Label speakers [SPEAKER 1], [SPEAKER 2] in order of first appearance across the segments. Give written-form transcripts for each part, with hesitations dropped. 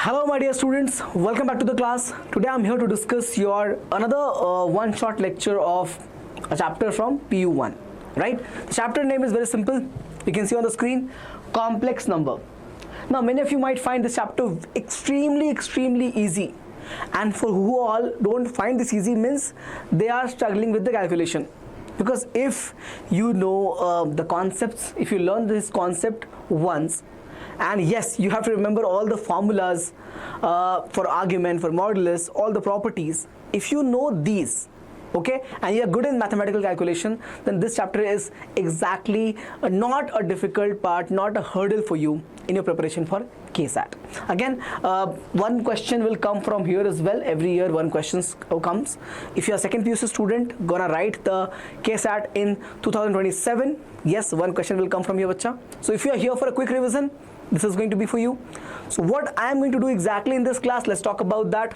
[SPEAKER 1] Hello my dear students, welcome back to the class. Today I'm here to discuss your another one short lecture of a chapter from PU1, right? The chapter name is very simple. You can see on the screen, complex number. Now many of you might find this chapter extremely easy, and for who all don't find this easy means they are struggling with the calculation. Because if you know the concepts, if you learn this concept once, and yes, you have to remember all the formulas for argument, for modulus, all the properties. If you know these, okay, and you are good in mathematical calculation, then this chapter is exactly not a difficult part, not a hurdle for you in your preparation for KCET. Again, one question will come from here as well. Every year one question comes. If you are second PUC student, gonna write the KCET in 2027, yes, one question will come from here, bacha. So if you are here for a quick revision, this is going to be for you. So what I am going to do exactly in this class, let's talk about that.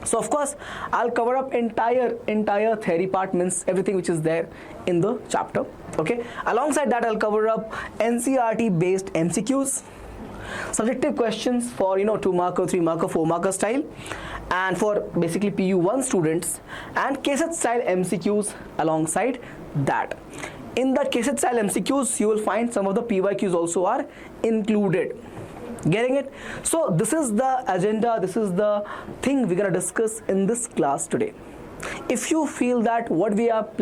[SPEAKER 1] So of course, I'll cover up entire theory part, means everything which is there in the chapter. Okay. Alongside that, I'll cover up NCERT based MCQs, subjective questions for 2 marker, 3 marker, 4 marker style, and for basically PU1 students, and KCET style MCQs alongside that. In that KCET style MCQs, you will find some of the PYQs also are included. Getting it? So this is the agenda, this is the thing we're gonna discuss in this class today. If you feel that what we have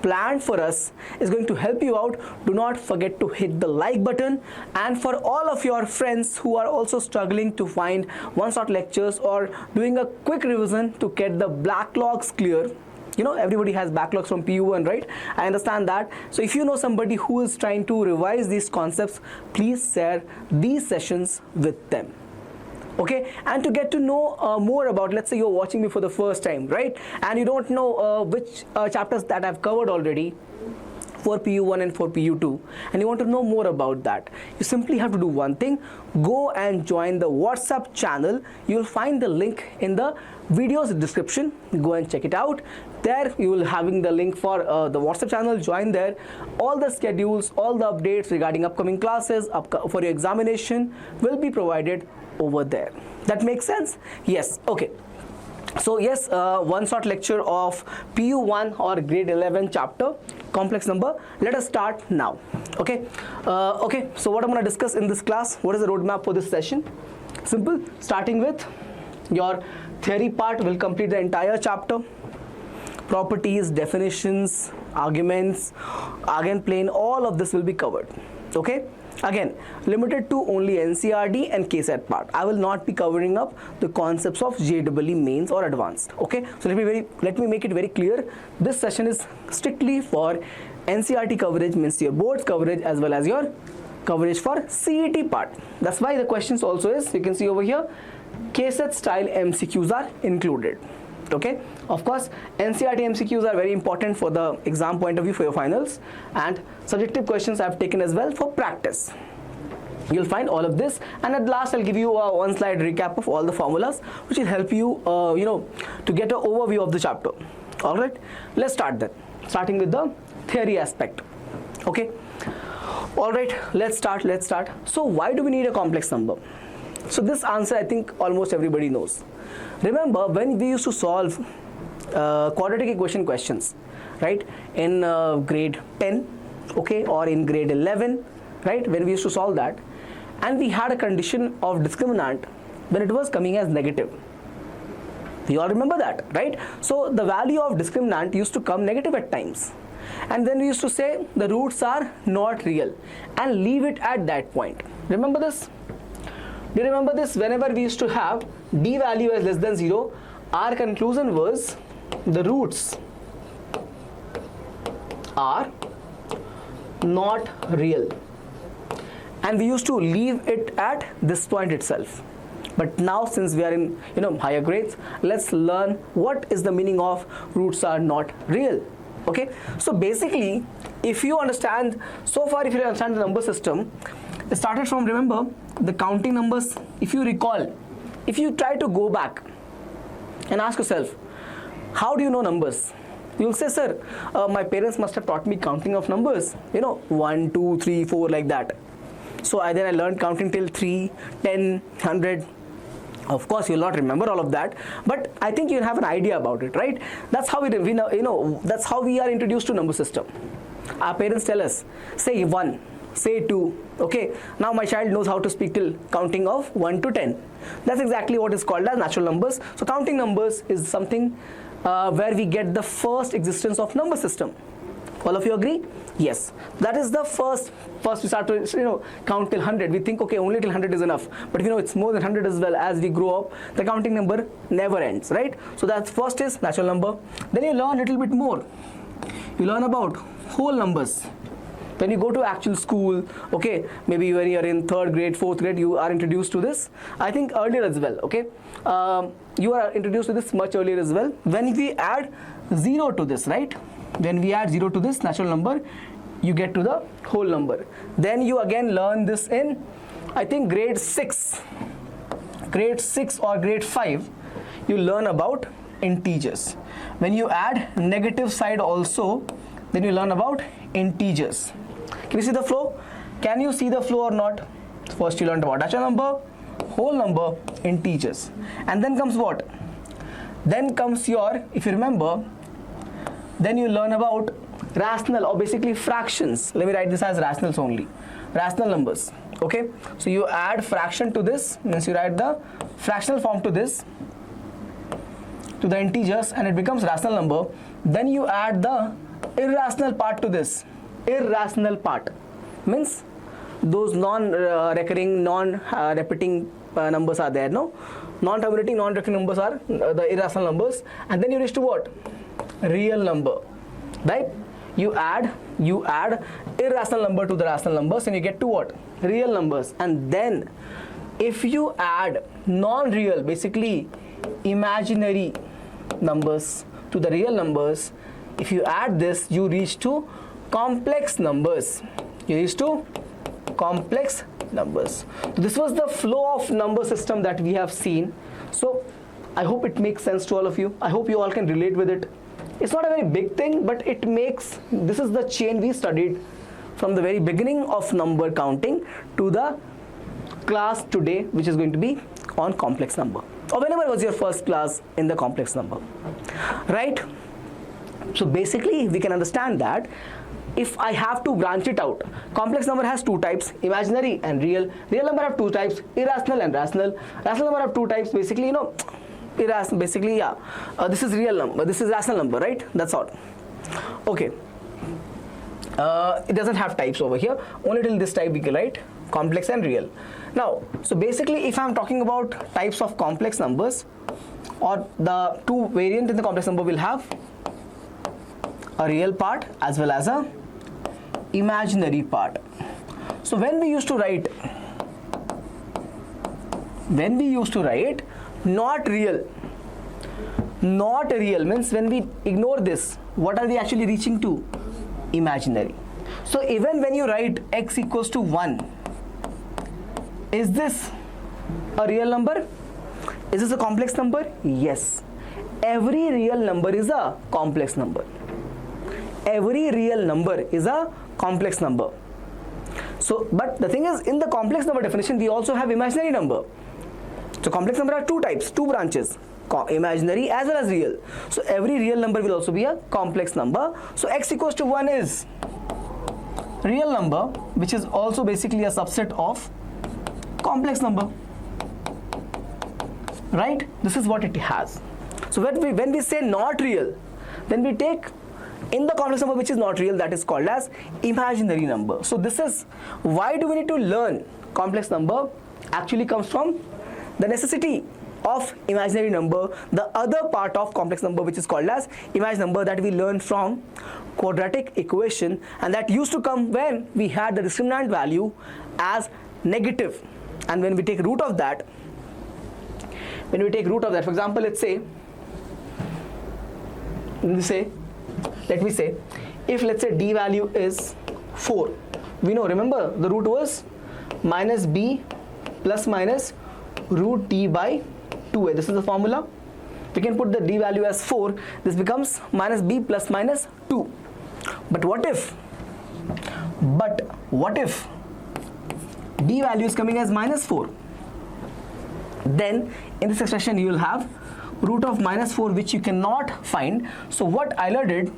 [SPEAKER 1] planned for us is going to help you out, do not forget to hit the like button. And for all of your friends who are also struggling to find one-shot lectures or doing a quick revision to get the backlogs clear, everybody has backlogs from PU1, right? I understand that. So if you know somebody who is trying to revise these concepts, please share these sessions with them. Okay, and to get to know more about, let's say you're watching me for the first time, right? And you don't know which chapters that I've covered already for PU1 and for PU2, and you want to know more about that, you simply have to do one thing: go and join the WhatsApp channel. You'll find the link in the video's description. Go and check it out. There you will having the link for the WhatsApp channel. Join there. All the schedules, all the updates regarding upcoming classes for your examination will be provided over there. That makes sense? Yes. Okay. So yes, one short lecture of PU1 or grade 11 chapter, complex number. Let us start now. Okay. So what I'm going to discuss in this class, what is the roadmap for this session? Simple. Starting with your theory part, will complete the entire chapter. Properties, definitions, arguments, eigenplane, all of this will be covered. Okay. Again, limited to only NCERT and KCET part. I will not be covering up the concepts of JEE mains or advanced. Okay, so let me make it very clear. This session is strictly for NCERT coverage, means your board's coverage, as well as your coverage for CET part. That's why the questions also is, you can see over here, KCET style MCQs are included. Okay, of course NCERT MCQs are very important for the exam point of view for your finals, and subjective questions I have taken as well for practice. You'll find all of this, and at last I'll give you a one slide recap of all the formulas which will help you to get an overview of the chapter. All right, let's start then, starting with the theory aspect. Okay, all right, let's start. So why do we need a complex number? So this answer I think almost everybody knows. Remember when we used to solve quadratic equation questions, right, in grade 10, okay, or in grade 11, right, when we used to solve that, and we had a condition of discriminant when it was coming as negative. You all remember that, right? So the value of discriminant used to come negative at times, and then we used to say the roots are not real and leave it at that point. Remember this? Do you remember this? Whenever we used to have d value as less than 0, our conclusion was the roots are not real, and we used to leave it at this point itself. But now, since we are in higher grades, let's learn what is the meaning of roots are not real. Okay, so basically, if you understand so far, if you understand the number system, it started from, remember, the counting numbers. If you recall, if you try to go back and ask yourself, how do you know numbers? You'll say, sir, my parents must have taught me counting of numbers, 1, 2, 3, 4, like that. So then I learned counting till 3, 10, 100. Of course, you'll not remember all of that, but I think you'll have an idea about it, right? That's how we know, that's how we are introduced to number system. Our parents tell us, say 1, say 2, okay? Now my child knows how to speak till counting of 1 to 10. That's exactly what is called as natural numbers. So counting numbers is something where we get the first existence of number system. All of you agree? Yes. That is the first we start to count till 100. We think, okay, only till 100 is enough. But it's more than 100 as well. As we grow up, the counting number never ends, right? So that first is natural number. Then you learn a little bit more. You learn about whole numbers. When you go to actual school, okay, maybe when you're in 3rd grade, 4th grade, you are introduced to this. I think earlier as well, okay? You are introduced to this much earlier as well. When we add 0 to this, right? When we add 0 to this natural number, you get to the whole number. Then you again learn this in, I think, grade 6 or grade 5, you learn about integers. When you add negative side also, then you learn about integers. Can you see the flow? Can you see the flow or not? First you learned about natural number, whole number, integers. And then comes what? Then comes your, if you remember, then you learn about rational or basically fractions. Let me write this as rationals only. Rational numbers. Okay. So you add fraction to this, means you write the fractional form to this, to the integers, and it becomes rational number. Then you add the irrational part to this. Irrational part means those non-recurring, non-repeating numbers are there, no? Non-terminating, non-recurring numbers are the irrational numbers. And then you reach to what? Real number, right? You add irrational number to the rational numbers and you get to what? Real numbers. And then if you add non-real, basically imaginary numbers to the real numbers, if you add this, you reach to complex numbers. You reach to complex numbers. So this was the flow of number system that we have seen. So I hope it makes sense to all of you. I hope you all can relate with it. It's not a very big thing, but this is the chain we studied from the very beginning of number counting to the class today, which is going to be on complex number, or whenever was your first class in the complex number, right? So basically we can understand that if I have to branch it out, complex number has 2 types, imaginary and real. Real number have 2 types, irrational and rational. Rational number have 2 types, basically, irrational, basically, yeah. This is real number, this is rational number, right? That's all. Okay. It doesn't have types over here, only till this type we can write complex and real. Now, so basically if I'm talking about types of complex numbers, or the 2 variant in the complex number will have a real part as well as a imaginary part. So when we used to write not real means when we ignore this, what are we actually reaching to? Imaginary. So even when you write x equals to 1, is this a real number? Is this a complex number? Yes. Every real number is a complex number. Every real number is a complex number. So, but the thing is, in the complex number definition, we also have imaginary number. So complex number are 2 types, 2 branches, imaginary as well as real. So every real number will also be a complex number. So x equals to 1 is real number, which is also basically a subset of complex number, right? This is what it has. So when we say not real, then we take in the complex number which is not real, that is called as imaginary number. So this is why do we need to learn complex number? Actually comes from the necessity of imaginary number, the other part of complex number which is called as imaginary number, that we learned from quadratic equation, and that used to come when we had the discriminant value as negative. And when we take root of that, for example, let me say, if let's say d value is 4, we know, remember, the root was minus b plus minus root d by 2a. This is the formula. We can put the d value as 4. This becomes minus b plus minus 2. But what if b value is coming as minus 4. Then in this expression you will have root of minus 4 which you cannot find. So what Euler did,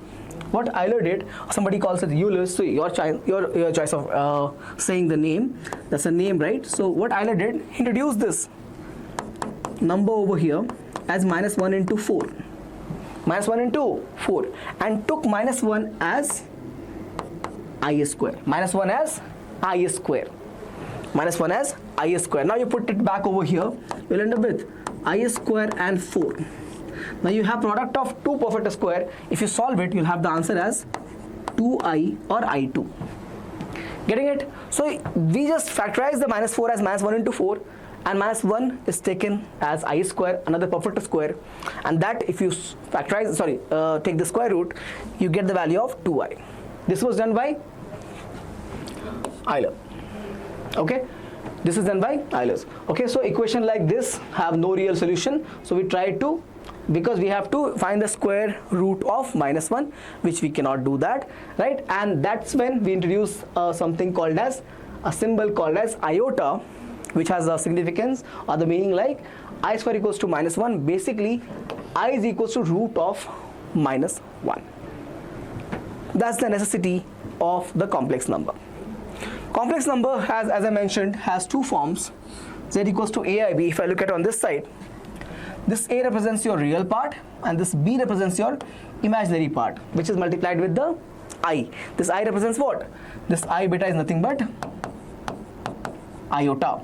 [SPEAKER 1] somebody calls it Euler, so your choice of saying the name, that's a name, right? So what Euler did, introduce this number over here as minus 1 into 4, minus 1 into 4, and took minus 1 as I square, minus 1 as I square, minus 1 as I square. Now you put it back over here, you'll end up with I square and 4. Now you have product of two perfect square. If you solve it, you'll have the answer as 2i or I2. Getting it? So we just factorize the minus 4 as minus 1 into 4, and minus 1 is taken as I square, another perfect square, and that if you factorize, take the square root, you get the value of 2i. This was done by Euler. Okay, this is done by Euler's. Okay, so equation like this have no real solution, so we try to, because we have to find the square root of minus 1, which we cannot do that, right? And that's when we introduce something called as a symbol called as iota, which has a significance or the meaning like I square equals to minus 1. Basically I is equals to root of minus 1. That's the necessity of the complex number. Complex number has, as I mentioned, has two forms, z equals to aib. If I look at on this side, this a represents your real part and this b represents your imaginary part, which is multiplied with the I. This I represents what? This I beta is nothing but iota.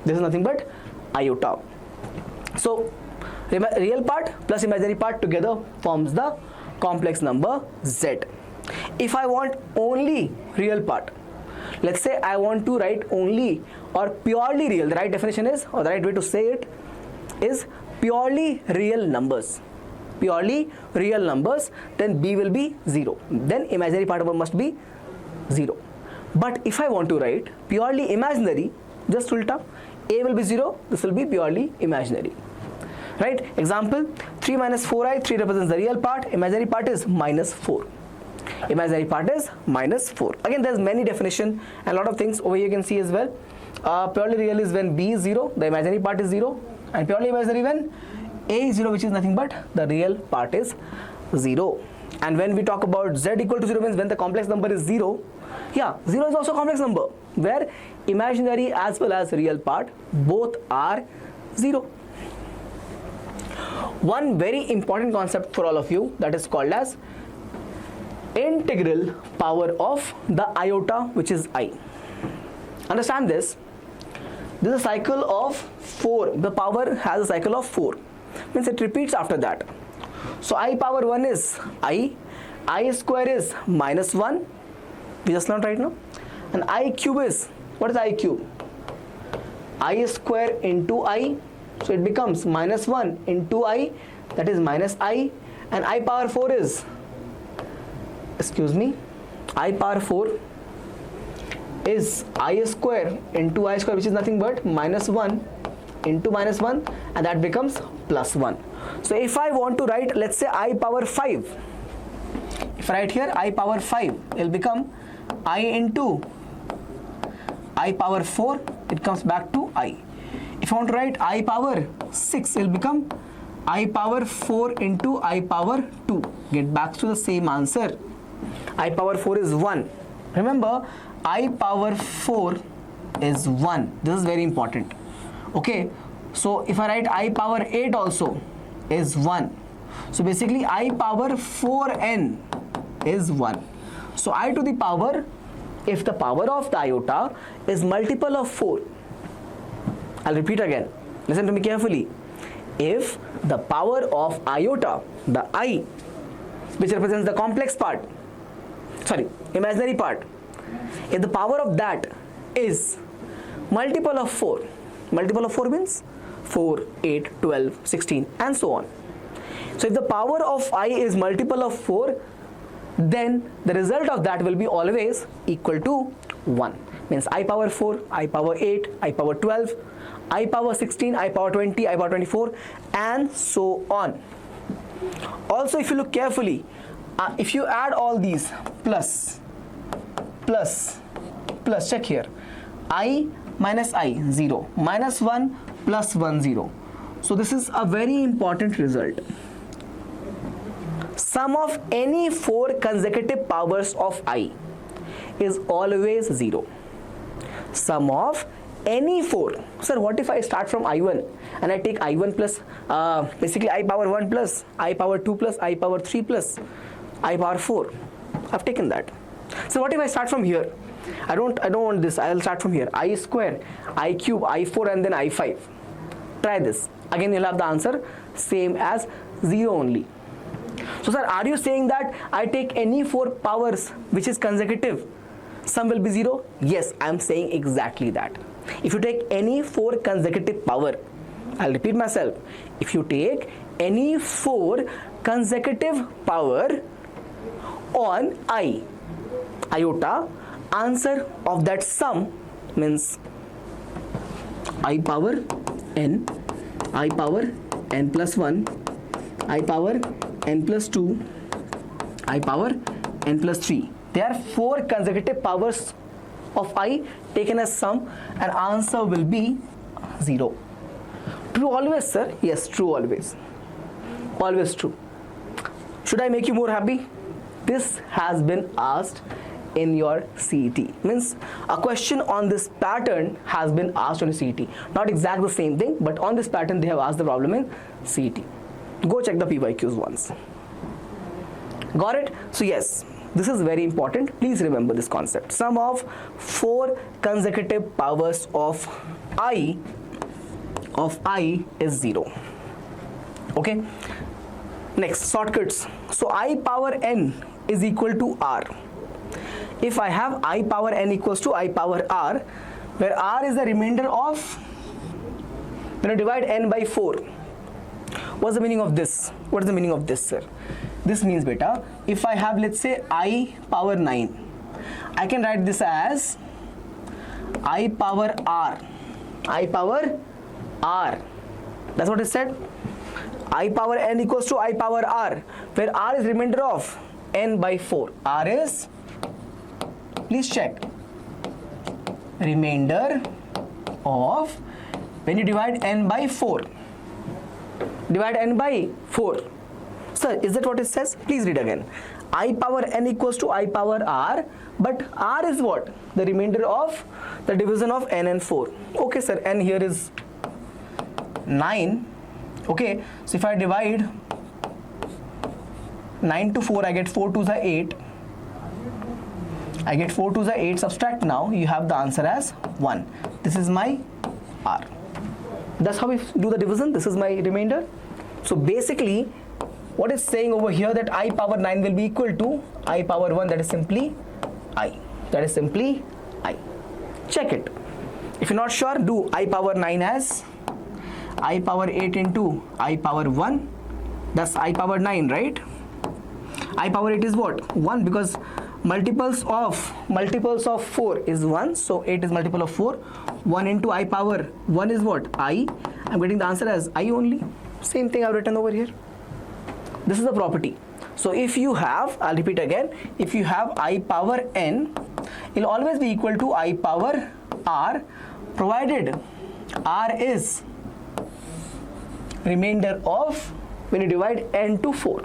[SPEAKER 1] This is nothing but iota. So real part plus imaginary part together forms the complex number z. If I want only real part, let's say I want to write only or purely real, the right definition is, or the right way to say it is purely real numbers. Purely real numbers, then b will be 0. Then imaginary part must be 0. But if I want to write purely imaginary, just ulta, a will be 0, this will be purely imaginary. Right? Example, 3 minus 4i, 3 represents the real part, imaginary part is minus 4. Imaginary part is minus 4. Again, there's many definition and a lot of things over here you can see as well. Purely real is when b is 0, the imaginary part is 0, and purely imaginary when a is 0, which is nothing but the real part is 0. And when we talk about z equal to 0 means when the complex number is 0, yeah, 0 is also a complex number where imaginary as well as real part both are 0. One very important concept for all of you, that is called as integral power of the iota, which is I. Understand this. This is a cycle of 4. The power has a cycle of 4. Means it repeats after that. So I power 1 is I square is minus 1. We just learned right now. And I cube is, what is I cube? I square into I. So it becomes minus 1 into I, that is minus I. And I power 4 is, I power 4 is I square into I square, which is nothing but minus 1 into minus 1, and that becomes plus 1. So if I want to write, let's say I power 5, if I write here I power 5, it will become I into I power 4, it comes back to I. If I want to write I power 6, it will become I power 4 into I power 2. Get back to the same answer. I power 4 is 1. Remember, I power 4 is 1. This is very important. Okay, so if I write I power 8 also is 1. So basically I power 4n is 1. So I to the power, if the power of the iota is multiple of 4, I'll repeat again, listen to me carefully. If the power of iota, the I, which represents the complex part, imaginary part, if the power of that is multiple of 4, multiple of 4 means 4, 8, 12, 16 and so on. So if the power of I is multiple of 4, then the result of that will be always equal to 1. Means I power 4, I power 8, I power 12, I power 16, I power 20, I power 24 and so on. Also, if you look carefully, if you add all these plus, check here, I minus I 0, minus 1 plus 1 0. So this is a very important result. Sum of any 4 consecutive powers of I is always 0. Sum of any 4. Sir, what if I start from I1 and I take I1 plus basically I power 1 plus I power 2 plus I power 3 plus I power 4. I've taken that. So what if I start from here? I don't want this. I'll start from here. I square, I cube, I4 and then I5. Try this. Again you'll have the answer same as 0 only. So sir, are you saying that I take any 4 powers which is consecutive, sum will be 0? Yes, I am saying exactly that. If you take any 4 consecutive power, I'll repeat myself. If you take any 4 consecutive power on I, iota, answer of that sum means I power n plus 1, I power n plus 2, I power n plus 3. There are 4 consecutive powers of I taken as sum, and answer will be 0. True always, sir? Yes, true always. Always true. Should I make you more happy? This has been asked in your CET. Means a question on this pattern has been asked on the CET. Not exactly the same thing, but on this pattern they have asked the problem in CET. Go check the PYQs once. Got it? So yes, this is very important. Please remember this concept. Sum of 4 consecutive powers of I is 0. Okay. Next, shortcuts. So I power n is equal to r. If I have I power n equals to I power r, where r is the remainder of, when I divide n by 4. What's the meaning of this? What is the meaning of this, sir? This means, beta, if I have, let's say, I power 9, I can write this as I power r. I power r. That's what it said. I power n equals to I power r, where r is remainder of n by 4. R is, please check, remainder of, when you divide n by 4, divide n by 4. Sir, is that what it says? Please read again. I power n equals to I power r, but r is what? The remainder of the division of n and 4. Okay, sir, n here is 9. Okay, so if I divide 9 to 4, I get 4 to the 8. I get 4 to the 8, subtract now, you have the answer as 1. This is my r. That's how we do the division. This is my remainder. So basically, what it's saying over here that I power 9 will be equal to I power 1, that is simply I. That is simply I. Check it. If you're not sure, do I power 9 as I power 8 into I power 1. That's I power 9, right? I power 8 is what? 1, because multiples of 4 is 1. So 8 is multiple of 4. 1 into I power 1 is what? I. I'm getting the answer as I only. Same thing I've written over here. This is the property. So if you have, I'll repeat again, if you have I power n, it'll always be equal to I power r, provided r is remainder of, when you divide n to 4.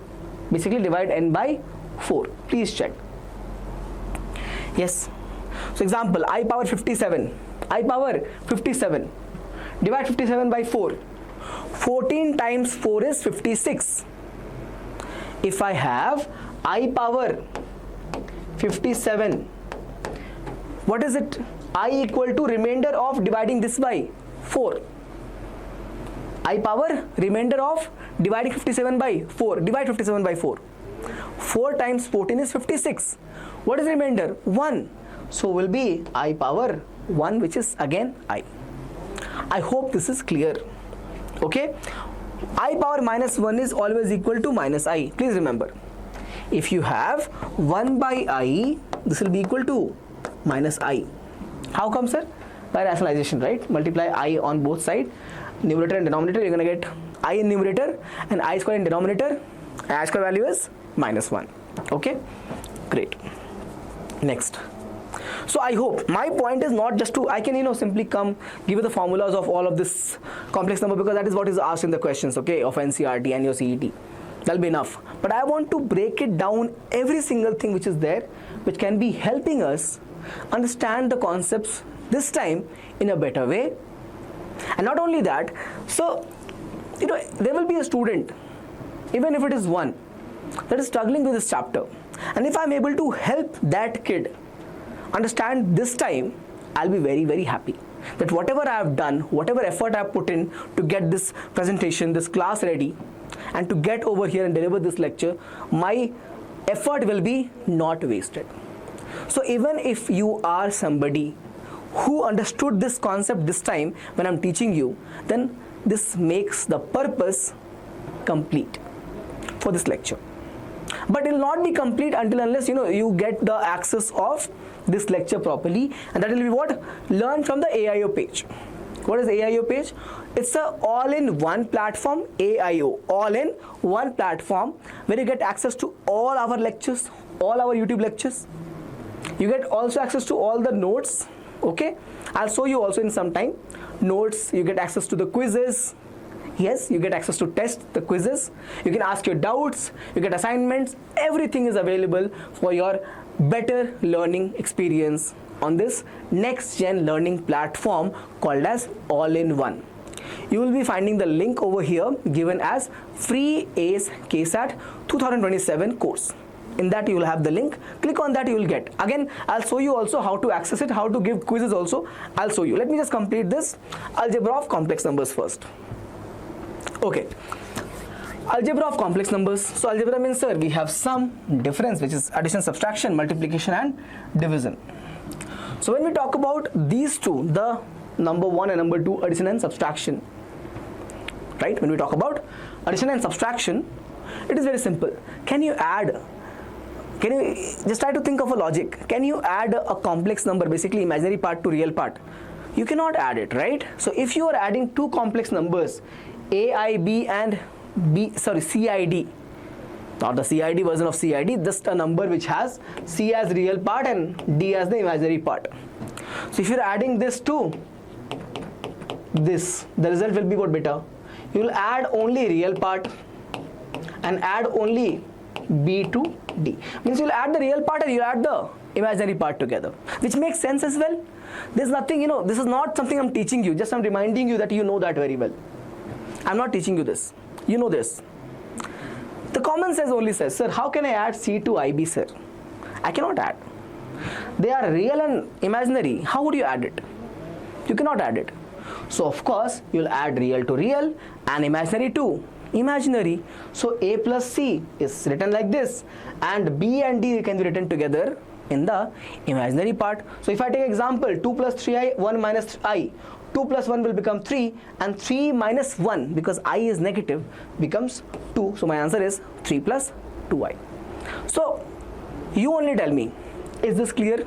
[SPEAKER 1] Basically divide n by 4. Please check. Yes. So example, I power 57. I power 57. Divide 57 by 4. 14 times 4 is 56. If I have I power 57, what is it? I equal to remainder of dividing this by 4. I power remainder of dividing 57 by 4. Divide 57 by 4. 4 times 14 is 56. What is remainder? 1. So will be I power 1, which is again I. I hope this is clear. Okay. I power minus 1 is always equal to minus I. Please remember. If you have 1 by I, this will be equal to minus I. How come, sir? By rationalization, right? Multiply I on both sides. Numerator and denominator, you're going to get I in numerator and I square in denominator. And I square value is minus 1. Okay. Great. Next. So I hope my point is not just to, I can simply come give you the formulas of all of this complex number, because that is what is asked in the questions, okay, of NCERT and your CET. That'll be enough. But I want to break it down, every single thing which is there, which can be helping us understand the concepts this time in a better way. And not only that, so there will be a student, even if it is one, that is struggling with this chapter, and if I'm able to help that kid understand this time, I'll be very, very happy that whatever I have done, whatever effort I have put in to get this presentation, this class ready, and to get over here and deliver this lecture, my effort will be not wasted. So even if you are somebody who understood this concept this time when I'm teaching you, then this makes the purpose complete for this lecture. But it will not be complete until unless you get the access of this lecture properly, and that will be what? Learn from the AIO page. What is AIO page? It's a all-in-one platform, AIO, all-in-one platform, where you get access to all our lectures, all our YouTube lectures. You get also access to all the notes, okay? I'll show you also in some time. Notes, you get access to the quizzes. Yes, you get access to test the quizzes. You can ask your doubts, you get assignments. Everything is available for your better learning experience on this next gen learning platform called as all-in-one. You will be finding the link over here given as free ACE KCET 2027 course. In that you will have the link. Click on that, you will get. Again, I'll show you also how to access it, how to give quizzes also. I'll show you. Let me just complete this algebra of complex numbers first. Okay. Algebra of complex numbers. So algebra means, sir, we have sum, difference, which is addition, subtraction, multiplication and division. So when we talk about these two, the number 1 and number 2, addition and subtraction, right? When we talk about addition and subtraction, it is very simple. Can you just try to think of a logic? Can you add a complex number, basically imaginary part, to real part? You cannot add it, right? So if you are adding two complex numbers, AIB and CID, not the CID version of CID, just a number which has C as real part and D as the imaginary part. So if you're adding this to this, the result will be what, beta? You will add only real part and add only B to D. Means you'll add the real part and you'll add the imaginary part together, which makes sense as well. There's nothing, this is not something I'm teaching you, just I'm reminding you that you know that very well. I'm not teaching you this. You know this. The common sense only says, sir, how can I add C to IB, sir? I cannot add. They are real and imaginary. How would you add it? You cannot add it. So of course, you'll add real to real and imaginary to imaginary. So A plus C is written like this, and B and D can be written together in the imaginary part. So if I take example, 2 plus 3i, 1 minus I, 2 plus 1 will become 3, and 3 minus 1, because I is negative, becomes 2. So my answer is 3 plus 2i. So you only tell me, is this clear?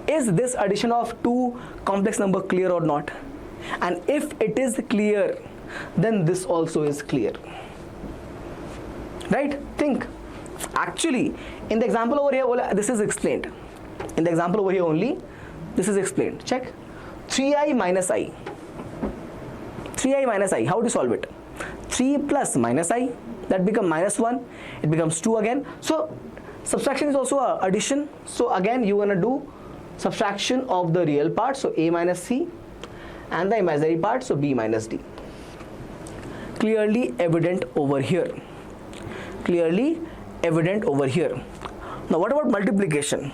[SPEAKER 1] Is this addition of two complex number clear or not? And if it is clear, then this also is clear. Right? Think. Actually, in the example over here, this is explained. In the example over here only, this is explained. Check. 3i minus I. 3i minus I. How do you solve it? 3 plus minus I. That becomes minus 1. It becomes 2 again. So, subtraction is also a addition. So, again, you want to do subtraction of the real part. So, A minus C. And the imaginary part. So, B minus D. Clearly evident over here. Clearly evident over here. Now, what about multiplication?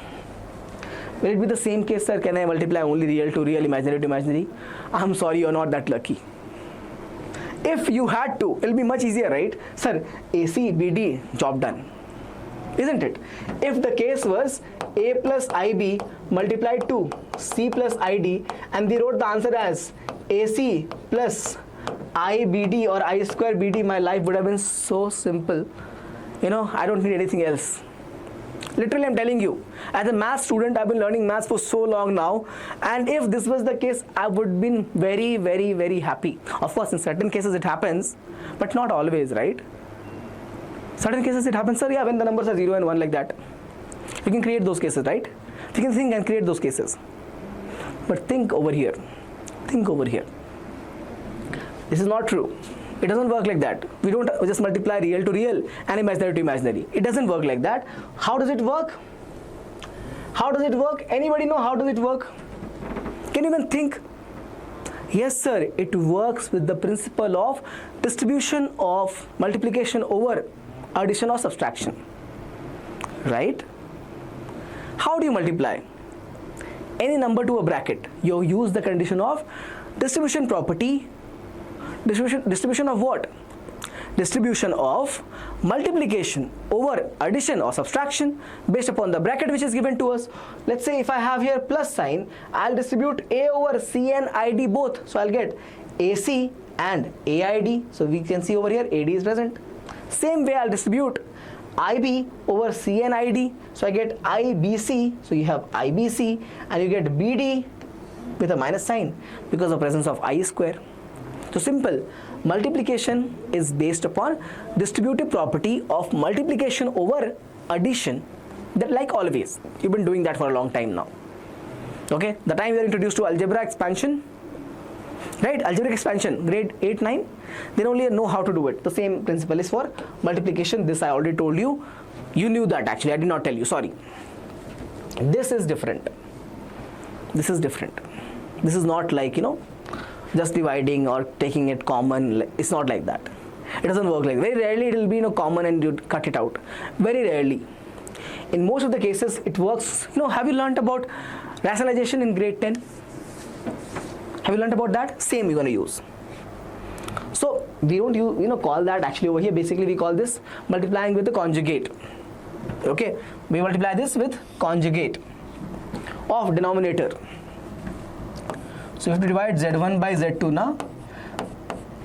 [SPEAKER 1] Will it be the same case, sir? Can I multiply only real to real, imaginary to imaginary? I'm sorry, you're not that lucky. If you had to, it'll be much easier, right? Sir, AC, BD, job done. Isn't it? If the case was A plus IB multiplied to C plus ID, and they wrote the answer as AC plus IBD or I square BD, my life would have been so simple. I don't need anything else. Literally, I'm telling you, as a math student, I've been learning maths for so long now, and if this was the case, I would have been very, very, very happy. Of course, in certain cases it happens, but not always, right? Certain cases it happens, sir, yeah, when the numbers are 0 and 1 like that. You can create those cases, right? We can think and create those cases. But think over here. Think over here. This is not true. It doesn't work like that. We don't just multiply real to real and imaginary to imaginary. It doesn't work like that. How does it work? How does it work? Anybody know how does it work? Can you even think? Yes, sir. It works with the principle of distribution of multiplication over addition or subtraction. Right? How do you multiply any number to a bracket? You use the condition of distribution property. Distribution of what? Distribution of multiplication over addition or subtraction based upon the bracket which is given to us. Let's say if I have here plus sign, I'll distribute A over C and ID both. So I'll get AC and AID. So we can see over here AD is present. Same way I'll distribute IB over C and ID. So I get IBC. So you have IBC and you get BD with a minus sign because of presence of I square. So simple. Multiplication is based upon distributive property of multiplication over addition. That, like always, you've been doing that for a long time now. Okay, the time you are introduced to algebra expansion, right? Algebraic expansion, grade 8, 9, then only know how to do it. The same principle is for multiplication. This I already told you. You knew that actually. I did not tell you. Sorry. This is different. This is different. This is not like, just dividing or taking it common. It's not like that. It doesn't work like that. Very rarely it will be common and you cut it out. Very rarely. In most of the cases it works. Have you learnt about rationalization in grade 10? Have you learnt about that? Same you're going to use. So we don't call that actually over here. Basically we call this multiplying with the conjugate. Okay, we multiply this with conjugate of denominator. So if we divide Z1 by Z2 now,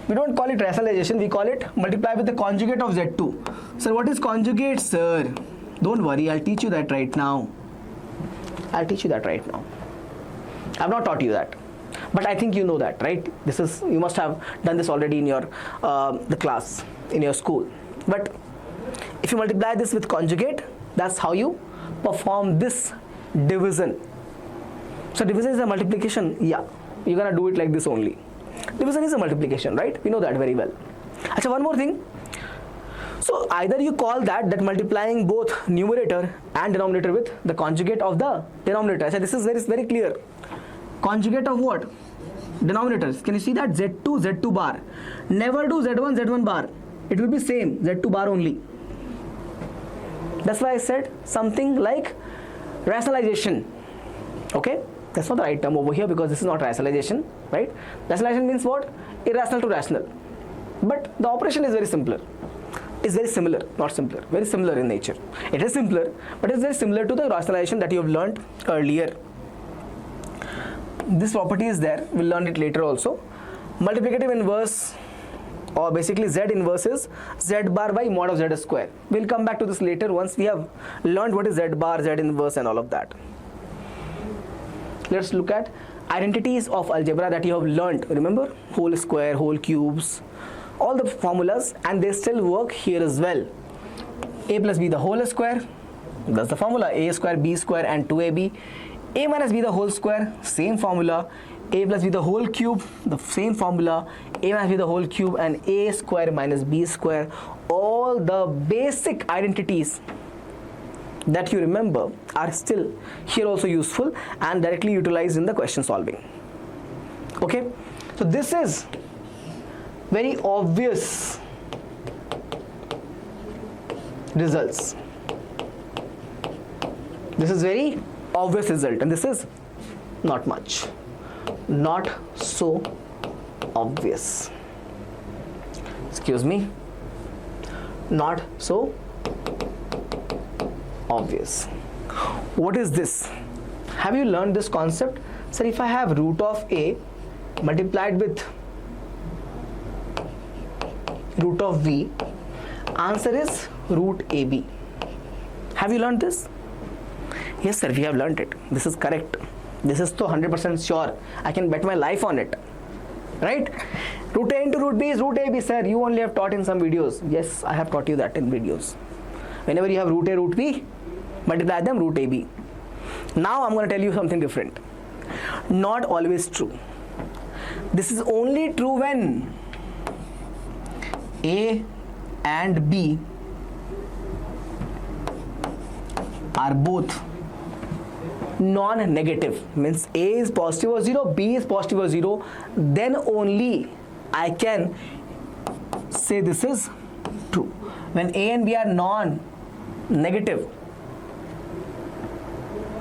[SPEAKER 1] we don't call it rationalization, we call it multiply with the conjugate of Z2. Sir, what is conjugate, sir? Don't worry, I'll teach you that right now. I've not taught you that. But I think you know that, right? You must have done this already in your the class, in your school. But if you multiply this with conjugate, that's how you perform this division. So division is a multiplication, yeah. You're gonna do it like this only. Division is a multiplication, right? We know that very well. Achha, one more thing. So either you call that multiplying both numerator and denominator with the conjugate of the denominator. Achha, this is very clear. Conjugate of what? Denominators. Can you see that? Z2, Z2 bar. Never do Z1, Z1 bar. It will be same, Z2 bar only. That's why I said something like rationalization. Okay? That's not the right term over here because this is not rationalization, right? Rationalization means what? Irrational to rational. But the operation is very simpler. It's very similar, not simpler. Very similar in nature. It is simpler, but it's very similar to the rationalization that you have learned earlier. This property is there. We'll learn it later also. Multiplicative inverse, or basically Z inverse is Z bar by mod of Z square. We'll come back to this later once we have learned what is Z bar, Z inverse and all of that. Let's look at identities of algebra that you have learned. Remember, whole square, whole cubes, all the formulas, and they still work here as well. A plus b the whole square, that's the formula. A square, b square and 2ab. A minus b the whole square, same formula. A plus b the whole cube, the same formula. A minus b the whole cube and a square minus b square. All the basic identities that you remember are still here also useful and directly utilized in the question solving. Okay, so this is very obvious results. This is very obvious result and this is not much, not so obvious. Excuse me, not so obvious. What is this? Have you learned this concept? Sir, if I have root of a multiplied with root of v, answer is root ab. Have you learned this? Yes sir, we have learned it. This is correct. This is so 100% sure. I can bet my life on it. Right? Root a into root b is root ab, sir. You only have taught in some videos. Yes, I have taught you that in videos. Whenever you have root a, root b, multiply them root ab. Now I'm going to tell you something different. Not always true. This is only true when A and B are both non-negative, means A is positive or 0, B is positive or 0, then only I can say this is true. When A and B are non-negative,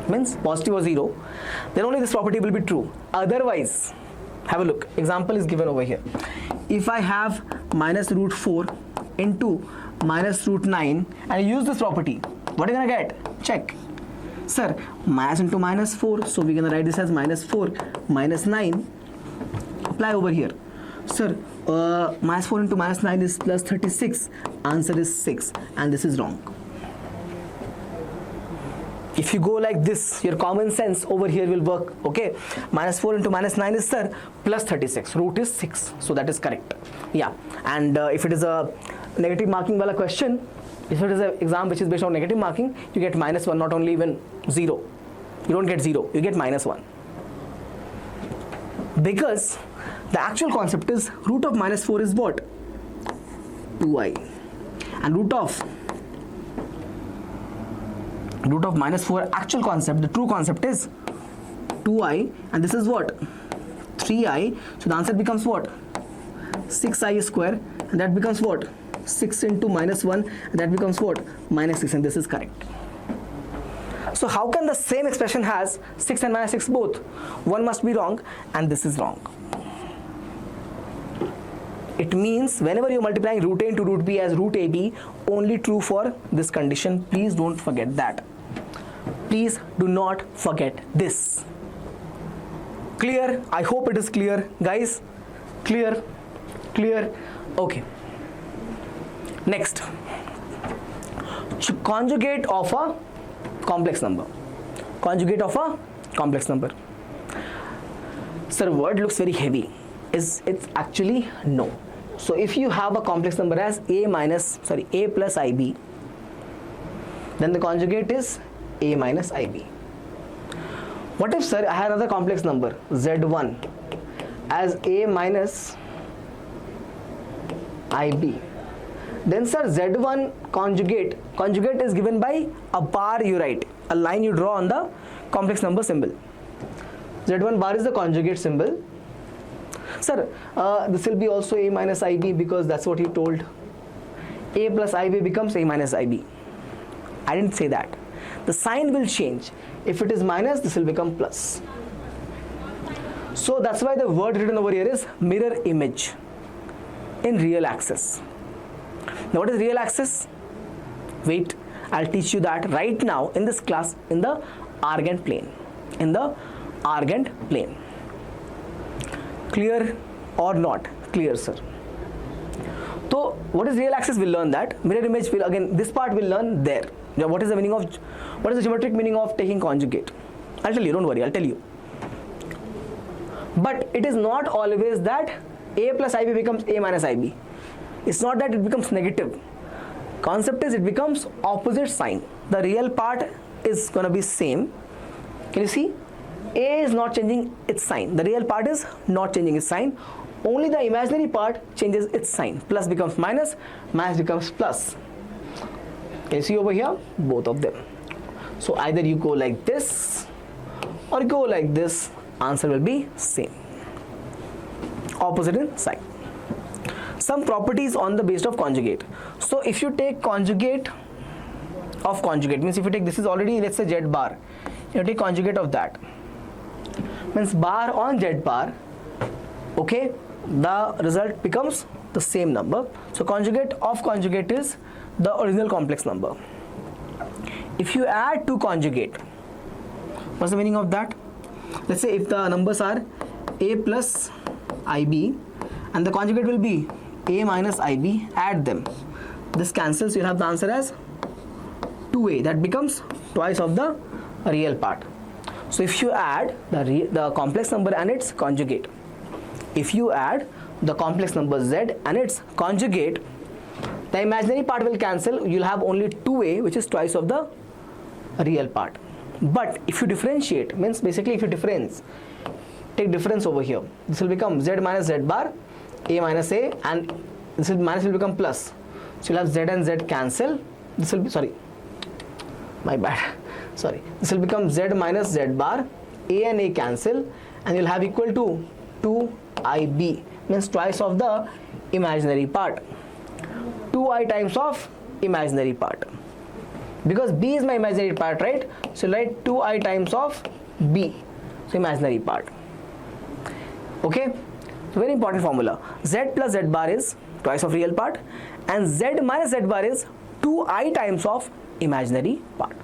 [SPEAKER 1] means positive or 0, then only this property will be true. Otherwise, have a look. Example is given over here. If I have minus root 4 into minus root 9 and use this property, what are you going to get? Check. Sir, minus into minus 4, so we're going to write this as minus 4 minus 9. Apply over here. Sir, minus 4 into minus 9 is plus 36. Answer is 6, and this is wrong. If you go like this, your common sense over here will work. Okay, minus 4 into minus 9 is, sir, plus 36. Root is 6, so that is correct. Yeah, and if it is a negative marking wala question, if it is an exam which is based on negative marking, you get minus 1, not only even 0. You don't get 0, you get minus 1. Because the actual concept is root of minus 4 is what? 2i. And root of minus 4 actual concept, the true concept is 2i, and this is what? 3i. So the answer becomes what? 6i square, and that becomes what? 6 into minus 1, and that becomes what? Minus 6, and this is correct. So how can the same expression has 6 and minus 6 both? One must be wrong, and this is wrong. It means whenever you're multiplying root a into root b as root ab, only true for this condition. Please don't forget that. Please do not forget this. Clear? I hope it is clear, guys. Clear? Clear? Okay. Next, conjugate of a complex number. Conjugate of a complex number. Sir, word looks very heavy. It's actually no. So if you have a complex number as a plus ib, then the conjugate is a minus ib. What if, sir, I have another complex number z1 as a minus ib? Then, sir, z1 conjugate is given by a bar you write, a line you draw on the complex number symbol. z1 bar is the conjugate symbol. Sir, this will be also a minus ib because that's what you told. A plus ib becomes a minus ib. I didn't say that. The sign will change. If it is minus, this will become plus. So that's why the word written over here is mirror image in real axis. Now what is real axis? Wait, I'll teach you that right now in this class in the argand plane. In the argand plane. Clear or not? Clear, sir. So what is real axis? We'll learn that. Mirror image will, again, this part we'll learn there. Now what is the geometric meaning of taking conjugate? I'll tell you, don't worry, I'll tell you. But it is not always that a plus ib becomes a minus ib. It's not that it becomes negative. Concept is it becomes opposite sign. The real part is going to be same. Can you see? A is not changing its sign. The real part is not changing its sign. Only the imaginary part changes its sign. Plus becomes minus, minus becomes plus. Can you see over here? Both of them. So either you go like this or go like this. Answer will be same. Opposite in sign. Some properties on the basis of conjugate. So if you take conjugate of conjugate, means if you take, this is already, let's say, z bar, you take conjugate of that, means bar on z bar, okay, the result becomes the same number. So conjugate of conjugate is the original complex number. If you add to conjugate, what's the meaning of that? Let's say if the numbers are a plus ib and the conjugate will be a minus ib, add them. This cancels, you'll have the answer as 2a. That becomes twice of the real part. So if you add the complex number and its conjugate, if you add the complex number z and its conjugate, the imaginary part will cancel. You'll have only 2a, which is twice of the real part. But if you differentiate, means basically if you take difference over here, this will become z minus z bar, a minus a, and this will minus will become plus. So you'll have z and z cancel. This will be, sorry, my bad, sorry. This will become z minus z bar, a and a cancel, and you'll have equal to 2ib, means twice of the imaginary part. 2i times of imaginary part. Because b is my imaginary part, right? So write 2i times of b, so imaginary part. Okay, so very important formula. Z plus z bar is twice of real part, and z minus z bar is 2i times of imaginary part.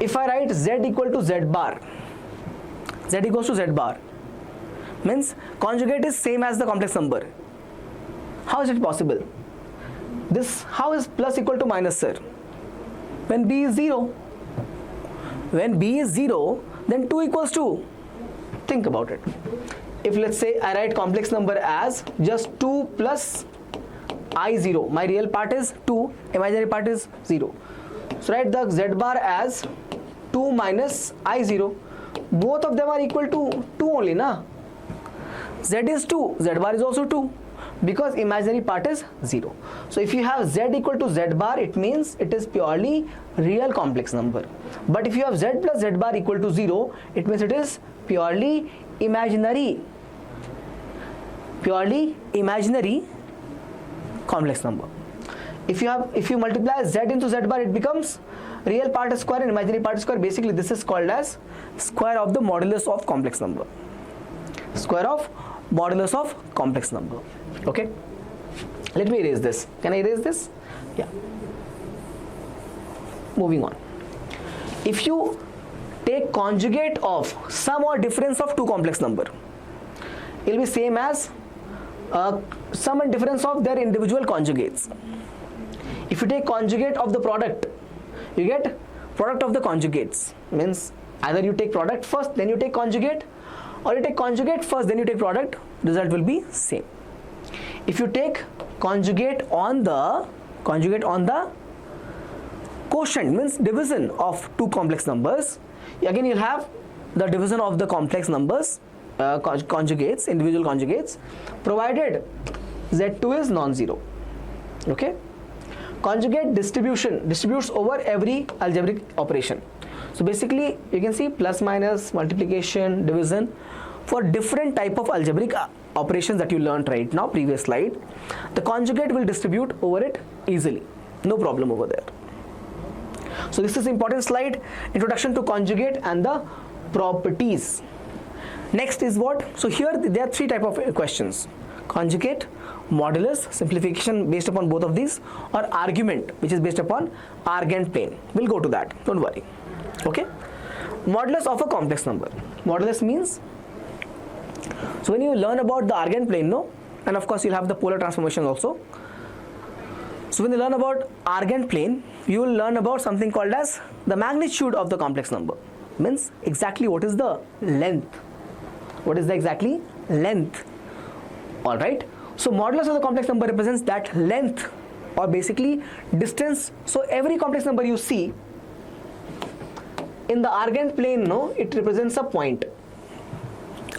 [SPEAKER 1] If I write z equal to z bar, z equals to z bar, means conjugate is same as the complex number. How is it possible? This, how is plus equal to minus, sir? When b is 0. When b is 0, then 2 equals 2. Think about it. If let's say I write complex number as just 2 plus I0, my real part is 2, imaginary part is 0. So write the z bar as 2 minus I0. Both of them are equal to 2 only, na? Z is 2, z bar is also 2, because imaginary part is 0. So if you have z equal to z bar, it means it is purely real complex number. But if you have z plus z bar equal to 0, it means it is purely imaginary complex number. If you multiply z into z bar, it becomes real part square and imaginary part square. Basically this is called as square of the modulus of complex number. Square of modulus of complex number. Okay, let me erase this. Can I erase this? Yeah. Moving on. If you take conjugate of sum or difference of two complex number, it will be same as sum and difference of their individual conjugates. If you take conjugate of the product, you get product of the conjugates. Means either you take product first, then you take conjugate, or you take conjugate first, then you take product. Result will be same. If you take conjugate on the quotient, means division of two complex numbers, again you'll have the division of the complex numbers, conjugates, individual conjugates, provided z2 is non-zero. Okay, conjugate distributes over every algebraic operation. So basically you can see plus, minus, multiplication, division for different type of algebraic operations that you learned right now, previous slide. The conjugate will distribute over it easily, no problem over there. So this is important slide, introduction to conjugate and the properties. Next is what? So here there are three type of questions: conjugate, modulus, simplification based upon both of these, or argument, which is based upon argand plane. We'll go to that, don't worry. Okay, modulus of a complex number. Modulus means, so when you learn about the argand plane, no, and of course you'll have the polar transformation also. So when you learn about argand plane, you will learn about something called as the magnitude of the complex number. Means exactly what is the length. What is the exactly length? All right. So modulus of the complex number represents that length, or basically distance. So every complex number you see in the argand plane, no, it represents a point.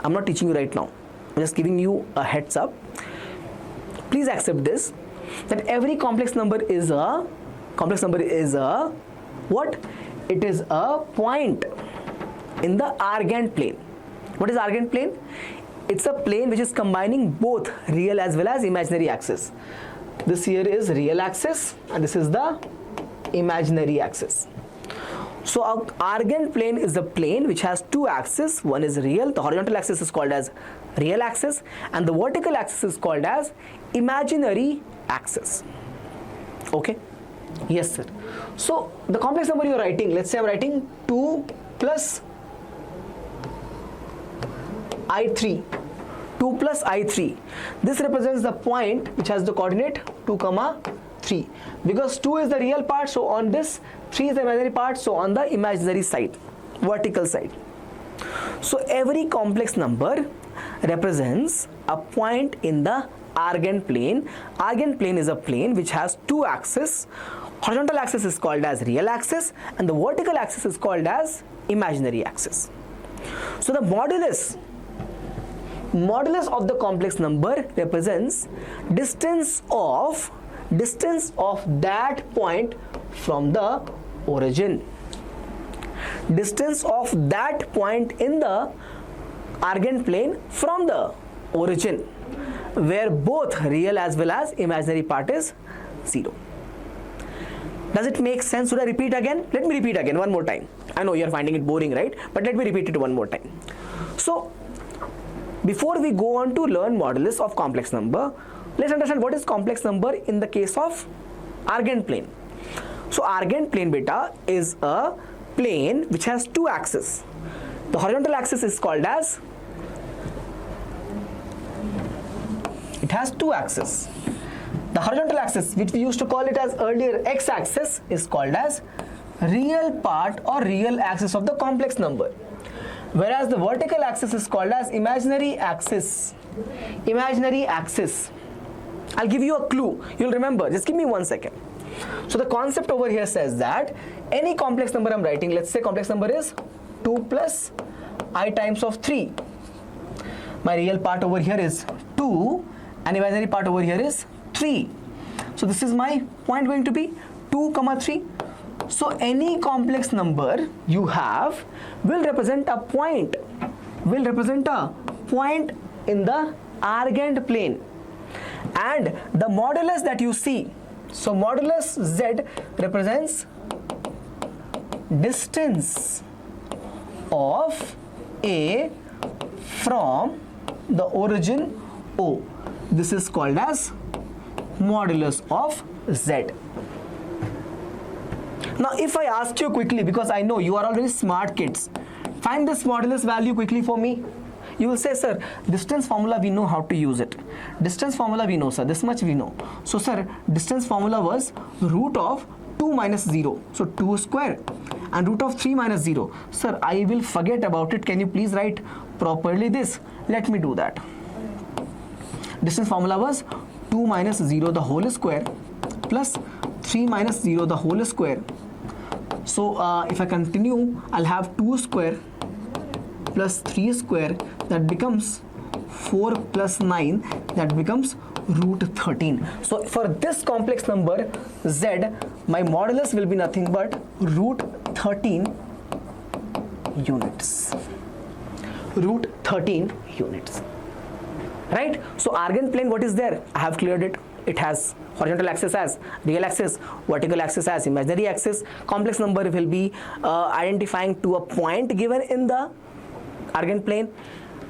[SPEAKER 1] I'm not teaching you right now, I'm just giving you a heads up. Please accept this, that every complex number is a what? It is a point in the argand plane. What is argand plane? It's a plane which is combining both real as well as imaginary axis. This here is real axis and this is the imaginary axis. So our argand plane is the plane which has two axes. One is real, the horizontal axis is called as real axis, and the vertical axis is called as imaginary axis. Okay? Yes, sir. So the complex number you are writing, let's say I'm writing 2 plus I3. 2 plus I3. This represents the point which has the coordinate 2, 3. Because 2 is the real part, so on this 3 is the imaginary part, so on the imaginary side, vertical side. So every complex number represents a point in the argand plane. Argand plane is a plane which has two axes. Horizontal axis is called as real axis and the vertical axis is called as imaginary axis. So the modulus of the complex number represents distance of that point from the origin. Distance of that point in the Argand plane from the origin, where both real as well as imaginary part is 0. Does it make sense? Should I repeat again? Let me repeat again one more time. I know you are finding it boring, right? But let me repeat it one more time. So, before we go on to learn modulus of complex number, let's understand what is complex number in the case of Argand plane. So, Argand plane beta is a plane which has two axes. The horizontal axis is called as, it has two axes. The horizontal axis, which we used to call it as earlier x-axis, is called as real part or real axis of the complex number. Whereas the vertical axis is called as imaginary axis. Imaginary axis. I'll give you a clue. You'll remember. Just give me 1 second. So the concept over here says that any complex number I'm writing, let's say complex number is 2 plus I times of 3. My real part over here is 2 and imaginary part over here is 3. So this is my point going to be 2, 3. So any complex number you have will represent a point. In the Argand plane. And the modulus that you see, so modulus Z represents distance of A from the origin O. This is called as modulus of Z. Now if I ask you quickly, because I know you are all very smart kids, find this modulus value quickly for me. You will say, sir, distance formula we know how to use it. Distance formula we know, sir, this much we know. So sir, distance formula was root of 2 minus 0, so 2 square, and root of 3 minus 0. Sir, I will forget about it. Can you please write properly this? Let me do that. Distance formula was 2 minus 0 the whole square plus 3 minus 0 the whole square. So if I continue, I'll have 2 square plus 3 square, that becomes 4 plus 9, that becomes root 13. So for this complex number Z, my modulus will be nothing but root 13 units. Root 13 units. Right? So Argand plane, what is there? I have cleared it. It has horizontal axis as real axis, vertical axis as imaginary axis. Complex number will be identifying to a point given in the Argand plane.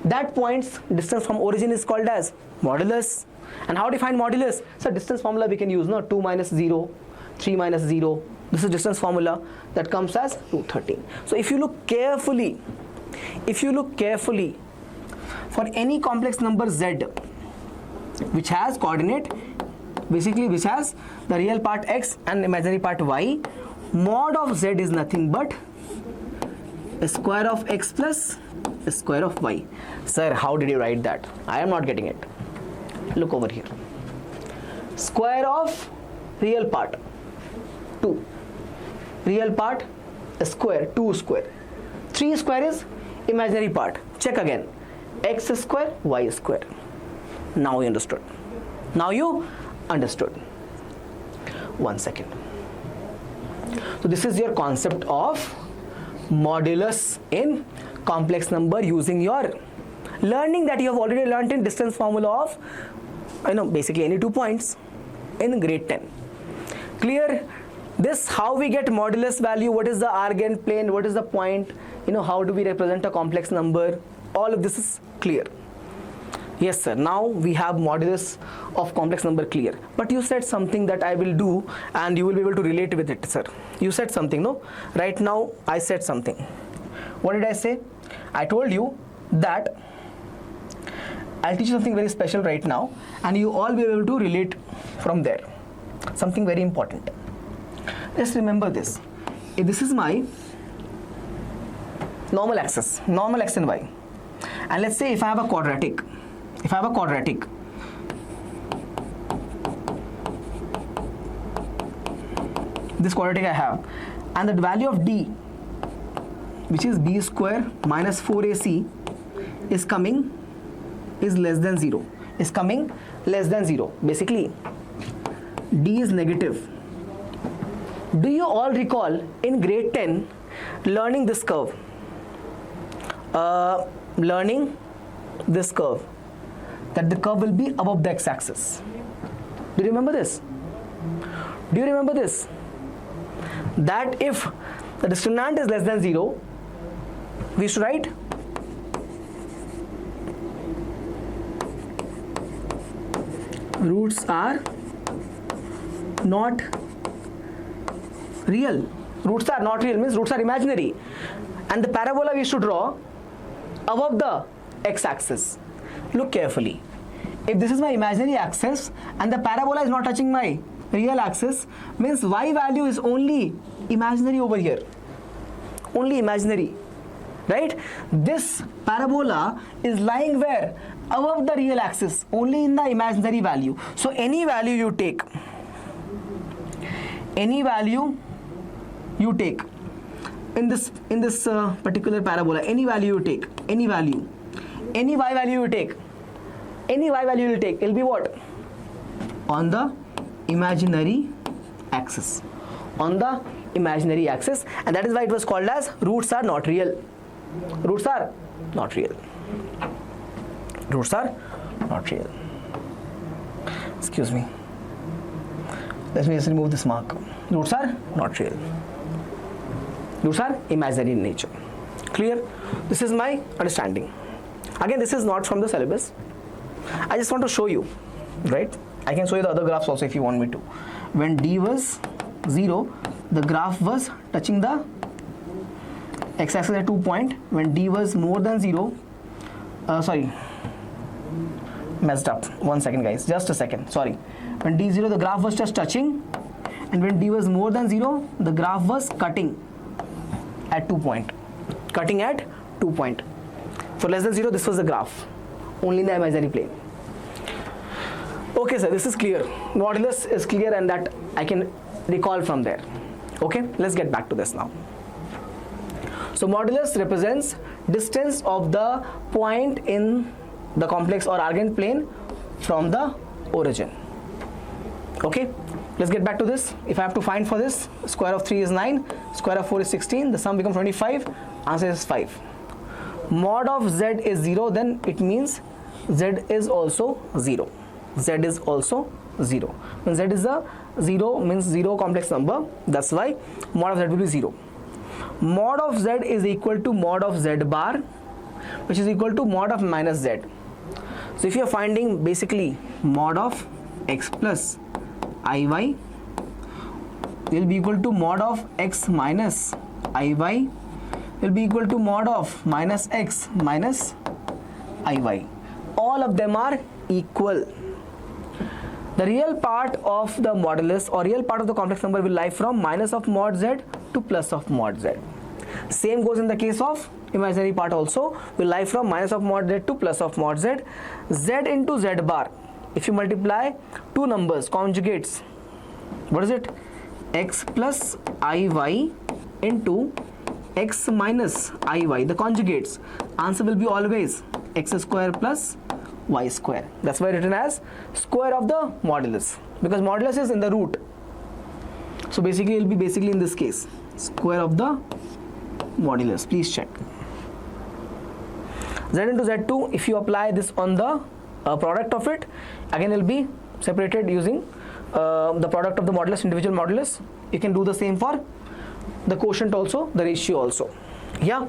[SPEAKER 1] That point's distance from origin is called as modulus. And how to find modulus? So distance formula we can use, no? 2 minus 0, 3 minus 0. This is distance formula that comes as root 13. So if you look carefully, for any complex number Z which has coordinate, basically which has the real part x and imaginary part y, mod of Z is nothing but square of x plus square of y. Sir, how did you write that? I am not getting it. Look over here. Square of real part 2, real part square 2 square, 3 square is imaginary part. Check again, x square y square. Now you understood. 1 second. So this is your concept of modulus in complex number using your learning that you have already learnt in distance formula of basically any 2 points in grade 10. Clear? This how we get modulus value, what is the Argand plane, what is the point, how do we represent a complex number, all of this is clear. Yes sir, now we have modulus of complex number clear. But you said something that I will do and you will be able to relate with it, sir. You said something, no? Right now I said something. What did I say? I told you that I'll teach you something very special right now and you all will be able to relate from there. Something very important. Just remember this. If this is my normal axis, normal x and y, and let's say if I have a quadratic, this quadratic I have, and the value of d, which is b square minus 4ac, is less than 0. Is coming less than 0. Basically, d is negative. Do you all recall in grade 10 learning this curve? Learning this curve, that the curve will be above the x-axis. Do you remember this? Do you remember this? That if the discriminant is less than 0, we should write roots are not real. Roots are not real means roots are imaginary, and the parabola we should draw above the x-axis. Look carefully. If this is my imaginary axis and the parabola is not touching my real axis, means y value is only imaginary over here. Only imaginary, right? This parabola is lying where? Above the real axis, only in the imaginary value. So any value you take in this particular parabola, any value you take, any y value you take, it will be what? On the imaginary axis. On the imaginary axis, and that is why it was called as roots are not real. Roots are not real. Roots are not real. Excuse me. Let me just remove this mark. Roots are not real. Roots are imaginary in nature. Clear? This is my understanding. Again, this is not from the syllabus. I just want to show you, right? I can show you the other graphs also if you want me to. When d was 0, the graph was touching the x-axis at 2 point. When d was more than 0, messed up. 1 second, guys. Just a second. Sorry. When d is 0, the graph was just touching, and when d was more than 0, the graph was cutting at 2 point. Cutting at 2 point. For less than 0, this was the graph, only in the imaginary plane. Okay, sir, this is clear. Modulus is clear, and that I can recall from there. Okay, let's get back to this now. So modulus represents distance of the point in the complex or argand plane from the origin. Okay, let's get back to this. If I have to find for this, square of 3 is 9, square of 4 is 16, the sum becomes 25, answer is 5. Mod of z is 0, then it means z is also 0. Z is also 0. When z is a 0 means 0 complex number, that's why mod of z will be 0. Mod of z is equal to mod of z bar, which is equal to mod of minus z. So if you are finding basically mod of x plus iy will be equal to mod of x minus iy will be equal to mod of minus x minus iy. All of them are equal. The real part of the modulus or real part of the complex number will lie from minus of mod z to plus of mod z. Same goes in the case of imaginary part also, will lie from minus of mod z to plus of mod z. Z into z bar, if you multiply two numbers, conjugates, what is it? X plus iy into x minus iy, the conjugates, answer will be always x square plus y square. That's why written as square of the modulus, because modulus is in the root. So basically it will be in this case square of the modulus. Please check. Z into Z2, if you apply this on the product of it, again it will be separated using the product of the modulus, individual modulus. You can do the same for the quotient also, the ratio also. Yeah.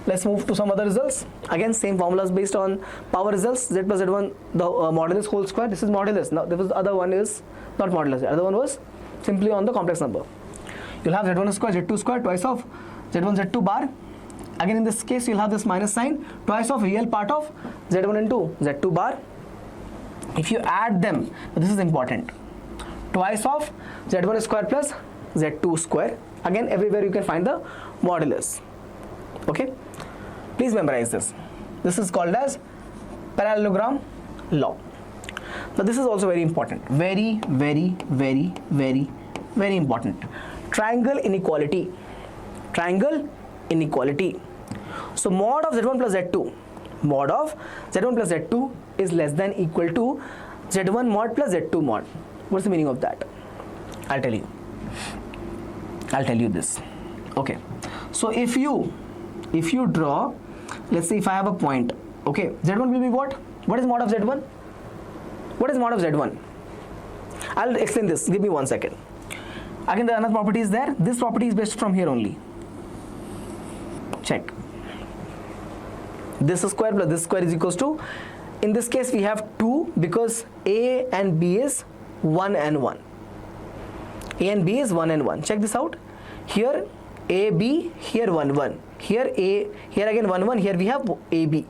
[SPEAKER 1] Let's move to some other results. Again, same formulas based on power results. Z plus Z1, the modulus whole square. This is modulus. Now, the other one is not modulus. The other one was simply on the complex number. You'll have Z1 square, Z2 square, twice of Z1, Z2 bar. Again, in this case, you'll have this minus sign, twice of real part of Z1 into Z2 bar. If you add them, this is important, twice of Z1 square plus Z2 square. Again, everywhere you can find the modulus. Okay, please memorize this. This is called as parallelogram law. Now this is also very important, very very important. Triangle inequality. Triangle inequality. So mod of z1 plus z2, mod of z1 plus z2 is less than equal to z1 mod plus z2 mod. What's the meaning of that? I'll tell you this. Okay, so if you draw, let's say if I have a point, okay, z1 will be what is mod of z1? What is mod of z1? I'll explain this, give me 1 second. Again, the another property is there. This property is based from here only. Check. This square plus this square is equals to, in this case we have 2 because a and b is 1 and 1. A and b is 1 and 1. Check this out. Here a, b, here 1, 1. Here a, here again 1, 1. Here we have a, b.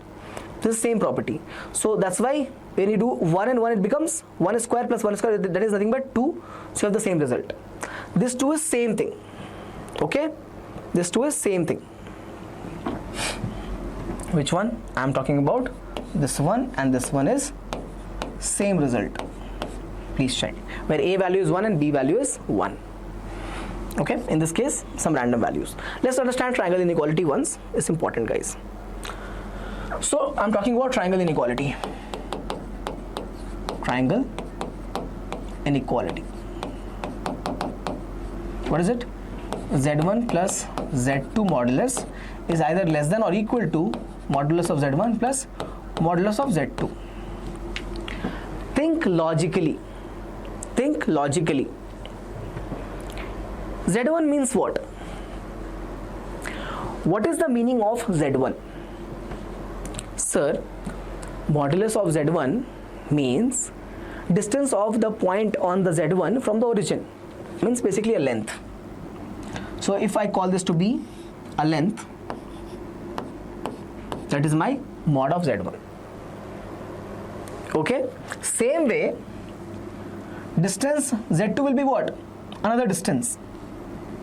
[SPEAKER 1] This is same property. So that's why when you do 1 and 1, it becomes 1 square plus 1 square, that is nothing but 2. So you have the same result. This 2 is same thing. Okay? This 2 is same thing. Which one? I am talking about this one, and this one is same result. Please check. Where a value is 1 and b value is 1. Okay? In this case, some random values. Let's understand triangle inequality once. It's important, guys. So I'm talking about triangle inequality. Triangle inequality. What is it? z1 plus z2 modulus is either less than or equal to modulus of z1 plus modulus of z2. Think logically. Think logically. z1 means what? What is the meaning of z1? Sir, modulus of z1 means distance of the point on the z1 from the origin. Means basically a length. So if I call this to be a length, that is my mod of z1. Okay? Same way, distance z2 will be what? Another distance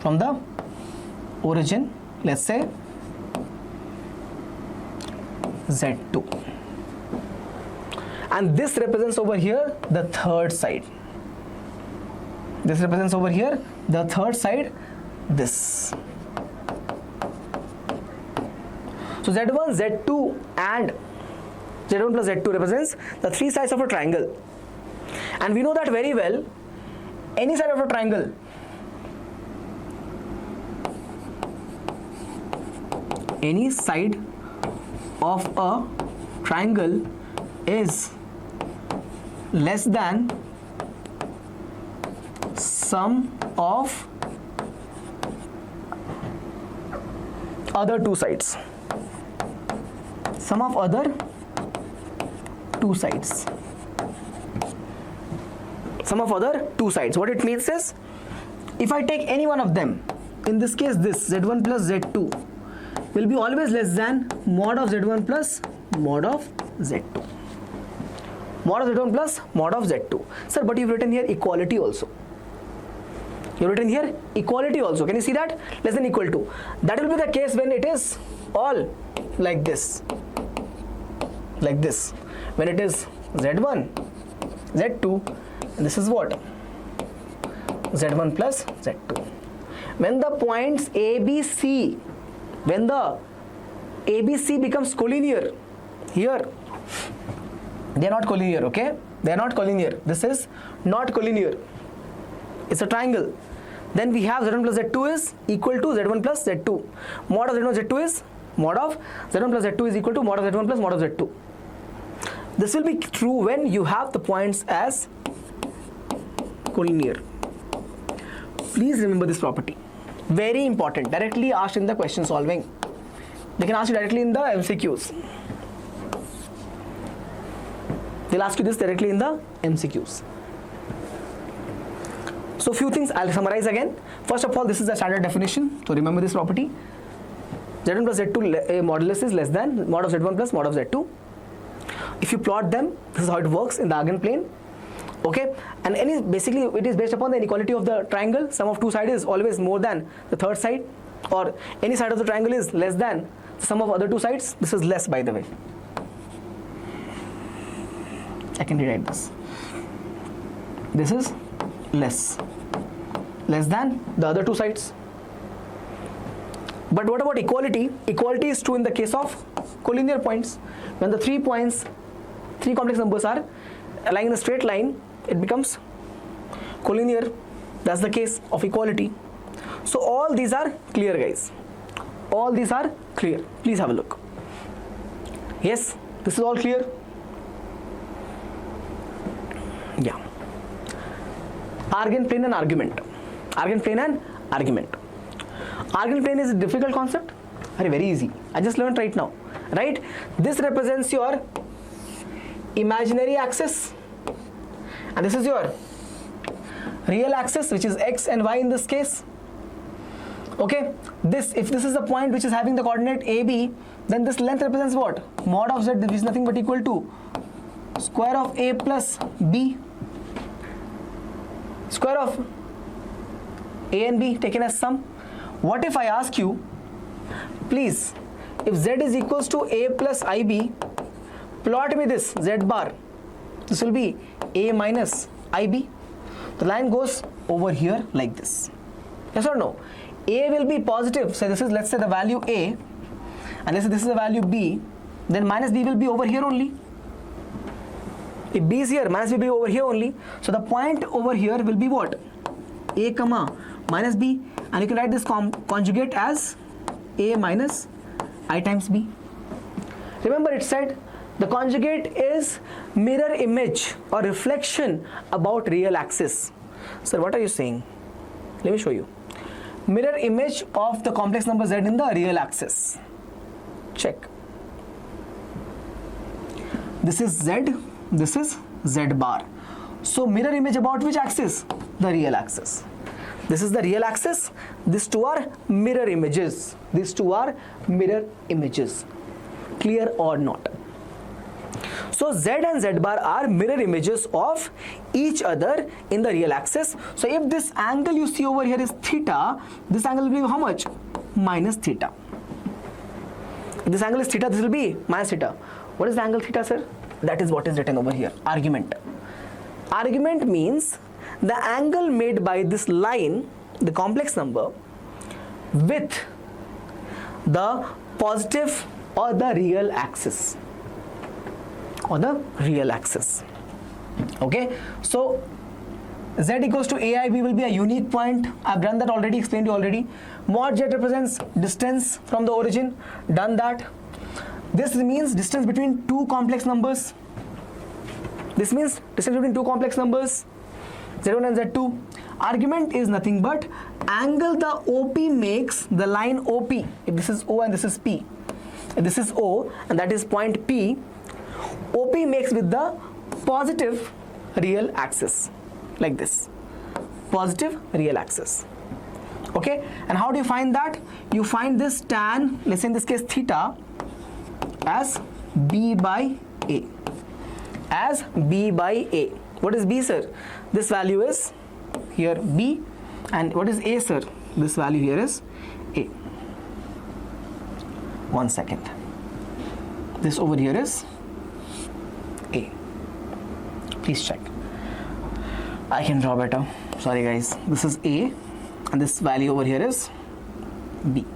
[SPEAKER 1] from the origin, let's say z2. And this represents over here the third side. This represents over here the third side, this. So z1, z2 and z1 plus z2 represents the three sides of a triangle. And we know that very well, any side of a triangle is less than sum of other two sides. Sum of other two sides. Sum of other two sides. What it means is, if I take any one of them, in this case this z1 plus z2 will be always less than mod of z1 plus mod of z2. Mod of z1 plus mod of z2. Sir, but you've written here equality also. You've written here equality also. Can you see that? Less than equal to. That will be the case when it is all like this. Like this. When it is z1, z2, and this is what? z1 plus z2. When the points ABC, when the ABC becomes collinear, here, they are not collinear, okay? They are not collinear. This is not collinear. It's a triangle. Then we have z1 plus z2 is equal to z1 plus z2. Mod of z1 z2 is mod of z1 plus z2 is equal to mod of z1 plus mod of z2. This will be true when you have the points as collinear. Please remember this property. Very important. Directly asked in the question solving. They can ask you directly in the MCQs. They'll ask you this directly in the MCQs. So few things I'll summarize again. First of all, this is the standard definition. So remember this property. z1 plus z2 modulus is less than mod of z1 plus mod of z2. If you plot them, this is how it works in the Argand plane. Okay, and basically it is based upon the inequality of the triangle. Sum of two sides is always more than the third side, or any side of the triangle is less than the sum of other two sides. This is less, by the way. I can rewrite this. This is less less than the other two sides. But what about equality? Equality is true in the case of collinear points. When the 3 points, 3 complex numbers are lying in a straight line, it becomes collinear. That's the case of equality. So all these are clear, guys. All these are clear. Please have a look. Yes, this is all clear. Yeah. Argand plane and argument. Argand plane and argument. Argand plane is a difficult concept. Very easy. I just learned right now. Right? This represents your imaginary axis, and this is your real axis, which is x and y in this case. Okay, if this is a point which is having the coordinate AB, then this length represents what? Mod of z, which is nothing but equal to square of A plus B, square of A and B taken as sum. What if I ask you, please, if z is equals to A plus IB, plot me this z bar. This will be A minus IB. The line goes over here like this. Yes or no? A will be positive. So this is, let's say, the value A, and let's say this is the value B. Then minus B will be over here only. If B is here, minus B will be over here only. So the point over here will be what? A comma minus B, and you can write this conjugate as A minus I times B. Remember, it said the conjugate is mirror image or reflection about real axis. Sir, what are you saying? Let me show you. Mirror image of the complex number z in the real axis. Check. This is z, this is z bar. So mirror image about which axis? The real axis. This is the real axis. These two are mirror images. These two are mirror images. Clear or not? So z and z bar are mirror images of each other in the real axis. So if this angle you see over here is theta, this angle will be how much? Minus theta. If this angle is theta, this will be minus theta. What is the angle theta, sir? That is what is written over here. Argument. Argument means the angle made by this line, the complex number, with the positive or the real axis. Or the real axis. Okay, so z equals to AIB will be a unique point. I've done that already, explained you already. Mod z represents distance from the origin. Done that. This means distance between two complex numbers. This means distance between two complex numbers, z1 and z2. Argument is nothing but angle the OP makes the line OP. If this is O and this is P, if this is O and that is point P, OP makes with the positive real axis, like this. Positive real axis. Okay, and how do you find that? You find this tan, let's say in this case theta, as B by A. As B by A. What is B, sir? This value is here B, and what is A, sir? This value here is A. 1 second. This over here is A. Please check. I can draw better. Sorry guys. This is A and this value over here is B.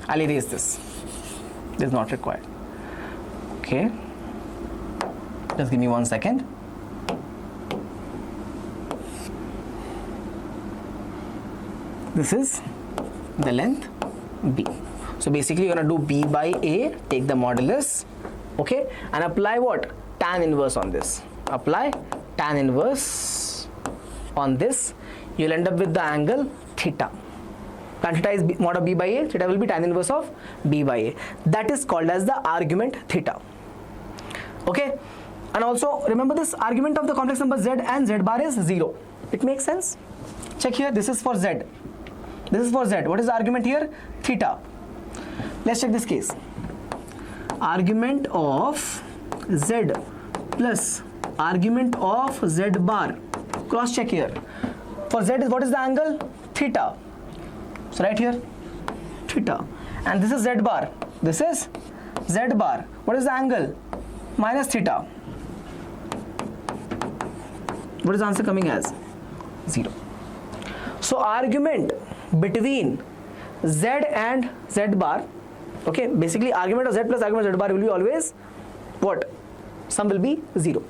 [SPEAKER 1] I'll erase this. This is not required. Okay. Just give me 1 second. This is the length B. So basically you're going to do B by A, take the modulus, okay, and apply what? Tan inverse on this. Apply tan inverse on this. You'll end up with the angle theta. Tan theta is mod of B by A, theta will be tan inverse of B by A. That is called as the argument theta. Okay, and also remember this argument of the complex number z and z bar is 0. It makes sense? Check here, this is for z. This is for z. What is the argument here? Theta. Let's check this case. Argument of z plus argument of z bar. Cross check here. For z is what is the angle? Theta. So right here, theta. And this is z bar. This is z bar. What is the angle? Minus theta. What is the answer coming as? 0. So argument between z and z bar, okay, basically argument of z plus argument of z bar will be always what? Sum will be 0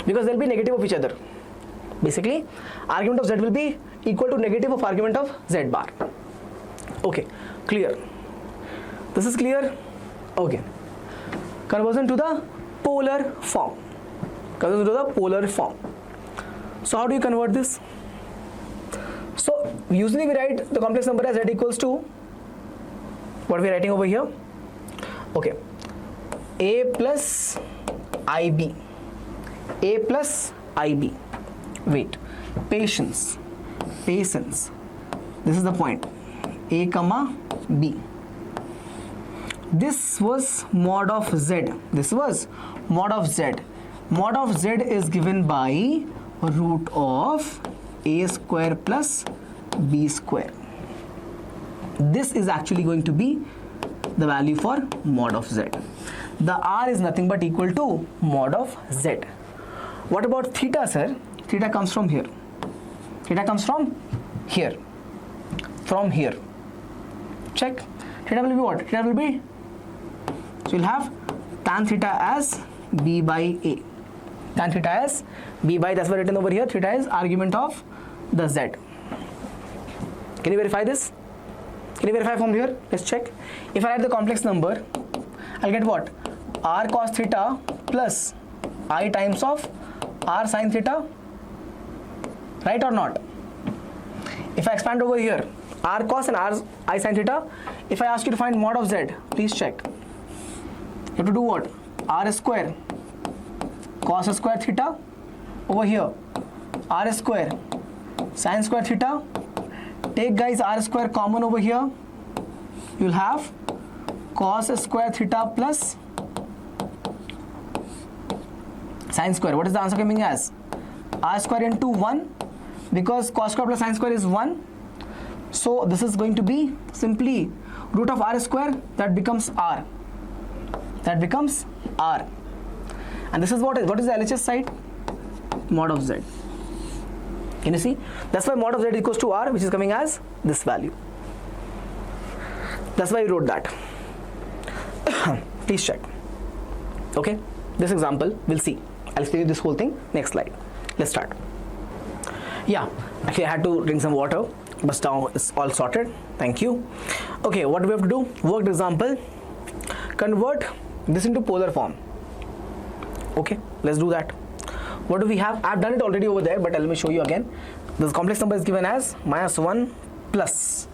[SPEAKER 1] because they'll be negative of each other. Basically argument of z will be equal to negative of argument of z bar. Okay, clear? This is clear? Okay. Conversion to the polar form. Conversion to the polar form. So how do you convert this? So usually we write the complex number as z equals to what we are writing over here. Okay, a plus ib. A plus ib. Wait, patience. This is the point. A comma b. This was mod of z. This was mod of z. Mod of z is given by root of a square plus b square. This is actually going to be the value for mod of z. The r is nothing but equal to mod of z. What about theta, sir? Theta comes from here. Theta comes from here. From here. Check. Theta will be what? Theta will be, so you'll have tan theta as b by a. Tan theta as b by, that's why written over here. Theta is argument of the z. Can you verify this? Can you verify from here? Let's check. If I write the complex number, I'll get what? R cos theta plus I times of R sin theta. Right or not? If I expand over here, R cos and R I sin theta, if I ask you to find mod of z, please check. You have to do what? R square cos square theta over here, R square sin square theta. Take guys R square common over here, you'll have cos square theta plus sin square. What is the answer coming as? R square into 1, because cos square plus sin square is 1. So this is going to be simply root of R square, that becomes R. That becomes R. And this is what is the LHS side? Mod of z. Can you see? That's why mod of z equals to R, which is coming as this value. That's why we wrote that. Please check. Okay, this example we'll see. I'll explain you this whole thing next slide. Let's start. Yeah, actually I had to drink some water, but now it's all sorted. Thank you. Okay, what do we have to do? Worked example. Convert this into polar form. Okay, let's do that. What do we have? I've done it already over there, but let me show you again. This complex number is given as -1 plus.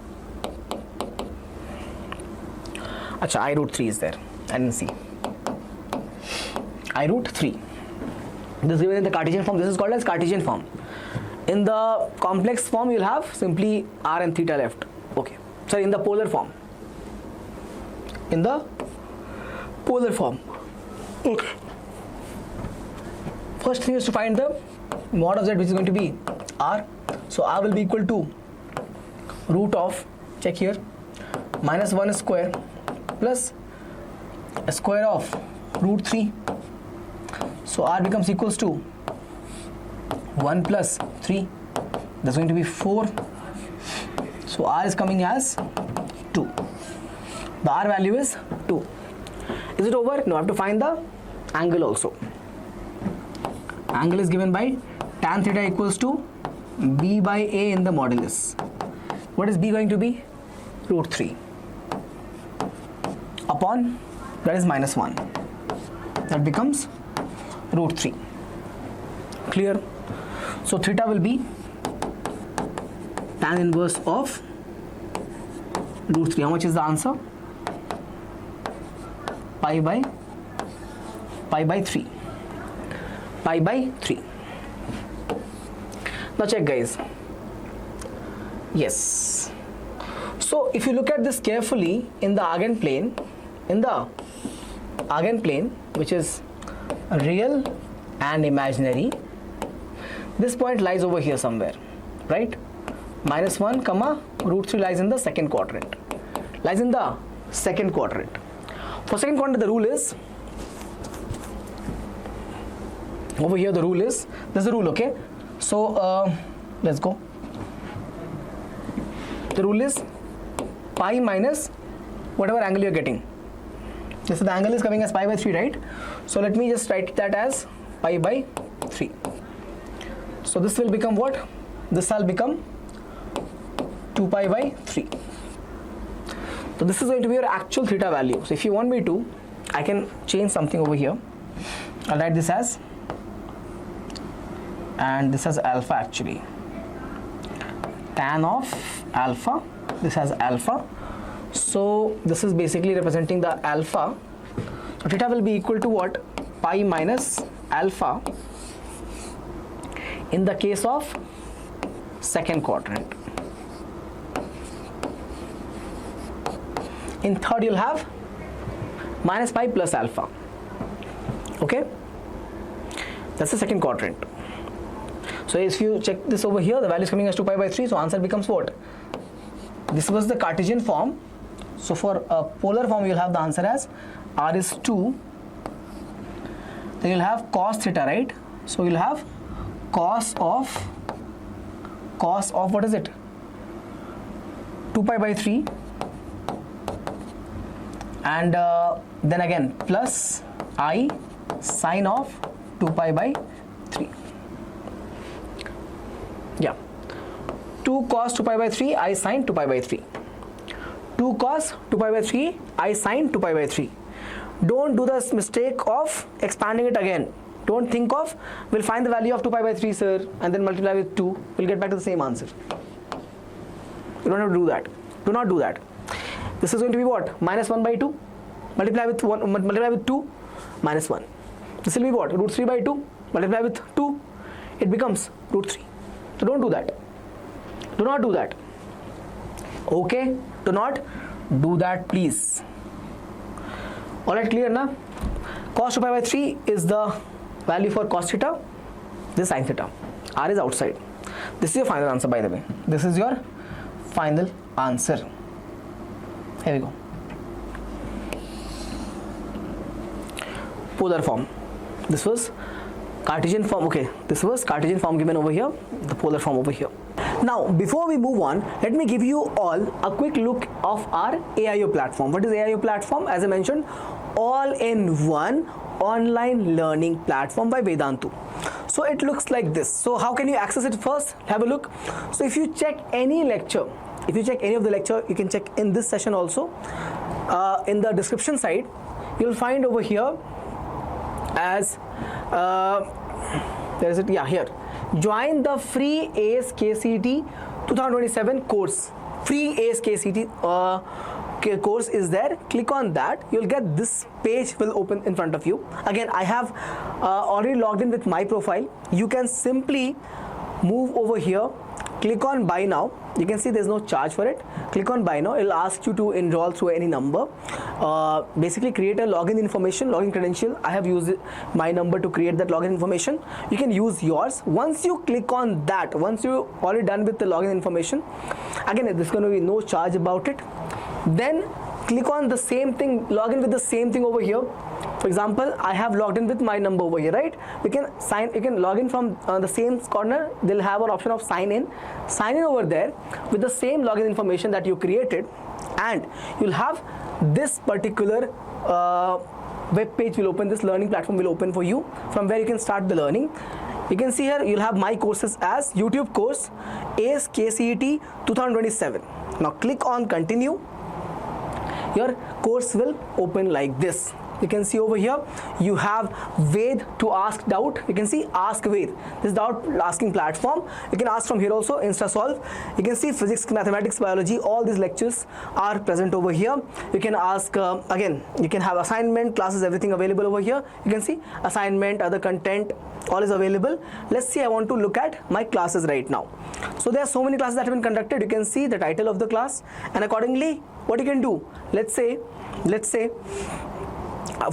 [SPEAKER 1] Acha, I root 3 is there. I didn't see. I root 3. This is given in the Cartesian form. This is called as Cartesian form. In the complex form, you'll have simply r and theta left. Okay. So in the polar form. In the polar form. Okay. First thing is to find the mod of z, which is going to be r. So r will be equal to root of, check here, -1 square plus a square of root 3. So r becomes equals to 1 plus 3. That's going to be 4. So r is coming as 2. The r value is 2. Is it over? No, I have to find the angle also. Angle is given by tan theta equals to b by a in the modulus. What is b going to be? Root 3 upon, that is -1. That becomes root 3. Clear? So theta will be tan inverse of root 3. How much is the answer? Pi by 3. Pi by 3. Now check guys. Yes. So if you look at this carefully in the Argand plane, which is real and imaginary, this point lies over here somewhere, right? -1 comma root 3 lies in the second quadrant. Lies in the second quadrant. For second quadrant, the rule is, over here the rule is, there's a rule, okay? So let's go. The rule is pi minus whatever angle you're getting. So the angle is coming as pi by 3, right? So let me just write that as pi by 3. So this will become what? This will become 2 pi by 3. So this is going to be your actual theta value. So if you want me to, I can change something over here. I'll write this as, and this as alpha actually. Tan of alpha, this has alpha. So this is basically representing the alpha. So theta will be equal to what? Pi minus alpha in the case of second quadrant. In third you'll have minus pi plus alpha. Okay, that's the second quadrant. So if you check this over here, the value is coming as 2 pi by 3. So answer becomes what? This was the Cartesian form. So for a polar form you'll have the answer as r is 2. Then you'll have cos theta, right? So you'll have cos of what is it? 2 pi by 3. And then again plus I sine of 2 pi by 3. Yeah, 2 cos 2 pi by 3 I sine 2 pi by 3. 2 cos 2 pi by 3 I sine 2 pi by 3. Don't do the mistake of expanding it again. Don't think of, we'll find the value of 2 pi by 3, sir, and then multiply with 2. We'll get back to the same answer. You don't have to do that. Do not do that. This is going to be what? Minus 1 by 2. Multiply with 1, multiply with 2, minus 1. This will be what? Root 3 by 2. Multiply with 2. It becomes root 3. So don't do that. Do not do that. Okay? Do not do that, please. Alright, clear na? Cos 2 pi by 3 is the value for cos theta. This is sin theta. R is outside. This is your final answer, by the way. This is your final answer. Here we go. Polar form. This was Cartesian form. Okay, this was Cartesian form given over here. The polar form over here. Now, before we move on, let me give you all a quick look of our AIO platform. What is AIO platform? As I mentioned, all-in-one online learning platform by Vedantu. So it looks like this. So how can you access it? First, have a look. So if you check any lecture, if you check any of the lecture, you can check in this session also. In the description side, you'll find over here as there is it, yeah, here. Join the free ACE KCET 2027 course. Free ACE KCET course is there. Click on that. You'll get this page will open in front of you. Again, I have already logged in with my profile. You can simply move over here, click on buy now. You can see there's no charge for it. Click on buy now. It'll ask you to enroll through any number. Basically create a login information, login credential. I have used my number to create that login information. You can use yours. Once you click on that, once you're already done with the login information, again there's going to be no charge about it. Then click on the same thing, log in with the same thing over here. For example, I have logged in with my number over here, right? You can log in from the same corner. They'll have an option of sign in over there with the same login information that you created, and you'll have this particular web page will open. This learning platform will open for you, from where you can start the learning. You can see here you'll have my courses as YouTube course ACE KCET 2027. Now click on continue. Your course will open like this. You can see over here you have Ved to ask doubt. You can see ask Ved. This is doubt asking platform. You can ask from here also, InstaSolve. You can see physics, mathematics, biology, all these lectures are present over here. You can ask again, you can have assignment, classes, everything available over here. You can see assignment, other content, all is available. Let's see, I want to look at my classes right now. So there are so many classes that have been conducted. You can see the title of the class, and accordingly what you can do, let's say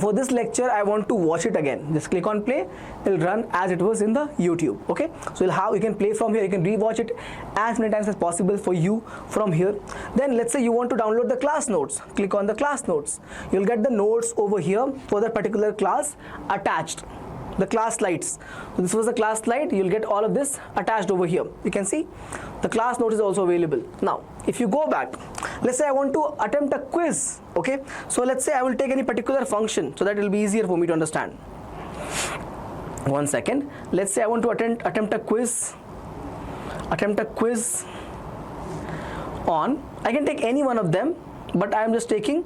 [SPEAKER 1] for this lecture I want to watch it again. Just click on play. It'll run as it was in the YouTube. Okay, so you can play from here. You can rewatch it as many times as possible for you from here. Then let's say you want to download the class notes. Click on the class notes. You'll get the notes over here for that particular class attached. the class slides. So this was the class slide. You'll get all of this attached over here. You can see the class note is also available. Now if you go back, let's say I want to attempt a quiz. Okay, so let's say I will take any particular function so that it will be easier for me to understand. One second. Let's say I want to attempt a quiz on, I can take any one of them, but I am just taking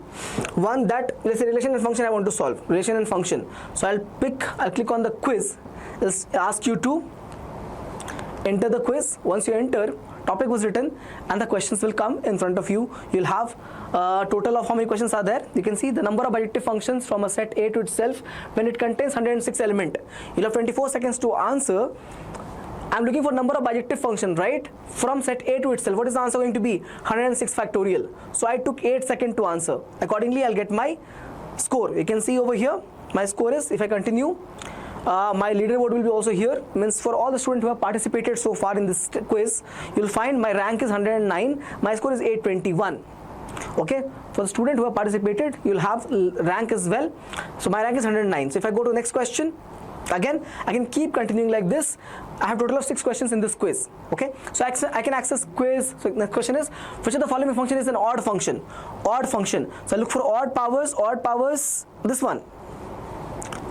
[SPEAKER 1] one that, let's say, relation and function I want to solve, relation and function. So I'll click on the quiz. It'll ask you to enter the quiz. Once you enter, topic was written and the questions will come in front of you. You'll have a total of how many questions are there. You can see the number of bijective functions from a set A to itself when it contains 106 element. You'll have 24 seconds to answer. I'm looking for number of bijective function, right? From set A to itself. What is the answer going to be? 106 factorial. So I took 8 seconds to answer. Accordingly, I'll get my score. You can see over here, my score is, if I continue, my leaderboard will be also here. Means for all the students who have participated so far in this quiz, you'll find my rank is 109. My score is 821. Okay, for the student who have participated, you'll have rank as well. So my rank is 109. So if I go to next question, again I can keep continuing like this. I have total of 6 questions in this quiz. Okay, so I can access quiz. So the question is, which of the following function is an odd function? Odd function. So I look for odd powers, this one.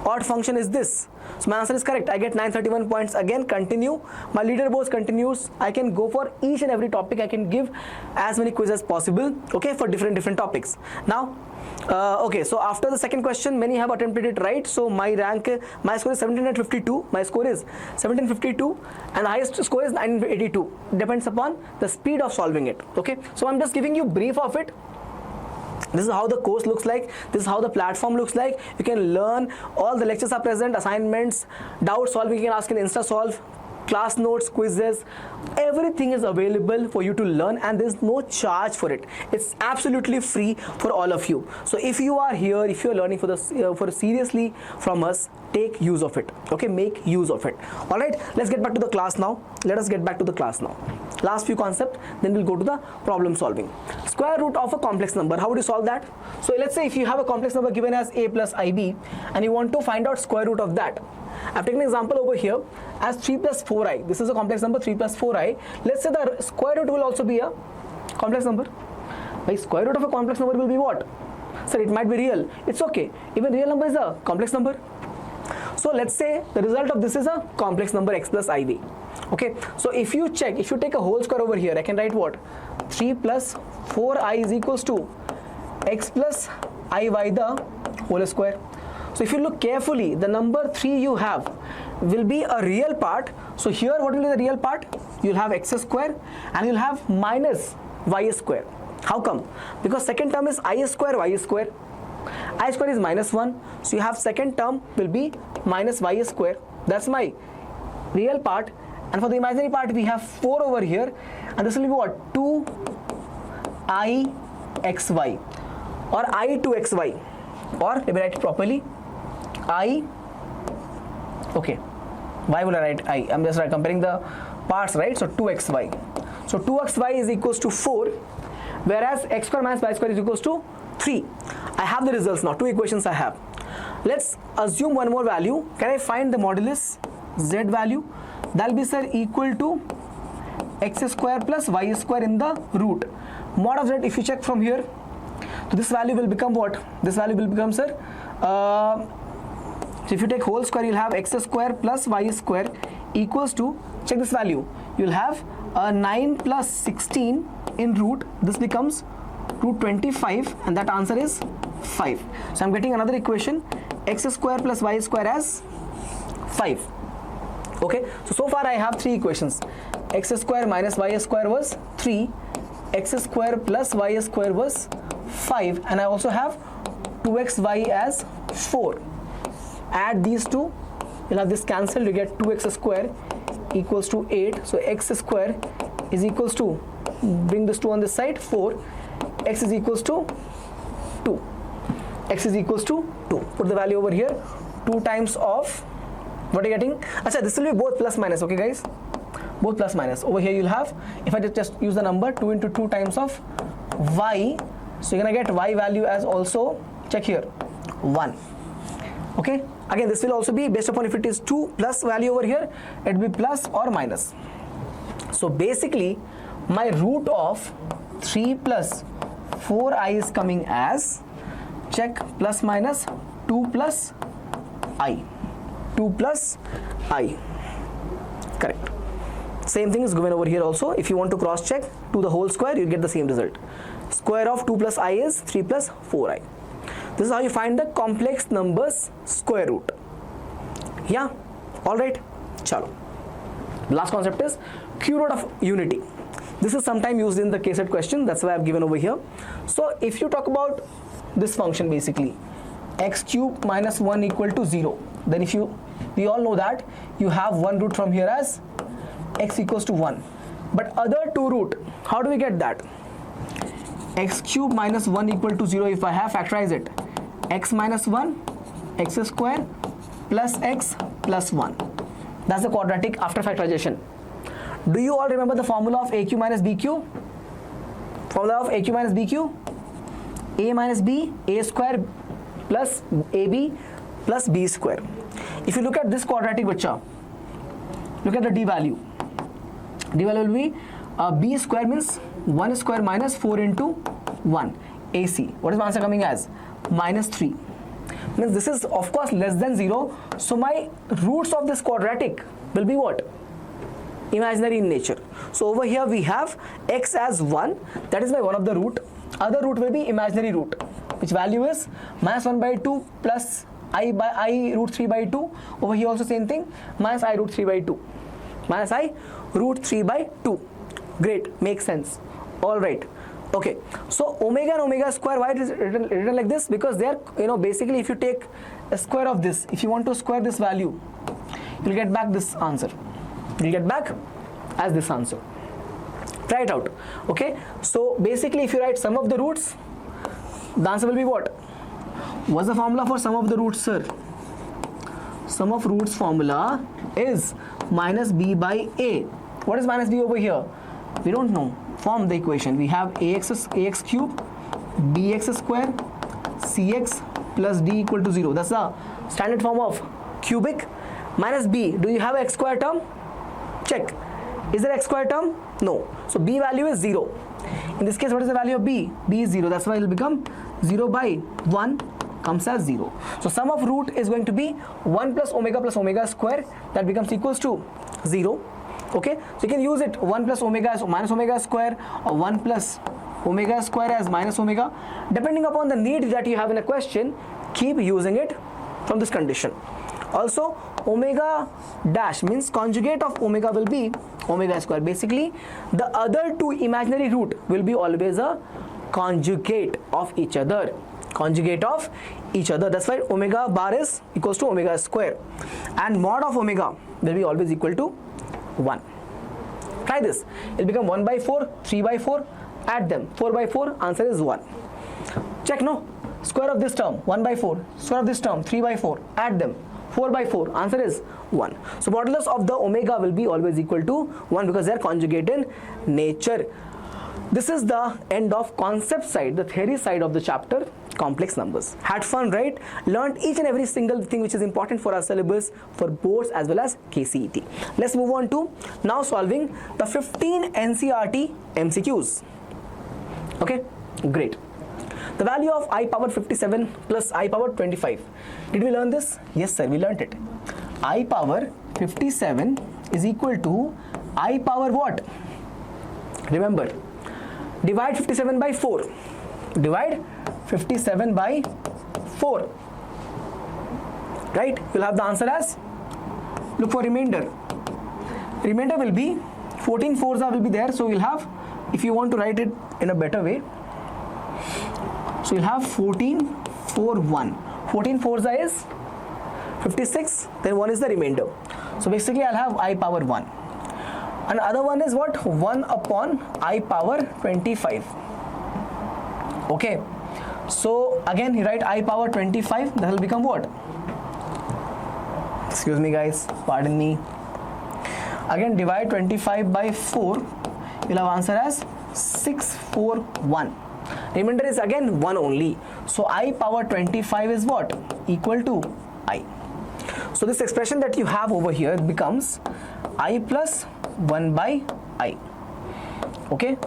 [SPEAKER 1] Odd function is this. So my answer is correct. I get 931 points. Again, continue. My leaderboard continues. I can go for each and every topic. I can give as many quizzes as possible. Okay, for different topics. Now, okay. So after the second question, many have attempted it right. So my score is 1752. My score is 1752, and the highest score is 982. Depends upon the speed of solving it. Okay. So I'm just giving you brief of it. This is how the course looks like. This is how the platform looks like. You can learn. All the lectures are present, assignments, doubt solving you can ask in InstaSolve, class notes, quizzes, everything is available for you to learn, and there's no charge for it. It's absolutely free for all of you. So if you are here, if you're learning for seriously from us, take use of it. Okay, make use of it. All right, let's get back to the class now. Let us get back to the class now. Last few concepts, then we'll go to the problem solving. Square root of a complex number. How would you solve that? So let's say if you have a complex number given as a plus ib, and you want to find out square root of that. I've taken an example over here as 3 plus 4i. This is a complex number, 3 plus 4i. Let's say the square root will also be a complex number. By square root of a complex number will be what? Sir, it might be real. It's okay. Even real number is a complex number. So let's say the result of this is a complex number x plus iv. Okay, so if you take a whole square over here, I can write what? 3 plus 4i is equals to x plus iy the whole square. So if you look carefully, the number 3 you have will be a real part. So here what will be the real part? You'll have x square and you'll have minus y square. How come? Because second term is I square y square. I square is minus 1. So you have second term will be minus y square. That's my real part. And for the imaginary part, we have 4 over here. And this will be what? 2i xy or I 2xy. Or let me write it properly. Okay, why will I write I? I'm just comparing the parts, right? So 2xy. So 2xy is equals to 4, whereas x square minus y square is equals to 3. I have the results now, 2 equations I have. Let's assume one more value. Can I find the modulus z value? That will be, sir, equal to x square plus y square in the root. Mod of z, if you check from here, so this value will become what? This value will become, sir, so if you take whole square, you'll have x square plus y square equals to, check this value, you'll have 9 plus 16 in root. This becomes root 25, and that answer is 5. So I'm getting another equation, x square plus y square as 5. Okay, so far I have 3 equations. X square minus y square was 3, x square plus y square was 5, and I also have 2xy as 4. Add these two, you'll have this cancelled, you get 2x square equals to 8. So x square is equals to, bring this 2 on this side, 4. X is equals to 2. X is equals to 2. Put the value over here. 2 times of, what are you getting? Achha, this will be both plus minus, okay guys? Both plus minus. Over here you'll have, if I just use the number 2 into 2 times of y, so you're gonna get y value as also, check here, 1. Okay, Again, this will also be based upon if it is 2 plus value over here, it will be plus or minus. So basically, my root of 3 plus 4i is coming as, check, plus minus 2 plus I. 2 plus I. Correct. Same thing is given over here also. If you want to cross check to the whole square, you get the same result. Square of 2 plus I is 3 plus 4i. This is how you find the complex numbers square root. Yeah, alright. Chalo. Last concept is Q root of unity. This is sometime used in the KCET question, that's why I have given over here. So if you talk about this function basically, x cube minus 1 equal to 0, then we all know that you have one root from here as x equals to 1. But other two root, how do we get that? X cube minus 1 equal to 0, if I have factorized it, x minus 1, x square plus x plus 1. That's the quadratic after factorization. Do you all remember the formula of AQ minus BQ? Formula of AQ minus BQ? A minus B, A square plus AB plus B square. If you look at this quadratic, bacha, look at the D value. D value will be B square means 1 square minus 4 into 1 AC. What is my answer coming as? Minus 3. Means this is of course less than 0. So my roots of this quadratic will be what? Imaginary in nature. So over here we have x as 1. That is my one of the root. Other root will be imaginary root, which value is minus 1 by 2 plus I by I root 3 by 2. Over here also same thing, minus I root 3 by 2. Minus I root 3 by 2. Great, makes sense. Alright. Okay, so omega and omega square, why it is written like this? Because they are, basically if you take a square of this, if you want to square this value, you'll get back this answer. You'll get back as this answer. Try it out. Okay, so basically if you write sum of the roots, the answer will be what? What's the formula for sum of the roots, sir? Sum of roots formula is minus b by a. What is minus b over here? We don't know. Form the equation. We have ax cube bx square cx plus d equal to 0. That's the standard form of cubic. Minus b. Do you have x square term? Check. Is there x square term? No. So b value is 0. In this case, what is the value of b? B is 0. That's why it will become 0 by 1 comes as 0. So sum of root is going to be 1 plus omega square. That becomes equals to 0. Okay, so you can use it 1 plus omega as minus omega square or 1 plus omega square as minus omega. Depending upon the need that you have in a question, keep using it from this condition. Also, omega dash means conjugate of omega will be omega square. Basically, the other two imaginary root will be always a conjugate of each other. Conjugate of each other. That's why omega bar is equals to omega square. And mod of omega will be always equal to 1. Try this. It will become 1 by 4, 3 by 4. Add them. 4 by 4, answer is 1. Check, no? Square of this term, 1 by 4. Square of this term, 3 by 4. Add them. 4 by 4, answer is 1. So modulus of the omega will be always equal to 1 because they are conjugate in nature. This is the end of concept side, the theory side of the chapter, complex numbers. Had fun, right? Learned each and every single thing which is important for our syllabus, for boards as well as KCET. Let's move on to now solving the 15 NCERT MCQs. Okay, great. The value of I power 57 plus I power 25. Did we learn this? Yes, sir, we learned it. I power 57 is equal to I power what? Remember, divide 57 by 4. Divide 57 by 4. Right? You'll have the answer as, look for remainder. Remainder will be 14 fours will be there. So you'll have, if you want to write it in a better way, so you'll have 14 4 1. 14 fours is 56. Then 1 is the remainder. So basically I'll have I power 1. And other one is what? 1 upon I power 25. Okay. So again you write I power 25. That will become what? Excuse me guys. Pardon me. Again divide 25 by 4. You'll have answer as 641. Remainder is again 1 only. So I power 25 is what? Equal to I. So this expression that you have over here becomes I plus 1 by I. Okay,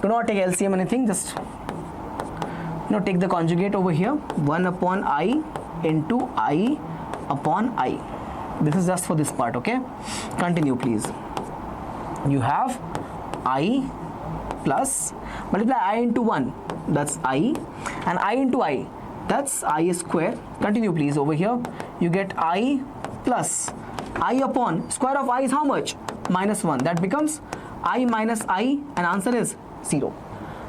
[SPEAKER 1] do not take LCM anything, just take the conjugate over here, 1 upon I into I upon I. This is just for this part. Okay, continue please. You have I plus, multiply I into 1, that's I, and I into I, that's I square. Continue please over here. You get I plus I upon square of I is how much? Minus 1. That becomes I minus I, and answer is 0.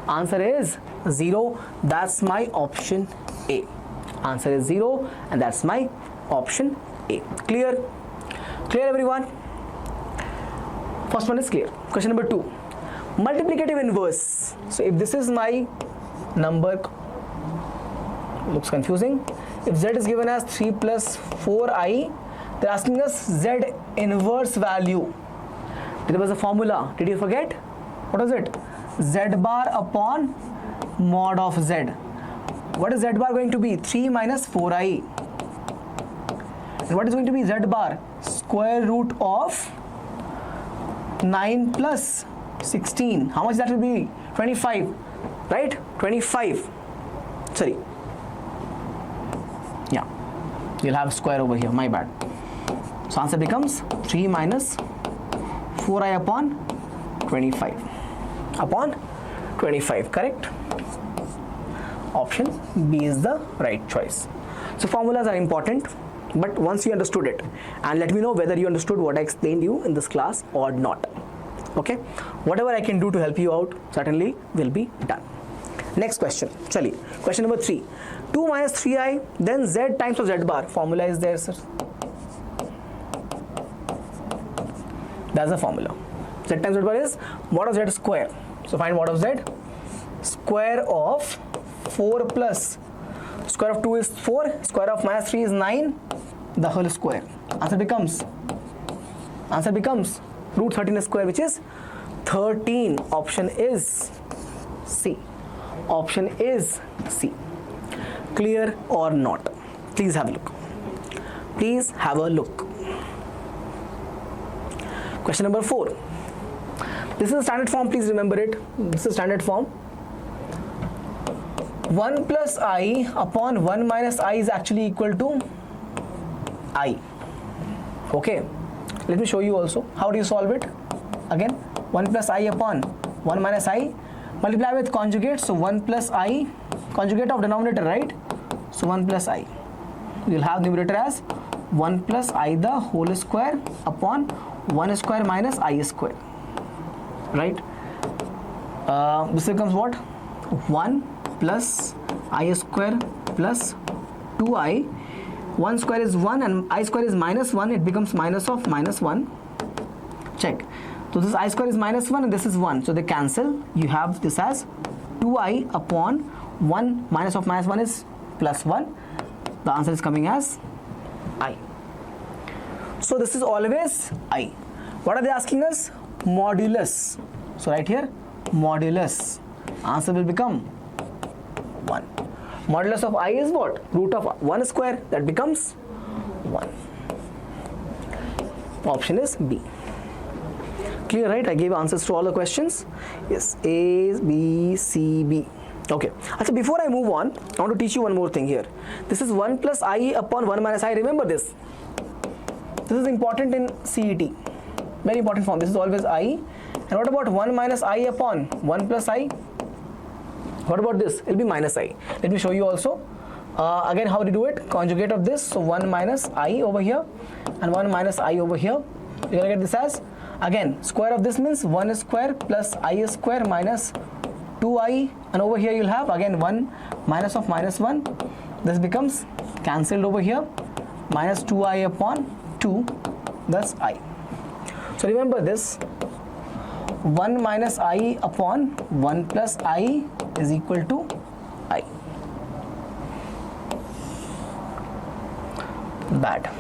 [SPEAKER 1] Answer is 0. That's my option A. Answer is 0, and that's my option A. Clear? Clear everyone? First one is clear. Question number 2. Multiplicative inverse. So if this is my number, looks confusing. If z is given as 3 plus 4i, they're asking us z inverse value. There was a formula. Did you forget? What was it? Z bar upon mod of z. What is z bar going to be? 3 minus 4i. And what is going to be z bar? Square root of 9 plus 16. How much that will be? 25. Right? 25. Sorry. Yeah. You'll have square over here. My bad. So answer becomes 3 minus 4i upon 25. Upon 25. Correct? Option B is the right choice. So formulas are important, but once you understood it, and let me know whether you understood what I explained you in this class or not. Okay? Whatever I can do to help you out certainly will be done. Next question. Chali. Question number 3. 2 minus 3i, then z times of z bar. Formula is there, sir. That's the formula. Z times z bar is mod of z square. So find mod of z. Square of 4 plus square of 2 is 4. Square of minus 3 is 9. The whole square. Answer becomes root 13 square, which is 13. Option is C. Option is C. Clear or not? Please have a look. Please have a look. Question number 4. This is a standard form. Please remember it. This is standard form. 1 plus I upon 1 minus I is actually equal to I. Okay. Let me show you also. How do you solve it? Again, 1 plus I upon 1 minus I. Multiply with conjugate. So 1 plus I, conjugate of denominator, right? So 1 plus I. You'll have numerator as 1 plus I the whole square upon 1 square minus I square. Right? This becomes what? 1 plus I square plus 2I. 1 square is 1 and I square is minus 1. It becomes minus of minus 1. Check. So this I square is minus 1 and this is 1. So they cancel. You have this as 2I upon 1 minus of minus 1 is plus 1. The answer is coming as I. So this is always I. What are they asking us? Modulus. So right here, modulus. Answer will become 1. Modulus of I is what? Root of 1 square. That becomes 1. Option is B. Clear, right? I gave answers to all the questions. Yes, A, B, C, B. Okay. So before I move on, I want to teach you one more thing here. This is 1 plus I upon 1 minus I. Remember this. This is important in CET. Very important form. This is always I. And what about 1 minus I upon 1 plus I? What about this? It will be minus I. Let me show you also. Again, how to do it? Conjugate of this. So 1 minus I over here and 1 minus I over here. You're going to get this as, again, square of this means 1 square plus I square minus 2I. And over here you'll have again 1 minus of minus 1. This becomes cancelled over here. Minus 2I upon 2. That's I. So remember this. 1 minus I upon 1 plus I is equal to I. Bad.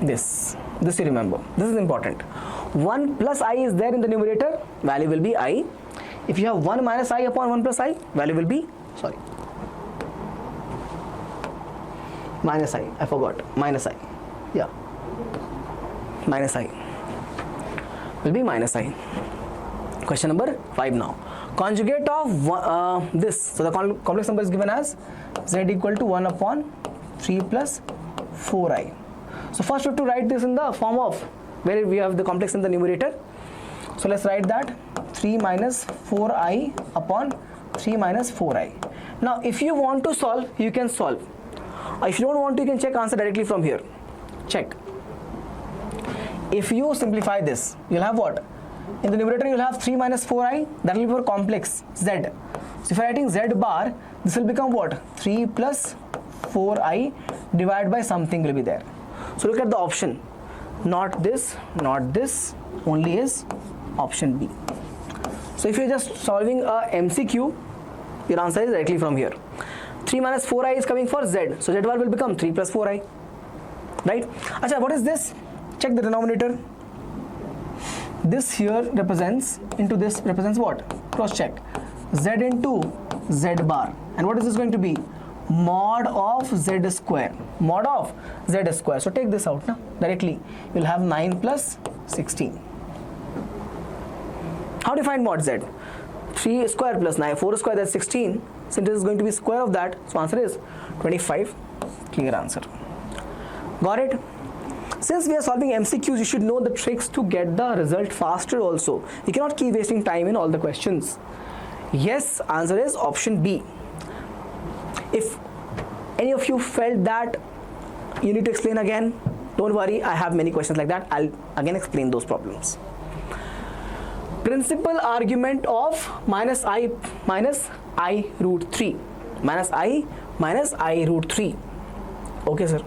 [SPEAKER 1] This you remember. This is important. 1 plus I is there in the numerator, value will be I. If you have 1 minus I upon 1 plus I, value will be, minus I forgot, minus I, yeah, minus I will be minus I. Question number 5 now. Conjugate of this, so the complex number is given as z equal to 1 upon 3 plus 4i. So first we have to write this in the form of where we have the complex in the numerator. So let's write that 3 minus 4i upon 3 minus 4i. Now if you want to solve, you can solve. If you don't want to, you can check answer directly from here. Check. If you simplify this, you'll have what? In the numerator you'll have 3 minus 4i, that will be for complex z. So if you're writing z bar, this will become what? 3 plus 4i divided by something will be there. So look at the option. Not this, only is option B. So if you're just solving a MCQ, your answer is directly from here. 3 minus 4i is coming for z. So z bar will become 3 plus 4i. Right? Achha, what is this? Check the denominator. This here represents into this represents what? Cross check. Z into z bar. And what is this going to be? Mod of z square. Mod of z square. So take this out now directly. You'll have 9 plus 16. How do you find mod z? 3 square plus 9, 4 square, that's 16. Since this is going to be square of that, so answer is 25. Clear answer. Got it? Since we are solving MCQs, you should know the tricks to get the result faster also. You cannot keep wasting time in all the questions. Yes, answer is option B. If any of you felt that you need to explain again, don't worry, I have many questions like that. I'll again explain those problems. Principal argument of minus I root 3. Minus I root 3. Okay, sir.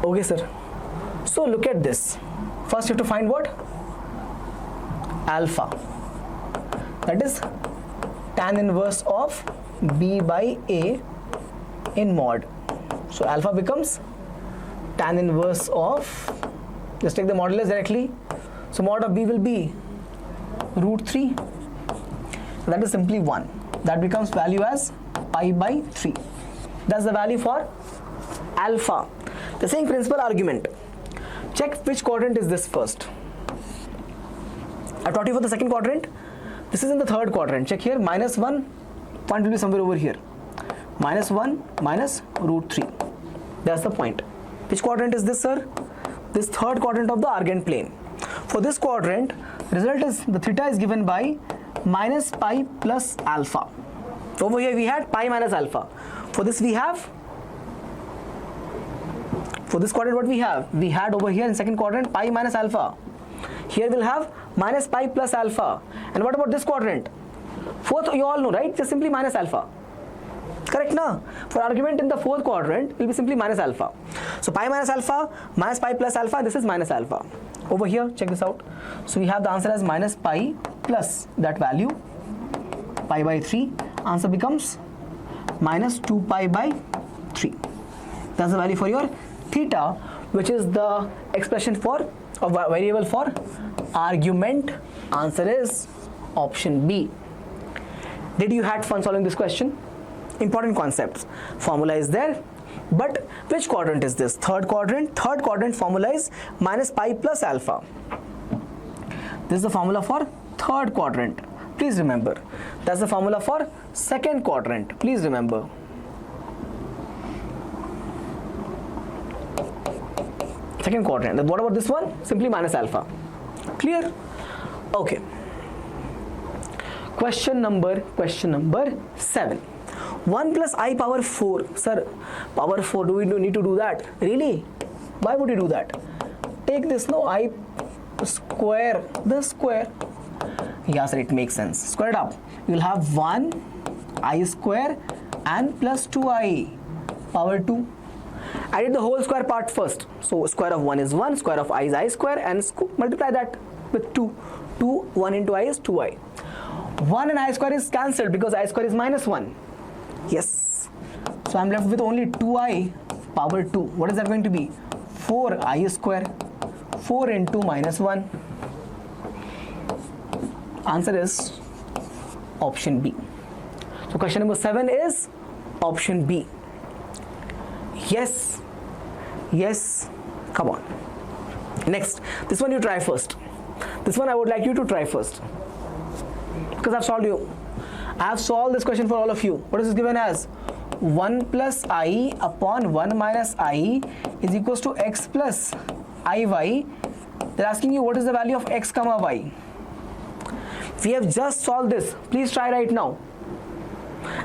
[SPEAKER 1] Okay, sir. So look at this. First you have to find what? Alpha. That is tan inverse of B by A in mod. So alpha becomes tan inverse of, just take the modulus directly. So mod of B will be root 3. That is simply 1. That becomes value as pi by 3. That's the value for alpha. The same principal argument. Check which quadrant is this first. I taught you for the second quadrant. This is in the third quadrant. Check here, minus 1, point will be somewhere over here. Minus 1 minus root 3. That's the point. Which quadrant is this, sir? This third quadrant of the Argand plane. For this quadrant, result is, the theta is given by minus pi plus alpha. Over here we had pi minus alpha. For this we have, for this quadrant what we have? We had over here in second quadrant pi minus alpha. Here we'll have minus pi plus alpha. And what about this quadrant? Fourth, you all know, right? Just simply minus alpha. Correct, na? For argument in the fourth quadrant, it will be simply minus alpha. So pi minus alpha, minus pi plus alpha, this is minus alpha. Over here, check this out. So we have the answer as minus pi plus that value, pi by 3. Answer becomes minus 2 pi by 3. That's the value for your theta, which is the expression for a variable for argument. Answer is option B. Did you had fun solving this question? Important concepts. Formula is there, but which quadrant is this? Third quadrant. Third quadrant formula is minus pi plus alpha. This is the formula for third quadrant. Please remember. That's the formula for second quadrant. Please remember. Second quadrant. Then what about this one? Simply minus alpha. Clear? Okay. Question number 7. 1 plus I power 4. Sir, power 4, do we need to do that? Really? Why would you do that? Take this, no, I square the square. Yeah, sir, it makes sense. Square it up. You will have 1 I square and plus 2I power 2. I did the whole square part first. So square of 1 is 1, square of I is I square, and multiply that with 2. 1 into I is 2I. 1 and I square is cancelled because I square is minus 1. Yes. So I'm left with only 2I power 2. What is that going to be? 4I square. 4 into minus 1. Answer is option B. So question number 7 is option B. Yes. Yes. Come on. Next, this one you try first. This one I would like you to try first. Because I have solved this question for all of you. What is this given as? 1 plus I upon 1 minus I is equals to x plus iy. They're asking you what is the value of x comma y. We have just solved this. Please try right now.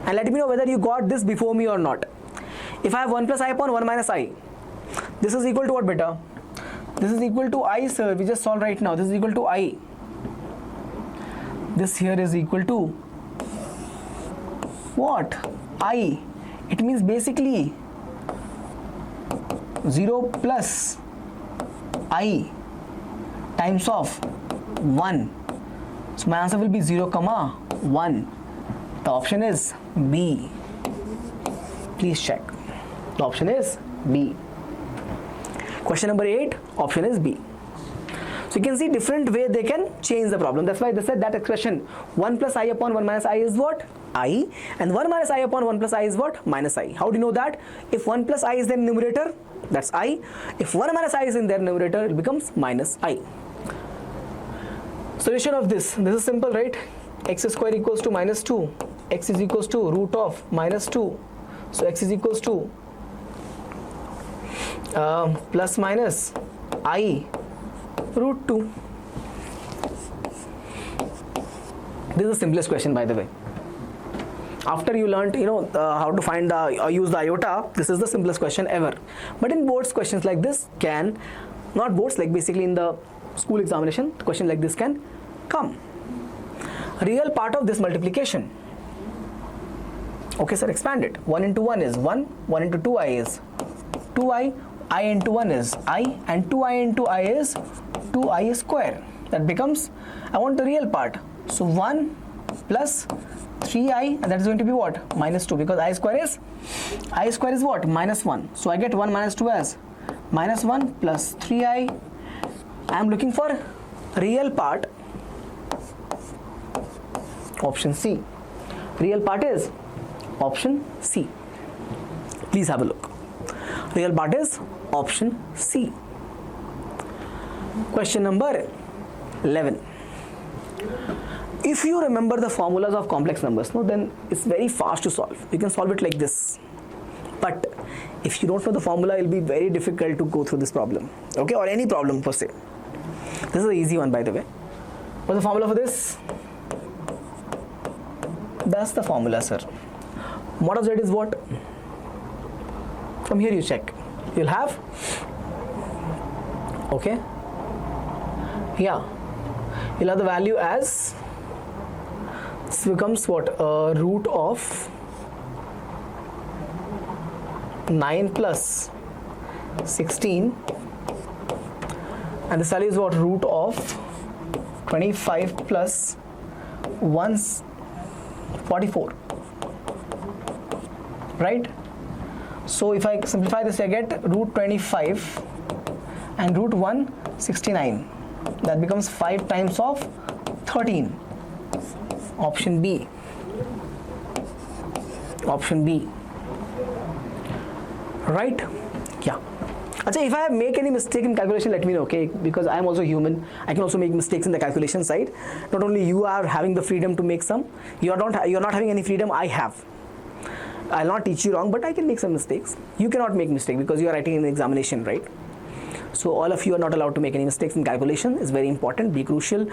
[SPEAKER 1] And let me know whether you got this before me or not. If I have 1 plus I upon 1 minus I, this is equal to what, beta? This is equal to I, sir. We just solved right now. This is equal to I. This here is equal to what? I. It means basically 0 plus I times of 1. So my answer will be 0 comma 1. The option is B. Please check. The option is B. Question number 8, option is B. So you can see different way they can change the problem. That's why they said that expression 1 plus I upon 1 minus I is what? I. And 1 minus I upon 1 plus I is what? Minus I. How do you know that? If 1 plus I is their numerator, that's I. If 1 minus I is in their numerator, it becomes minus I. Solution of this is simple, right? X square equals to minus 2. X is equals to root of minus 2. So X is equals to plus minus I root 2. This is the simplest question, by the way. After you learned, how to find use the iota, this is the simplest question ever. But in boards, questions like this can, not boards, like basically in the school examination, question like this can come. Real part of this multiplication. Okay, sir, expand it. 1 into 1 is 1. 1 into 2i is 2i. I into 1 is I. And 2i into I is 2i square. That becomes, I want the real part. So 1 plus 3i, and that is going to be what? Minus 2, because I square is what? Minus 1. So I get 1 minus 2 as minus 1 plus 3i. I am looking for real part. Option C. Real part is option C. Please have a look. Real part is option C. Question number 11. If you remember the formulas of complex numbers, then it's very fast to solve. You can solve it like this. But if you don't know the formula, it will be very difficult to go through this problem. Okay, or any problem per se. This is an easy one, by the way. What's the formula for this? That's the formula, sir. Mod of Z is what? From here you check. You'll have, okay, yeah, you'll have the value as, this becomes what? Root of 9 plus 16, and this value is what? Root of 25 plus 144, right? So if I simplify this, I get root 25 and root 169. That becomes 5 times of 13. Option B. Option B. Right? Yeah. Achha, if I make any mistake in calculation, let me know, okay? Because I am also human. I can also make mistakes in the calculation side. Not only you are having the freedom to make some, you are not having any freedom. I have. I'll not teach you wrong, but I can make some mistakes. You cannot make mistake because you are writing in the examination, right? So all of you are not allowed to make any mistakes in calculation. It's very important, be crucial.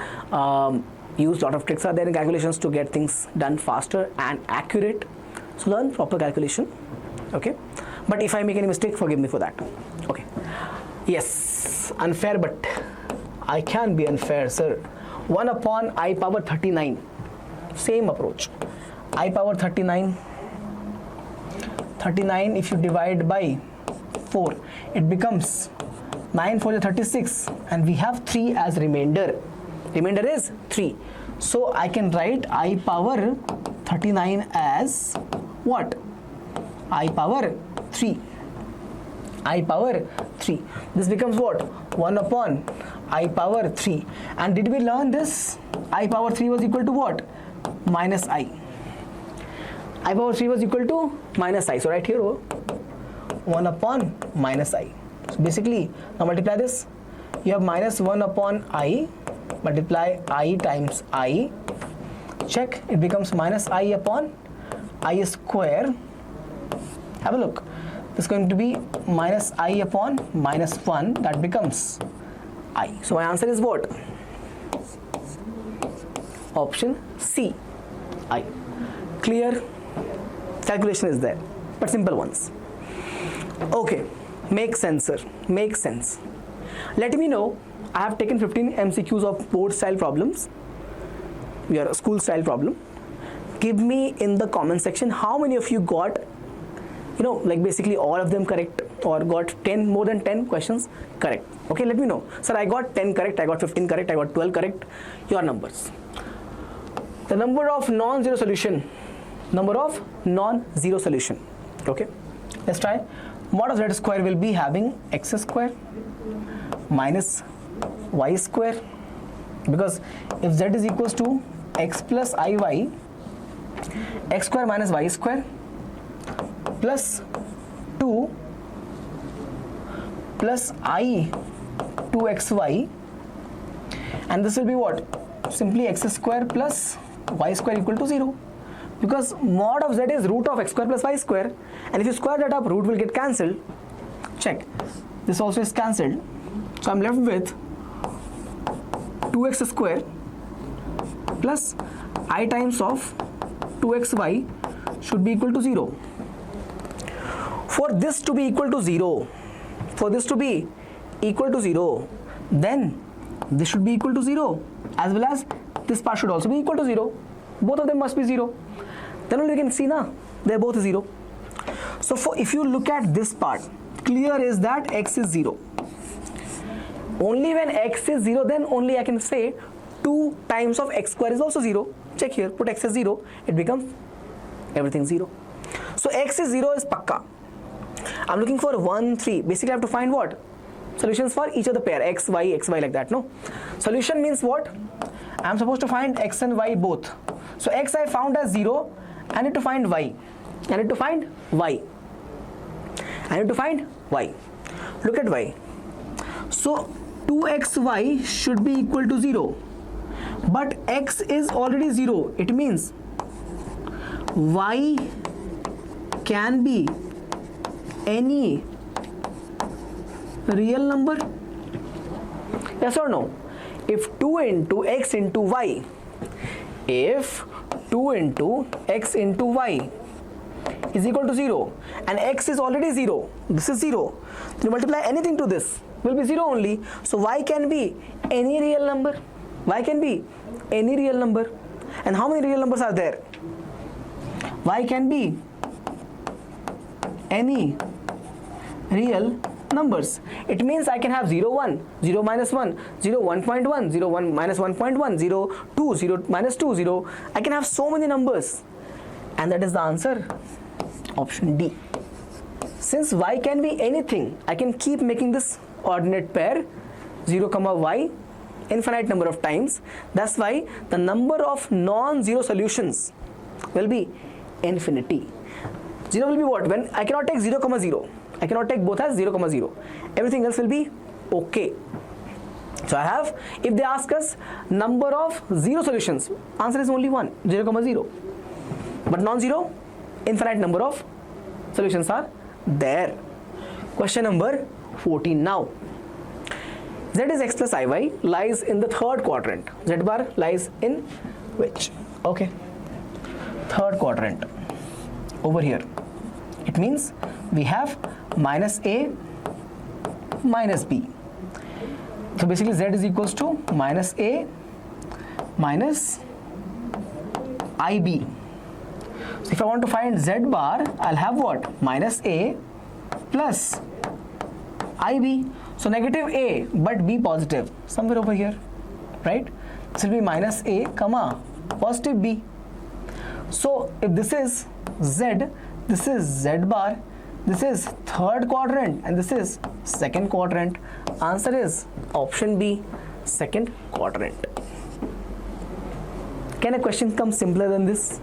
[SPEAKER 1] Use a lot of tricks are there in calculations to get things done faster and accurate. So learn proper calculation, okay? But if I make any mistake, forgive me for that, okay? Yes, unfair, but I can be unfair, sir. 1 upon I power 39, same approach. I power 39, if you divide by 4, it becomes 9 4 is 36, and we have 3 as remainder. Remainder is 3. So I can write I power 39 as what? I power 3. I power 3. This becomes what? 1 upon I power 3. And did we learn this? I power 3 was equal to what? Minus I. I power 3 was equal to minus I. So right here, 1 upon minus I. So basically, now multiply this. You have minus 1 upon I, multiply I times I. Check, it becomes minus I upon I square. Have a look. This is going to be minus I upon minus 1. That becomes I. So my answer is what? Option C, I. Clear? Calculation is there, but simple ones. Okay, make sense, sir. Make sense. Let me know. I have taken 15 MCQs of board style problems. Your school style problem. Give me in the comment section how many of you got, like basically all of them correct, or got 10, more than 10 questions correct. Okay, let me know. Sir, I got 10 correct, I got 15 correct, I got 12 correct. Your numbers. The number of non-zero solution. Number of non-zero solution. Okay, let's try. Mod of z square will be having x square minus y square, because if z is equals to x plus iy, x square minus y square plus 2 plus I 2xy, and this will be what? Simply x square plus y square equal to 0, because mod of z is root of x square plus y square, and if you square that up, root will get cancelled. Check, this also is cancelled, so I'm left with 2x square plus I times of 2xy should be equal to 0. For this to be equal to 0, then this should be equal to 0, as well as this part should also be equal to 0. Both of them must be 0. Then only you can see now they're both 0. So if you look at this part, clear is that x is 0. Only when x is 0, then only I can say 2 times of x square is also 0. Check here, put x as 0, it becomes everything 0. So x is 0 is pakka. I'm looking for 1, 3. Basically, I have to find what? Solutions for each of the pair, x, y like that, no? Solution means what? I'm supposed to find x and y both. So x I found as 0. I need to find y. I need to find y. Look at y. So 2xy should be equal to 0. But x is already 0. It means y can be any real number. Yes or no? If 2 into x into y, if 2 into x into y is equal to 0 and x is already 0, this is 0, then you multiply anything to this will be 0 only. So y can be any real number. And how many real numbers are there? Y can be any real numbers. It means I can have 0, 1, 0, minus 1, 0, 1.1, 0, 1, minus 1.1, 0, 2, 0, minus 2, 0. I can have so many numbers. And that is the answer, option D. Since y can be anything, I can keep making this ordinate pair 0, y infinite number of times. That's why the number of non-zero solutions will be infinity. 0 will be what? When I cannot take 0, 0. I cannot take both as 0, 0. Everything else will be okay. So I have, if they ask us number of zero solutions, answer is only 1, 0, 0. But non-zero, infinite number of solutions are there. Question number 14 now. Z is x plus iy lies in the third quadrant. Z bar lies in which? Okay. Third quadrant. Over here. It means we have minus a minus b. So basically z is equals to minus a minus ib. So if I want to find z bar, I'll have what? Minus a plus ib. So negative a but b positive somewhere over here, right? This will be minus a comma positive b. So if this is z, this is z bar, this is third quadrant and this is second quadrant. Answer is option B, second quadrant. Can a question come simpler than this?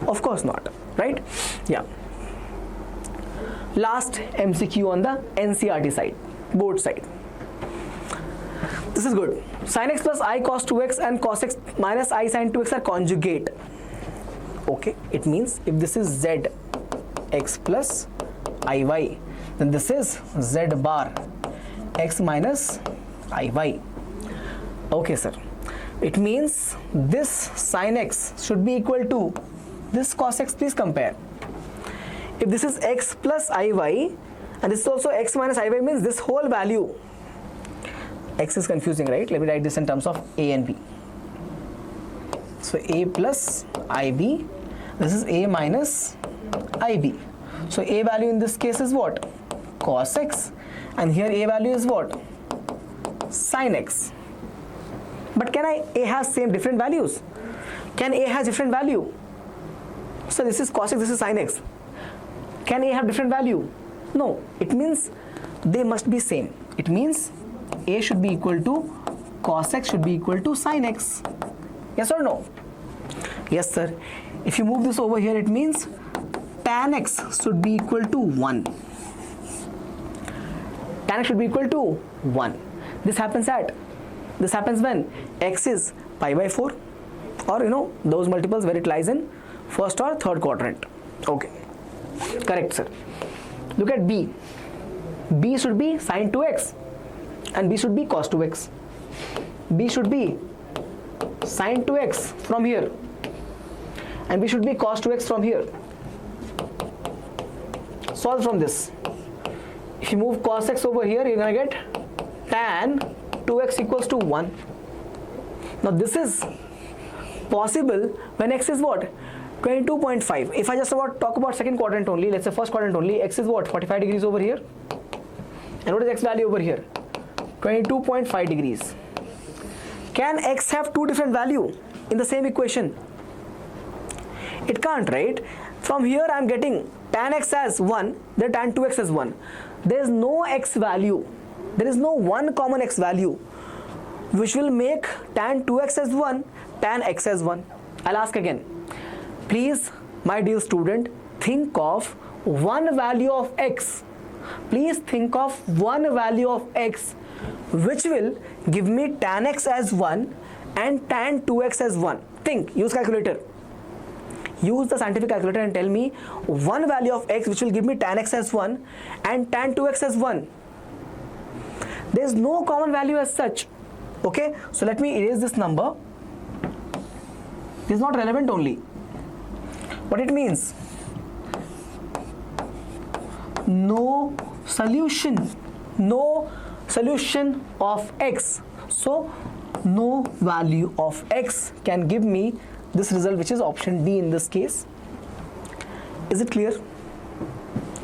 [SPEAKER 1] Of course not, right? Yeah. last MCQ on the NCERT side, board side. This is good. Sin x plus I cos 2x and cos x minus I sin 2x are conjugate. Okay, it means if this is z x plus iy, then this is z bar x minus iy. Okay, sir. It means this sin x should be equal to this cos x. Please compare. If this is x plus iy and this is also x minus iy, means this whole value, x is confusing, right? Let me write this in terms of a and b. So a plus ib, this is a minus ib. So a value in this case is what? Cos x, and here a value is what? Sin x. But can a has same different values? Can a has different value? So this is cos x, this is sin x. Can a have different value? No. It means they must be same. It means a should be equal to cos x should be equal to sin x. Yes or no? Yes, sir. If you move this over here, it means tan x should be equal to 1. Tan x should be equal to 1. This happens when x is pi by 4, or those multiples where it lies in first or third quadrant. Okay, correct, sir. Look at b. B should be sin 2x and b should be cos 2x. B should be sin 2x from here and b should be cos 2x from here. Solve from this. If you move cos x over here, you're gonna get tan 2x equals to 1. Now this is possible when x is what? 22.5. If I just talk about second quadrant only, let's say first quadrant only, x is what? 45 degrees over here. And what is x value over here? 22.5 degrees. Can x have two different value in the same equation? It can't, right? From here I am getting tan x as 1, then tan 2x as 1. There is no x value. There is no one common x value which will make tan 2x as 1, tan x as 1. I'll ask again. Please, my dear student, think of one value of x. Please think of one value of x which will give me tan x as 1 and tan 2x as 1. Think, use calculator. Use the scientific calculator and tell me one value of x which will give me tan x as 1 and tan 2x as 1. There is no common value as such. Okay, so let me erase this number. This is not relevant only. What it means? No solution of x. So no value of x can give me this result, which is option D in this case. Is it clear?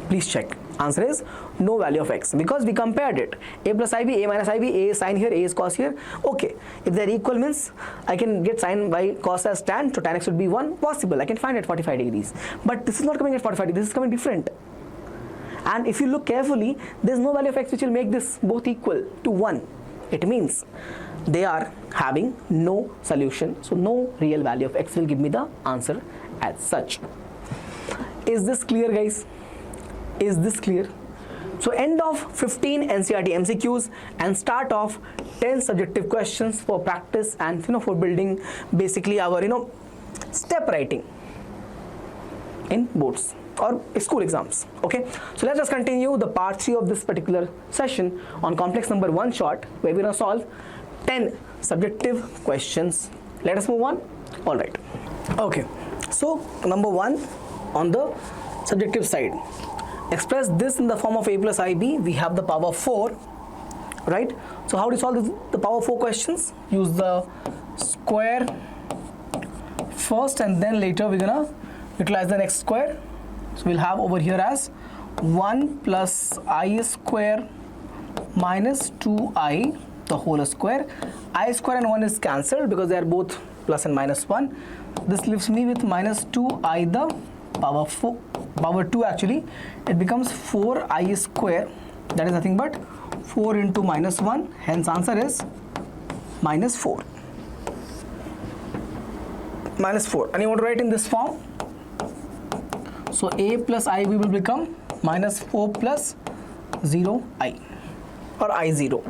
[SPEAKER 1] Please check. Answer is no value of x, because we compared it. A plus ib, a minus ib, a is sin here, a is cos here. Okay, if they're equal means I can get sin by cos as tan, so tan x would be 1. Possible, I can find at 45 degrees. But this is not coming at 45 degrees, this is coming different. And if you look carefully, there's no value of x which will make this both equal to 1. It means they are having no solution, so no real value of x will give me the answer as such. Is this clear, guys? Is this clear? So end of 15 NCERT MCQs and start of 10 subjective questions for practice and for building basically our step writing in boards or school exams. Okay, so let's just continue the part 3 of this particular session on complex number 1 short, where we're gonna solve 10 subjective questions. Let us move on. All right. Okay, so number 1 on the subjective side. Express this in the form of a plus ib. We have the power 4, right? So how do you solve the power 4 questions? Use the square first and then later we're gonna utilize the next square. So we'll have over here as 1 plus I square minus 2i the whole square. I square and 1 is cancelled because they are both plus and minus 1. This leaves me with minus 2i the power 2 actually. It becomes 4i square, that is nothing but 4 into minus 1, hence answer is minus 4. And you want to write in this form. So a plus ib will become minus 4 plus 0i or I0.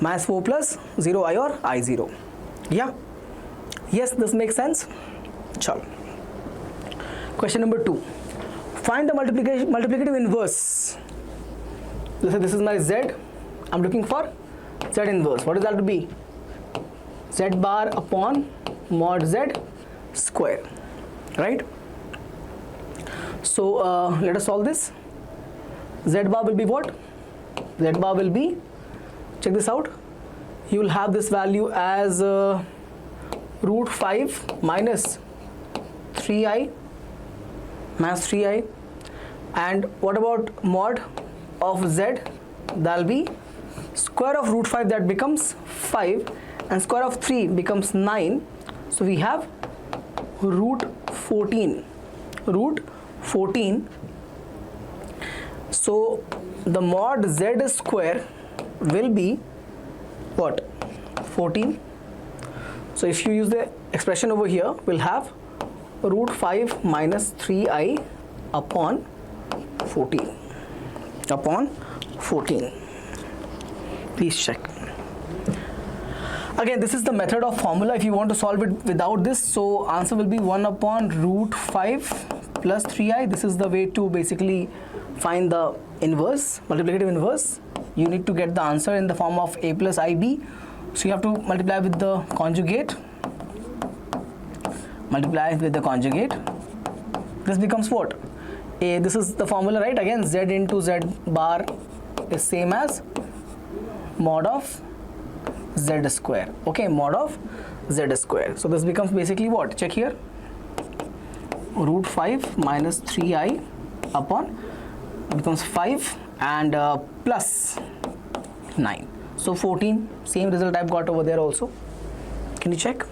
[SPEAKER 1] Minus 4 plus 0i or I0. Yeah? Yes, this makes sense? Chalo. Question number 2. Find the multiplicative inverse. This is my z. I'm looking for z inverse. What is that to be? Z bar upon mod z square. Right? So let us solve this. Z bar will be what? Z bar will be, check this out, you will have this value as root 5 minus 3i, and what about mod of z? That will be square of root 5, that becomes 5, and square of 3 becomes 9, so we have root 14. So the mod z square will be what? 14. So if you use the expression over here, we'll have root 5 minus 3i upon 14. Please check. Again, this is the method of formula. If you want to solve it without this, so answer will be 1 upon root 5 plus 3i. This is the way to basically find the inverse, multiplicative inverse. You need to get the answer in the form of a plus ib. So you have to multiply with the conjugate. This becomes what? This is the formula, right? Again, z into z bar is same as mod of z square. Okay, mod of z square. So this becomes basically what? Check here. Root 5 minus 3i upon becomes 5 and plus 9. So 14. Same result I've got over there also. Can you check?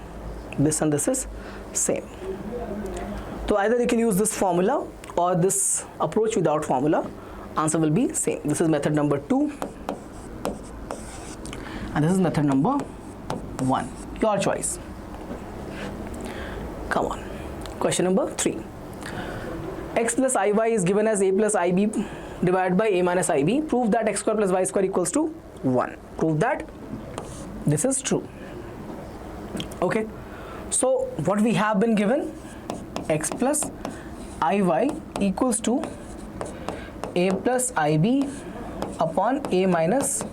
[SPEAKER 1] This and this is same. So either you can use this formula or this approach without formula. Answer will be same. This is method number 2. And this is method number 1. Your choice. Come on. Question number 3. X plus iy is given as a plus ib divided by a minus ib. Prove that x square plus y square equals to 1. Prove that this is true. Okay. So what we have been given, x plus iy equals to a plus ib upon a minus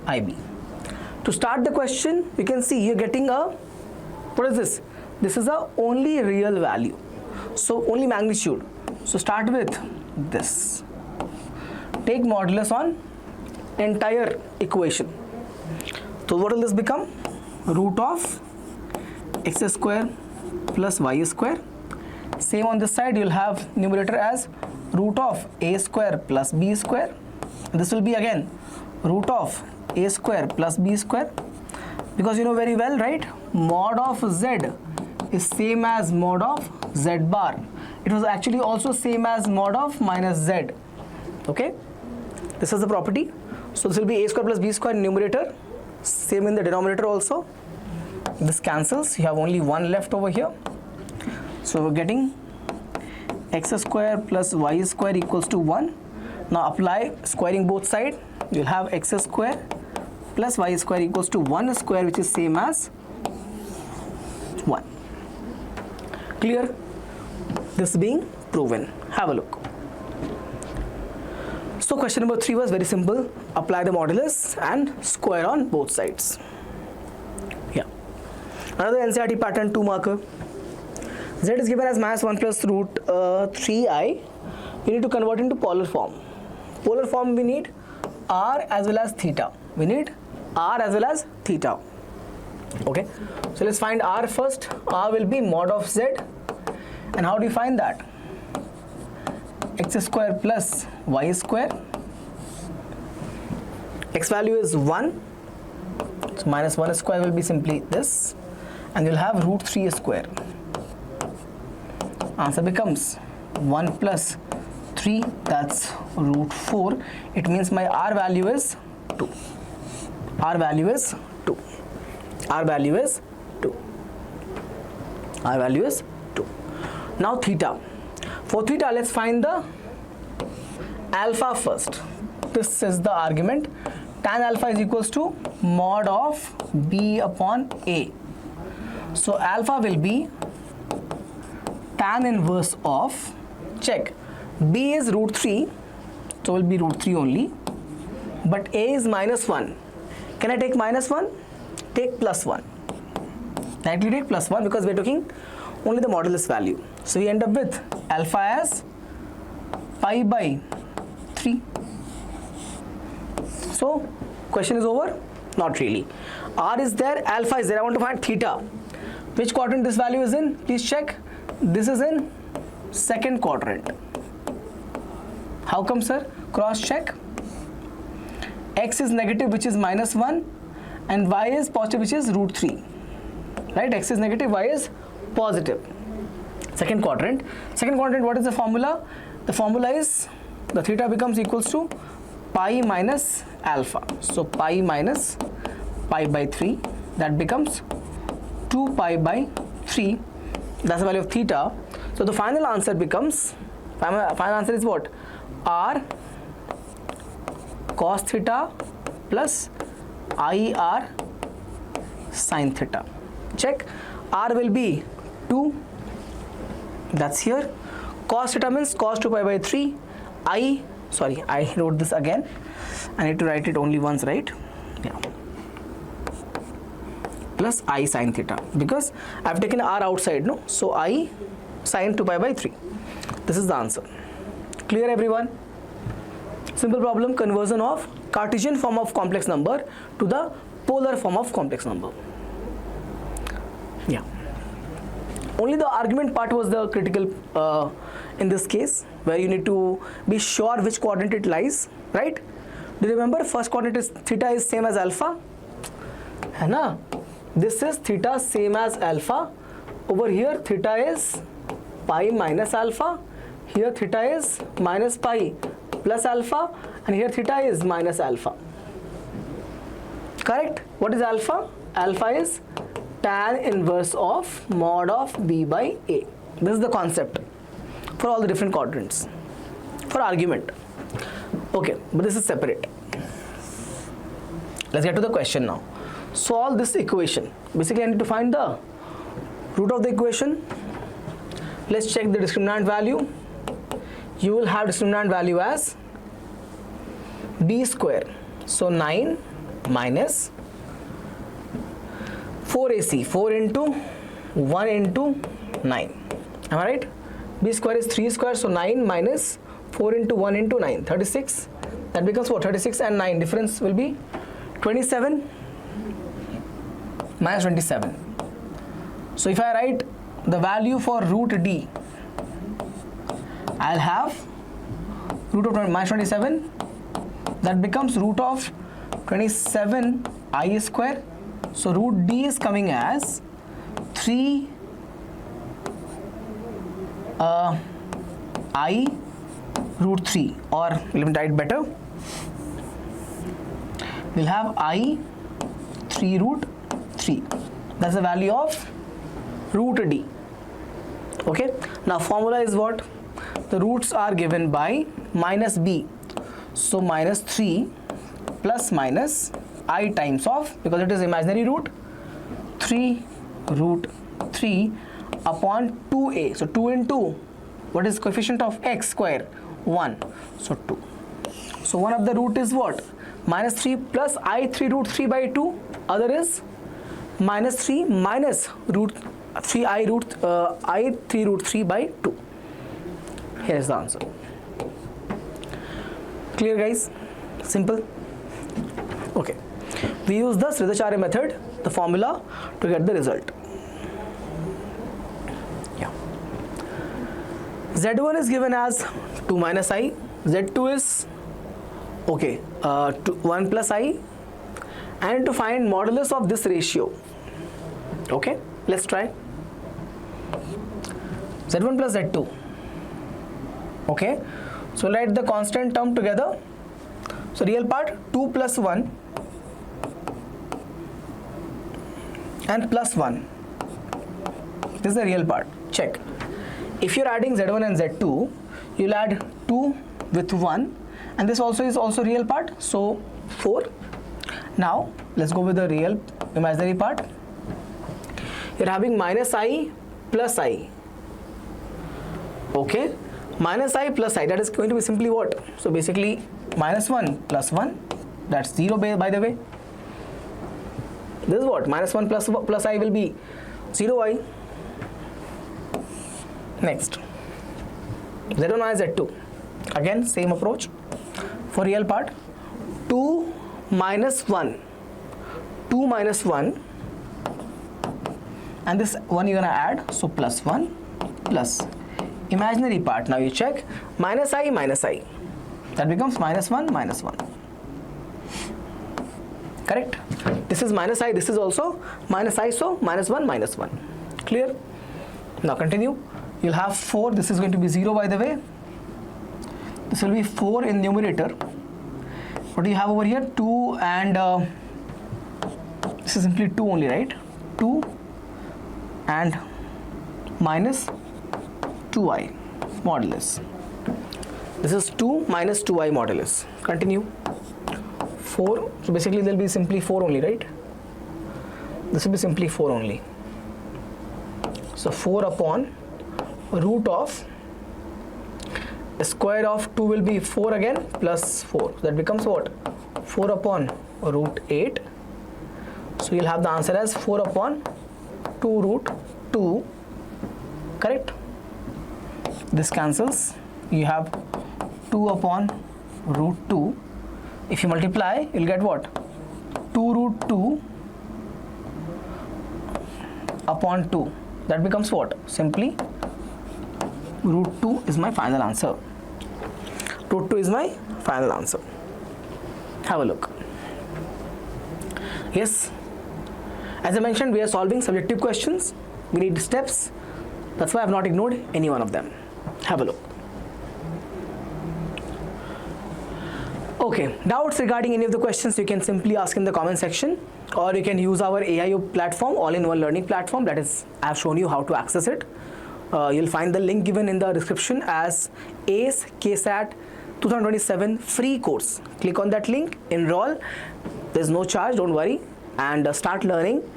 [SPEAKER 1] ib. To start the question, you can see you're getting a, what is this? This is a only real value. So only magnitude. So start with this. Take modulus on entire equation. So what will this become? Root of x square plus y square. Same on this side, you'll have numerator as root of a square plus b square. This will be again root of a square plus b square, because you know very well, right? Mod of z is same as mod of z bar. It was actually also same as mod of minus z. Okay, this is the property. So this will be a square plus b square in numerator, same in the denominator also. This cancels, you have only 1 left over here. So we're getting x square plus y square equals to 1. Now apply squaring both sides. You'll have x square plus y square equals to 1 square, which is same as 1. Clear? This being proven. Have a look. So question number 3 was very simple. Apply the modulus and square on both sides. Yeah. Another NCERT pattern 2 marker. Z is given as minus 1 plus root 3i. We need to convert into polar form. Polar form, we need r as well as theta. We need r as well as theta. Okay. So let's find r first. R will be mod of z. And how do you find that? X square plus y square. X value is 1. So minus 1 square will be simply this. And you'll have root 3 square. Answer becomes 1 plus 3, that's root 4. It means my r value is 2. R value is 2. R value is 2. R value is 2. Now theta. For theta, let's find the alpha first. This is the argument. Tan alpha is equals to mod of B upon A. So alpha will be tan inverse of, check, B is root 3, so will be root 3 only, but A is minus 1. Can I take minus 1? Take plus 1. Directly take plus 1 because we are taking only the modulus value. So we end up with alpha as pi by 3. So question is over? Not really. R is there, alpha is there. I want to find theta. Which quadrant this value is in? Please check. This is in second quadrant. How come, sir? Cross check. X is negative, which is minus 1, and y is positive, which is root 3. Right? X is negative, y is positive. Second quadrant. Second quadrant, what is the formula? The formula is the theta becomes equals to pi minus alpha. So pi minus pi by 3. That becomes 2 pi by 3. That's the value of theta. So the final answer becomes, final answer is what? R cos theta plus IR sin theta. Check. R will be 2. That's here. Cos theta means cos 2 pi by 3. I wrote this again. I need to write it only once, right? Yeah. Plus I sin theta, because I have taken R outside, no? So I sin 2 pi by 3. This is the answer. Clear, everyone? Simple problem, conversion of Cartesian form of complex number to the polar form of complex number. Yeah. Only the argument part was the critical in this case, where you need to be sure which quadrant it lies, right? Do you remember first quadrant is theta is same as alpha? है ना? This is theta same as alpha. Over here theta is pi minus alpha. Here theta is minus pi plus alpha, and here theta is minus alpha. Correct? What is alpha? Alpha is tan inverse of mod of B by A. This is the concept for all the different quadrants for argument. Okay, but this is separate. Let's get to the question now. Solve this equation. Basically, I need to find the root of the equation. Let's check the discriminant value. You will have discriminant value as b square. So 9 minus 4ac, 4 into 1 into 9. Am I right? B square is 3 square, so 9 minus 4 into 1 into 9, 36. That becomes what? 36 and 9. Difference will be 27 minus 27. So if I write the value for root d, I'll have root of minus 27. That becomes root of 27 I square. So root d is coming as 3 I root 3, or let me write better. We'll have I 3 root 3. That's the value of root d. Okay. Now formula is what? The roots are given by minus b. So minus 3 plus minus I times of, because it is imaginary root, 3 root 3 upon 2a. So 2 into, what is coefficient of x square? 1. So 2. So one of the root is what? Minus 3 plus I 3 root 3 by 2. Other is minus 3 minus root 3 I 3 root 3 by 2. Here is the answer. Clear, guys? Simple. Okay. We use the Sridharacharya method, the formula, to get the result. Yeah. Z1 is given as 2 minus I. Z2 is 1 plus I. And to find modulus of this ratio. Okay. Let's try. Z1 plus Z2. Okay. So let the constant term together. So real part 2 plus 1 and plus 1. This is the real part. Check. If you're adding Z1 and Z2, you'll add 2 with 1 and this also is also real part, so 4. Now let's go with the real imaginary part. You're having minus I plus I. Okay, minus I plus I, that is going to be simply what? So basically minus 1 plus 1, that's 0 by the way. This is what? Minus 1 plus I will be 0I. Next, Z1 minus Z2. Again, same approach. For real part, 2 minus 1. 2 minus 1. And this one you're gonna add, so plus 1 plus imaginary part. Now you check, minus I, that becomes minus 1, minus 1. Correct? This is minus I, this is also minus I, so minus 1, minus 1. Clear? Now continue. You'll have 4, this is going to be 0 by the way. This will be 4 in numerator. What do you have over here? 2 and this is simply 2 only, right? 2 and minus 2i modulus. This is 2 minus 2i modulus. Continue. 4, so basically there will be simply 4 only, right? This will be simply 4 only. So 4 upon root of square of 2 will be 4 again plus 4. That becomes what? 4 upon root 8. So you'll have the answer as 4 upon 2 root 2. Correct? This cancels. You have 2 upon root 2. If you multiply, you'll get what? 2 root 2 upon 2. That becomes what? Simply root 2 is my final answer. Root 2 is my final answer. Have a look. Yes, as I mentioned, we are solving subjective questions. We need steps. That's why I have not ignored any one of them. Have a look. Okay, doubts regarding any of the questions you can simply ask in the comment section, or you can use our AIO platform, all-in-one learning platform. That is, I have shown you how to access it. You'll find the link given in the description as ACE KCET 2027 free course. Click on that link, enroll. There's no charge, don't worry, and start learning.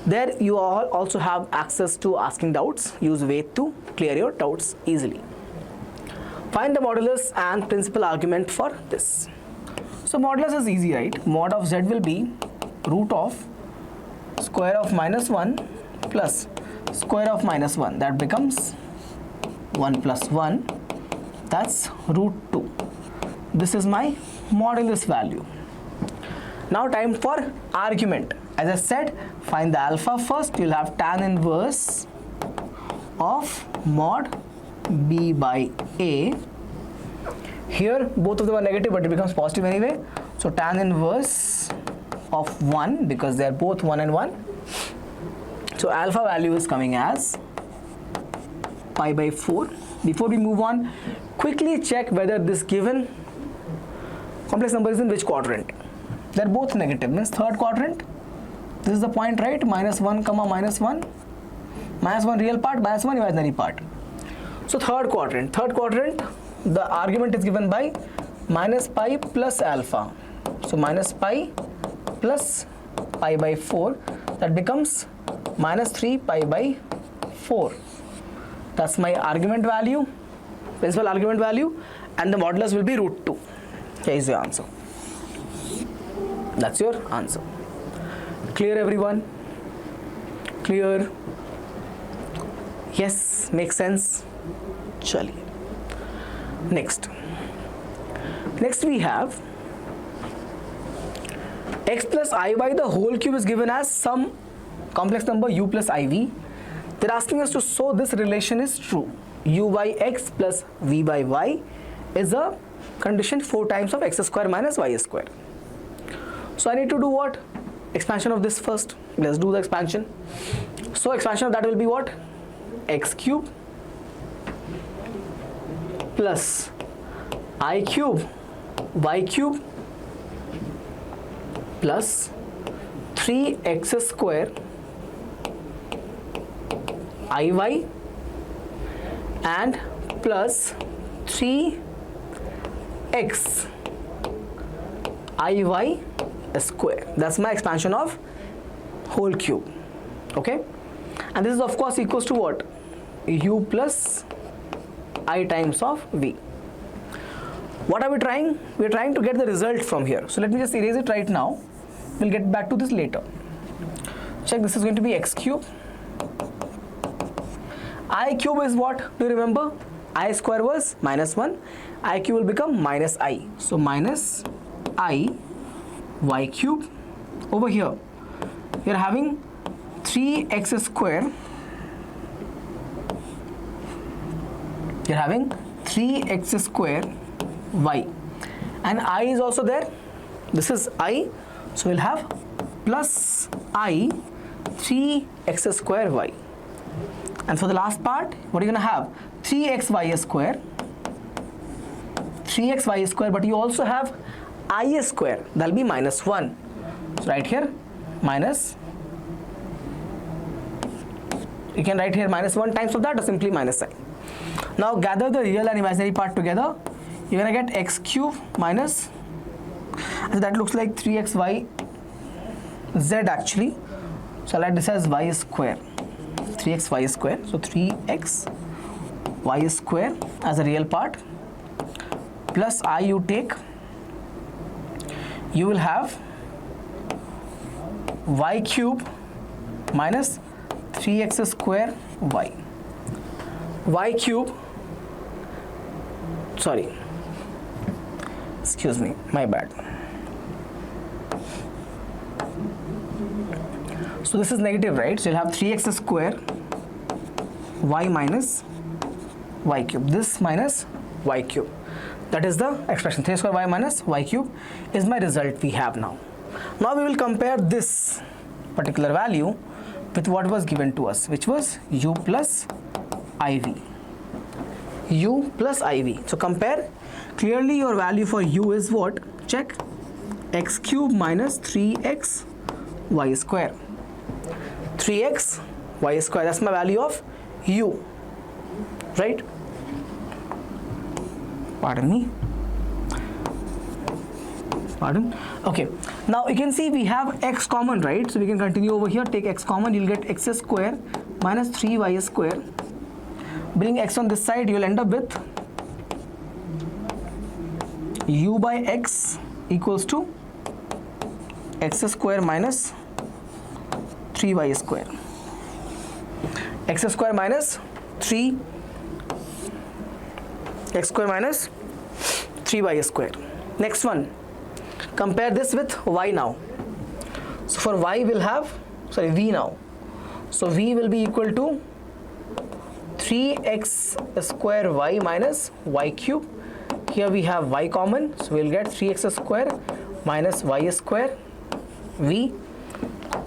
[SPEAKER 1] There you all also have access to asking doubts. Use Wait to clear your doubts easily. Find the modulus and principal argument for this. So modulus is easy, right? Mod of z will be root of square of minus 1 plus square of minus 1. That becomes 1 plus 1. That's root 2. This is my modulus value. Now time for argument. As I said, find the alpha first. You'll have tan inverse of mod b by a. Here both of them are negative, but it becomes positive anyway. So tan inverse of 1, because they are both 1 and 1. So alpha value is coming as pi by 4. Before we move on, quickly check whether this given complex number is in which quadrant. They are both negative, means third quadrant. This is the point, right? Minus 1 comma minus 1. Minus 1 real part, minus 1 imaginary part. So third quadrant, the argument is given by minus pi plus alpha. So minus pi plus pi by 4. That becomes minus 3 pi by 4. That's my argument value, principal argument value, and the modulus will be root 2. Here is the answer. That's your answer. Clear, everyone? Clear? Yes, makes sense. Chaliye. Next we have x plus iy the whole cube is given as some complex number u plus iv. They're asking us to show this relation is true. U by x plus v by y is a condition 4 times of x square minus y square. So I need to do what? Expansion of this first. Let's do the expansion. So expansion of that will be what? X cube plus I cube y cube plus 3x square iy and plus 3x iy square. That's my expansion of whole cube. Okay, and this is of course equals to what? U plus I times of v. What are we trying? We're trying to get the result from here. So let me just erase it right now. We'll get back to this later. Check, this is going to be x cube. I cube is what? Do you remember? I square was minus 1. I cube will become minus I. So minus I y cube. Over here, you're having 3x square. You're having 3x square y. And I is also there. This is I. So we'll have plus I 3x square y. And for the last part, what are you going to have? 3xy square. 3xy square, but you also have I square. That'll be minus 1. So right here, minus. You can write here minus 1 times of that or simply minus I. Now gather the real and imaginary part together. You're going to get x cube minus, so that looks like 3xy z actually. So I'll write this as y square. 3xy square. So 3x y square as a real part plus I you take. You will have y cube minus 3x square y. Y cube, sorry, excuse me, my bad. So this is negative, right? So you'll have 3x square y minus y cube. This minus y cube. That is the expression. 3 square y minus y cube is my result we have now. Now we will compare this particular value with what was given to us, which was u plus iv. U plus iv. So compare. Clearly your value for u is what? Check. X cube minus 3x y square. 3x y square. That's my value of u. Right? Pardon me. Pardon. Okay. Now you can see we have x common, right? So we can continue over here. Take x common. You'll get x square minus 3y square. Bring x on this side. You'll end up with u by x equals to x square minus 3y square. X square minus 3 x square minus 3y square. Next one, compare this with y now. So for y we'll have, sorry, v now. So v will be equal to 3x square y minus y cube. Here we have y common, so we'll get 3x square minus y square v.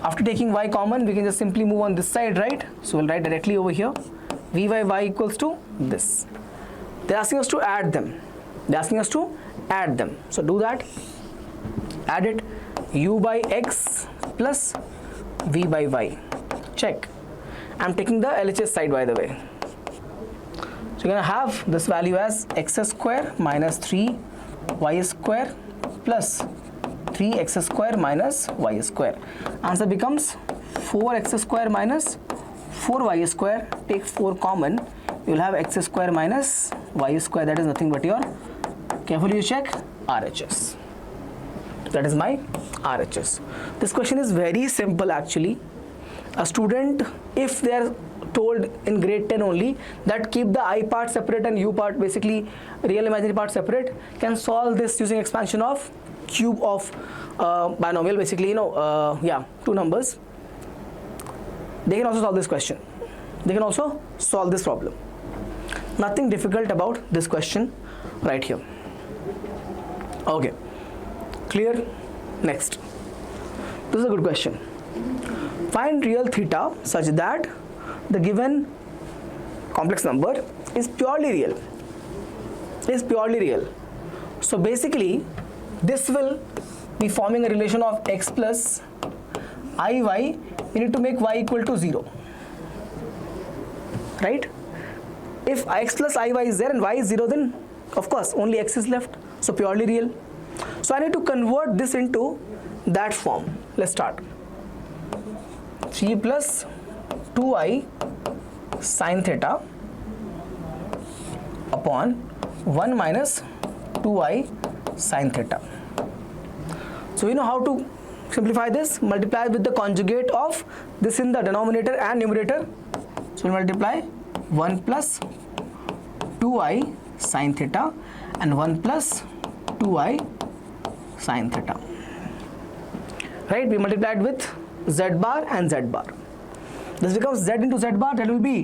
[SPEAKER 1] After taking y common, we can just simply move on this side, right? So we'll write directly over here v by y equals to this. They're asking us to add them. They're asking us to add them. So do that. Add it. U by x plus v by y. Check. I'm taking the LHS side, by the way. So you're going to have this value as x square minus 3y square plus 3x square minus y square. Answer becomes 4x square minus 4y square. Take 4 common. You'll have x square minus y square. That is nothing but your, carefully you check, RHS. That is my RHS. This question is very simple actually. A student, if they are told in grade 10 only that keep the I part separate and u part, basically real imaginary part separate, can solve this using expansion of cube of binomial, basically, two numbers. They can also solve this question. They can also solve this problem. Nothing difficult about this question right here. Okay, clear? Next, this is a good question. Find real theta such that the given complex number is purely real. So basically this will be forming a relation of x plus iy. We need to make y equal to 0, right? If x plus iy is there and y is 0, then of course only x is left. So purely real. So I need to convert this into that form. Let's start. 3 plus 2i sine theta upon 1 minus 2i sine theta. So we know how to simplify this. Multiply with the conjugate of this in the denominator and numerator. So we'll multiply 1 plus 2i sine theta and 1 plus 2i sine theta. Right, we multiplied with z bar and z bar. This becomes z into z bar. That will be,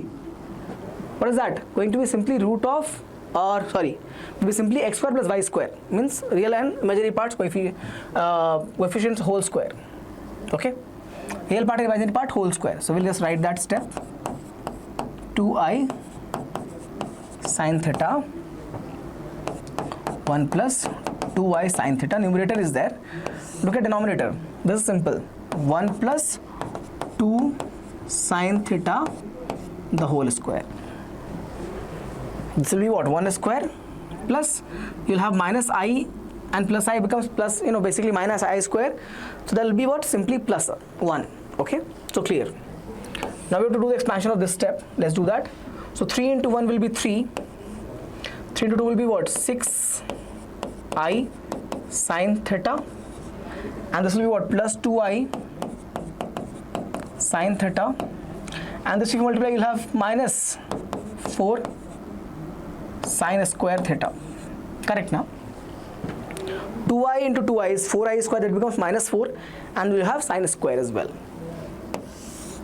[SPEAKER 1] what is that? Going to be simply root of, or sorry, will be simply x square plus y square, means real and imaginary parts coefficients whole square. Okay, real part and imaginary part whole square. So we'll just write that step. 2i sine theta 1 plus 2i sine theta. Numerator is there. Look at denominator. This is simple. 1 plus 2 sine theta the whole square. This will be what? 1 square plus, you'll have minus I and plus I becomes plus, basically minus I square. So that will be what? Simply plus 1. Okay, so clear. Now we have to do the expansion of this step. Let's do that. So 3 into 1 will be 3. 3 into 2 will be what? 6i sine theta. And this will be what? Plus 2i sine theta. And this if you multiply, you'll have minus 4 sine square theta. Correct now? 2i into 2i is 4i square, that becomes minus 4, and we'll have sine square as well.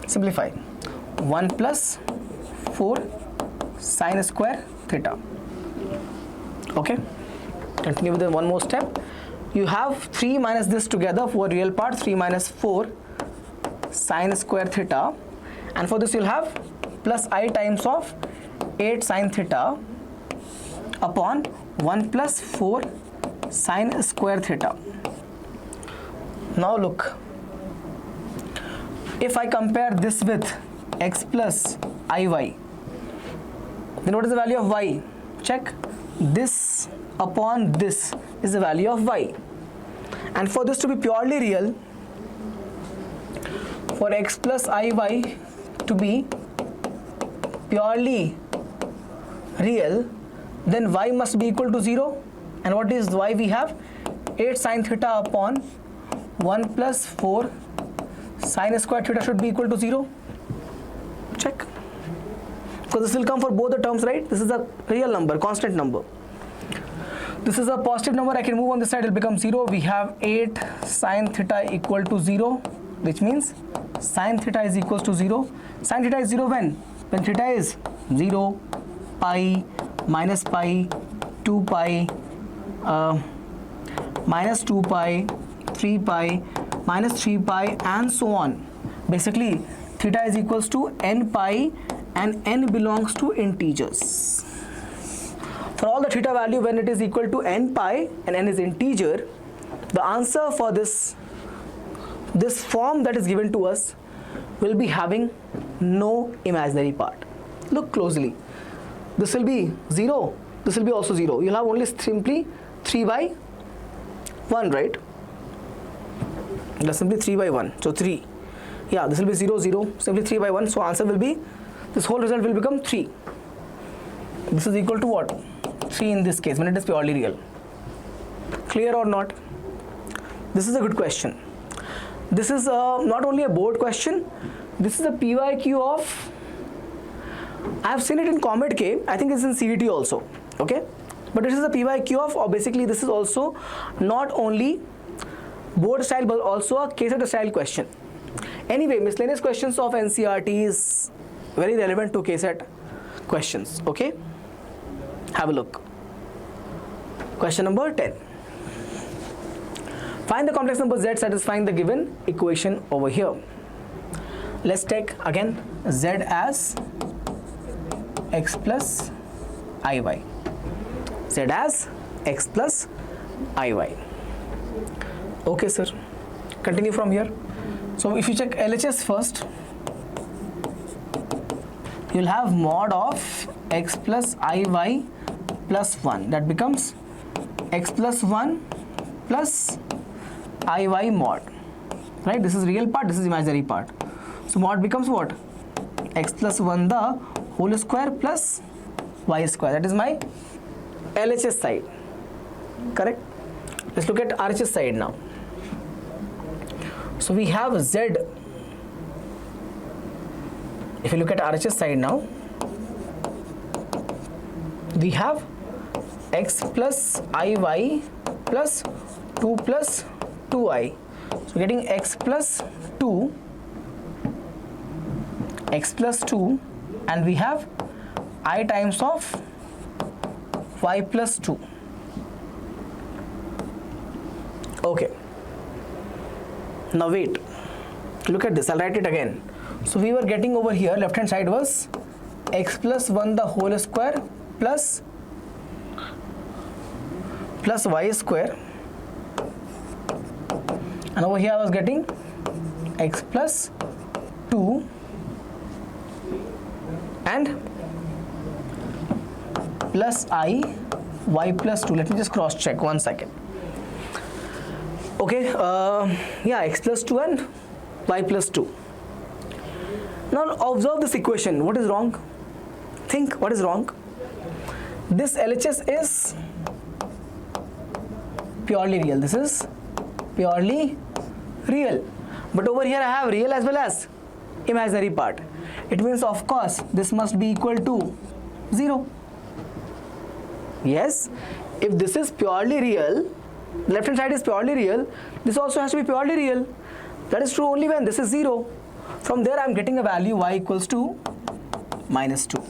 [SPEAKER 1] Simplify. 1 plus 4 sine square theta. Okay, continue with the one more step. You have 3 minus this together for real part, 3 minus 4 sine square theta, and for this you'll have plus I times of 8 sine theta upon 1 plus 4 sine square theta. Now look, if I compare this with x plus iy, then what is the value of y? Check. This upon this is the value of y, and for this to be purely real, for x plus iy to be purely real, then y must be equal to 0. And what is y? We have 8 sine theta upon 1 plus 4 sine square theta should be equal to 0. Check. Because this will come for both the terms, right? This is a real number, constant number. This is a positive number. I can move on this side, it will become 0. We have 8 sine theta equal to 0, which means sine theta is equals to 0. Sine theta is 0 when? When theta is 0, pi, minus pi, 2 pi, minus 2 pi, 3 pi, minus 3 pi, and so on. Basically, theta is equals to n pi, and n belongs to integers. For all the theta value, when it is equal to n pi and n is integer, the answer for this form that is given to us will be having no imaginary part. Look closely. This will be 0. This will be also 0. You'll have only simply 3 by 1, right? That's simply 3 by 1. So 3. Yeah, this will be 0, 0. Simply 3 by 1. So answer will be, this whole result will become 3. This is equal to what? 3 in this case when it is purely real. Clear or not? This is a good question. This is not only a board question, this is a PYQ of, I have seen it in Comet K, I think it's in CET also, okay? But this is a PYQ of, or basically this is also not only board style but also a KCET style question. Anyway, miscellaneous questions of NCERT is very relevant to KCET questions, okay? Have a look. Question number 10. Find the complex number z satisfying the given equation over here. Let's take again z as x plus iy. Z as x plus iy. Okay, sir. Continue from here. So if you check LHS first, you'll have mod of x plus iy plus 1. That becomes x plus 1 plus iy mod, right? This is real part, this is imaginary part. So mod becomes what? X plus 1 the whole square plus y square. That is my LHS side, correct? Let's look at RHS side now. So we have z. If you look at RHS side now, we have x plus iy plus 2 plus 2i. So getting x plus 2, and we have I times of y plus 2. Okay. Now wait. Look at this. I'll write it again. So we were getting over here, left hand side was x plus 1 the whole square plus y square, and over here I was getting x plus 2 and plus I y plus 2. Let me just cross check 1 second. Okay, yeah, x plus 2 and y plus 2. Now observe this equation. What is wrong? Think what is wrong. This LHS is purely real. This is purely real. But over here I have real as well as imaginary part. It means of course this must be equal to 0. Yes, if this is purely real, left hand side is purely real, this also has to be purely real. That is true only when this is 0. From there I am getting a value y equals to minus 2.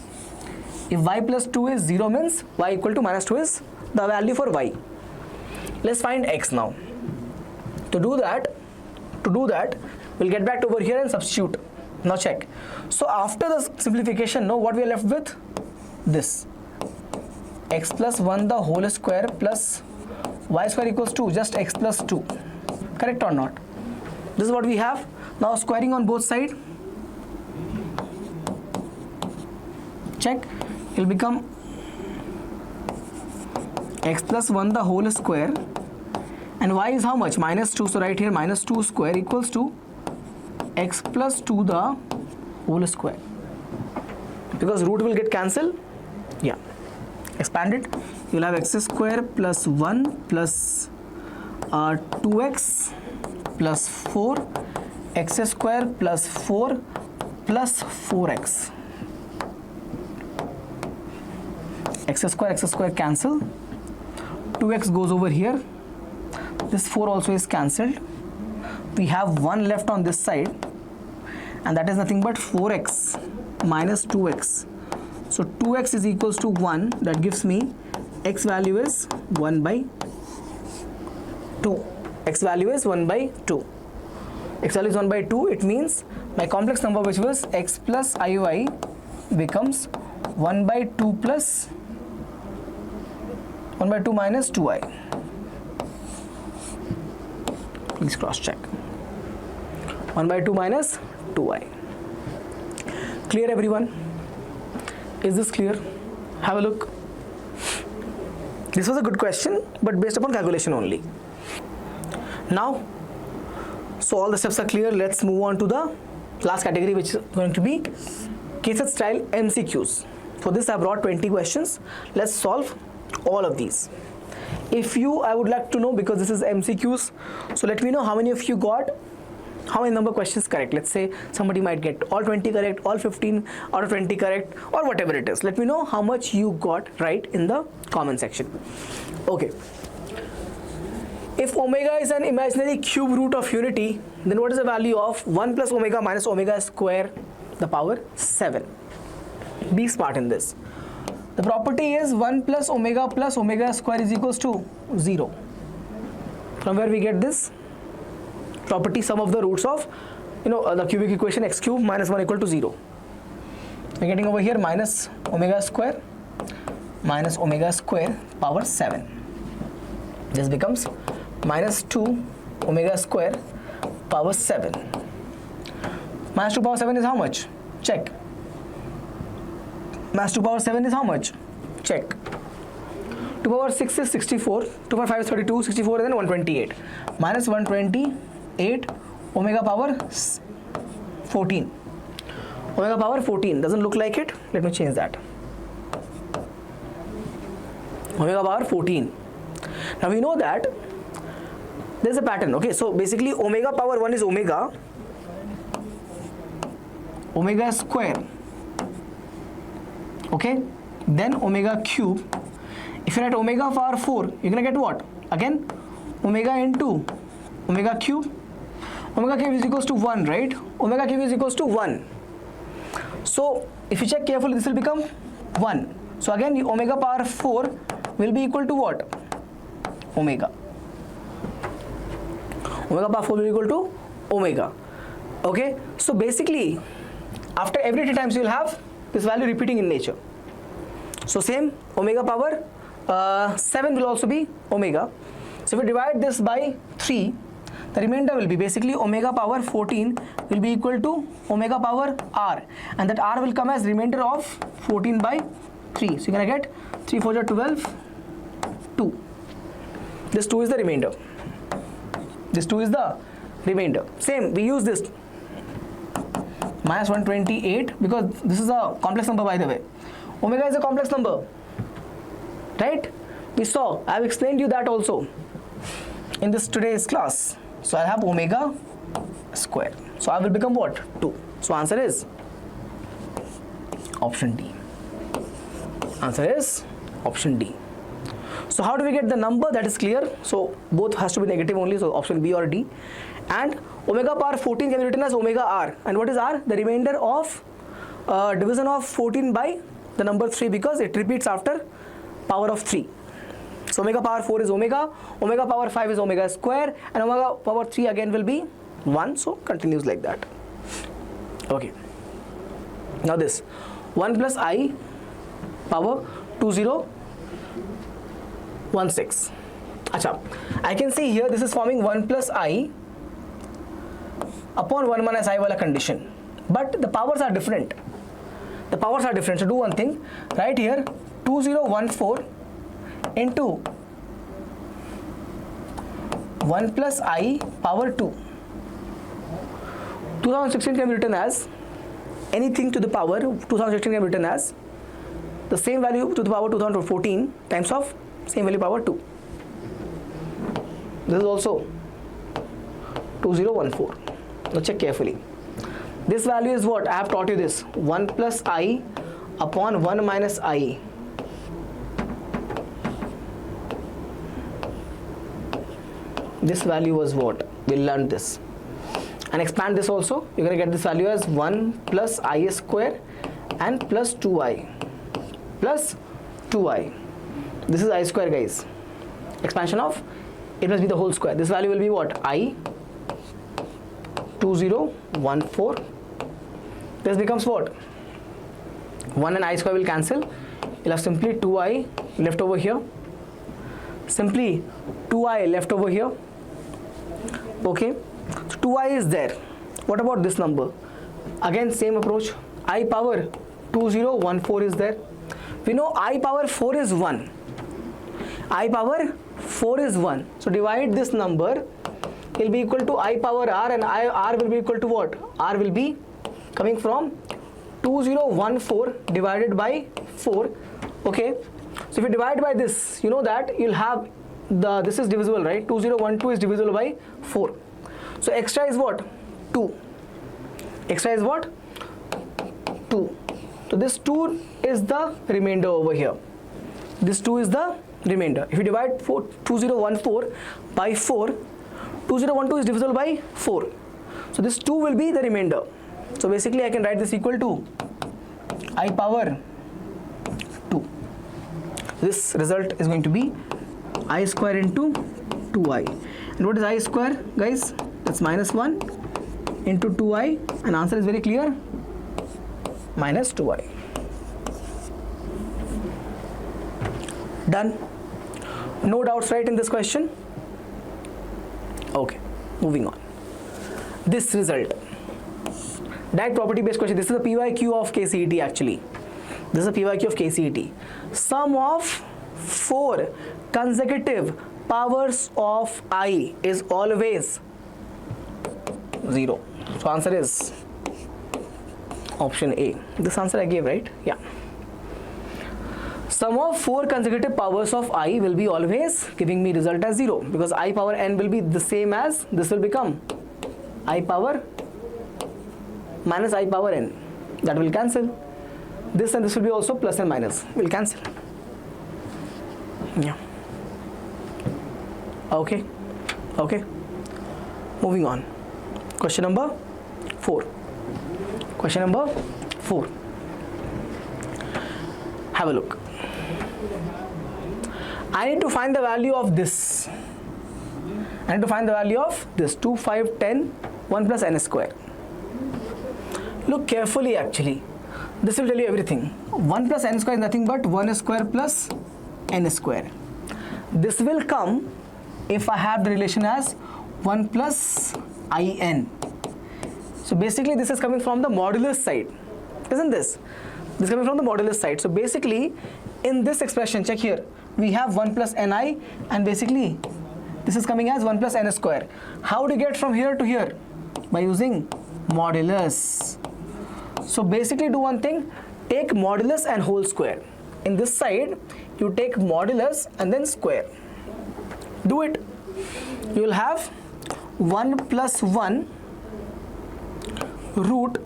[SPEAKER 1] If y plus 2 is 0 means y equal to minus 2 is the value for y. Let's find x now. To do that, we'll get back over here and substitute. Now check. So after the simplification, now what we are left with? This. X plus 1 the whole square plus y square equals 2, just x plus 2. Correct or not? This is what we have. Now squaring on both sides. Check. It will become x plus 1 the whole square, and y is how much? Minus 2. So right here minus 2 square equals to x plus 2 the whole square. Because root will get cancelled. Yeah. Expand it. You will have x square plus 1 plus 2x plus 4, x square plus 4 plus 4x. X square cancel. 2x goes over here. This 4 also is cancelled. We have 1 left on this side, and that is nothing but 4x minus 2x. So 2x is equals to 1. That gives me x value is 1 by 2. X value is 1 by 2. X value is 1 by 2. It means my complex number, which was x plus iy, becomes 1 by 2 plus 1 by 2 minus 2i. Please cross check. 1 by 2 minus 2i. Clear everyone? Is this clear? Have a look. This was a good question, but based upon calculation only. Now, so all the steps are clear. Let's move on to the last category, which is going to be KCET style MCQs. For this I brought 20 questions. Let's solve all of these. I would like to know, because this is MCQs, so let me know how many of you got how many number of questions correct. Let's say somebody might get all 20 correct, all 15 out of 20 correct, or whatever it is. Let me know how much you got right in the comment section. Okay. If omega is an imaginary cube root of unity, then what is the value of 1 plus omega minus omega square, the power 7? Be smart in this. The property is 1 plus omega square is equals to 0. From where we get this property? Sum of the roots of the cubic equation x cube minus 1 equal to 0. We're getting over here minus omega square power 7. This becomes minus 2 omega square power 7. Minus 2 power 7 is how much? Check. Minus 2 power 7 is how much? Check. 2 power 6 is 64, 2 power 5 is 32, 64 and then 128. Minus 128 omega power 14. Omega power 14. Doesn't look like it. Let me change that. Omega power 14. Now we know that there's a pattern. Okay, so basically omega power 1 is omega square. Okay, then omega cube. If you write omega power 4, you're gonna get what? Again, omega into omega cube. Omega cube is equals to 1, right? Omega cube is equals to 1. So if you check carefully, this will become 1. So again, the omega power 4 will be equal to what? Omega. Omega power 4 will be equal to omega. Okay, so basically after every 3 times you will have this value repeating in nature. So same omega power 7 will also be omega. So if we divide this by 3, the remainder will be basically omega power 14 will be equal to omega power r, and that r will come as remainder of 14 by 3. So you're gonna get 3 4 12, 2. This 2 is the remainder. This 2 is the remainder. Same, we use this minus 128 because this is a complex number, by the way. Omega is a complex number, right? We saw, I have explained you that also in this today's class. So I have omega square. So I will become what? 2. So answer is option D. Answer is option D. So how do we get the number? That is clear. So both has to be negative only. So option B or D. And omega power 14 can be written as omega r. And what is r? The remainder of division of 14 by the number 3, because it repeats after power of 3. So omega power 4 is omega power 5 is omega square, and omega power 3 again will be 1. So continues like that. Okay. Now this 1 plus I power 2016. Acha, I can see here this is forming 1 plus I upon 1 minus I wala condition, but the powers are different. The powers are different. So do one thing, right here 2014 into 1 plus I power 2. 2016 can be written as anything to the power 2016 can be written as the same value to the power 2014 times of same value power 2. This is also 2014. Now check carefully. This value is what? I have taught you this. 1 plus I upon 1 minus I. This value was what? We learned this. And expand this also. You're going to get this value as 1 plus I square and plus 2I. Plus 2I. This is I square, guys. Expansion of it must be the whole square. This value will be what? I 2014. This becomes what? 1 and I square will cancel. You'll have simply 2I left over here. Simply 2I left over here. Okay. So 2I is there. What about this number? Again same approach. I power 2014 is there. We know I power 4 is 1. I power 4 is 1. So divide this number. It will be equal to I power r, and r will be equal to what? R will be coming from 2014 divided by 4. Okay. So if you divide by this, you know that you'll have this is divisible, right? 2012 is divisible by 4. So extra is what? 2. Extra is what? 2. So this 2 is the remainder over here. This 2 is the remainder. If you divide 2014 by 4, 2012 is divisible by 4. So this 2 will be the remainder. So basically I can write this equal to I power 2. This result is going to be I square into 2I. And what is I square, guys? That's minus 1 into 2I, and answer is very clear, minus 2I. Done. No doubts, right, in this question? Okay, moving on. This result, direct property based question. This is a PYQ of KCET actually. This is a PYQ of KCET. Sum of 4 consecutive powers of I is always 0. So answer is option A. This answer I gave, right? Yeah. Sum of 4 consecutive powers of I will be always giving me result as 0, because I power n will be the same as, this will become I power minus I power n. That will cancel. This and this will be also plus and minus, will cancel. Yeah. Okay. Okay. Moving on. Question number 4. Question number 4. Have a look. I need to find the value of this. I need to find the value of this 2, 5, 10, 1 plus n square. Look carefully actually. This will tell you everything. 1 plus n square is nothing but 1 square plus n square. This will come if I have the relation as 1 plus in. So basically this is coming from the modulus side, isn't this? This is coming from the modulus side. So basically in this expression, check here, we have 1 plus ni, and basically this is coming as 1 plus n square. How to get from here to here? By using modulus. So basically do one thing, take modulus and whole square. In this side, you take modulus and then square. Do it. You will have 1 plus 1 root,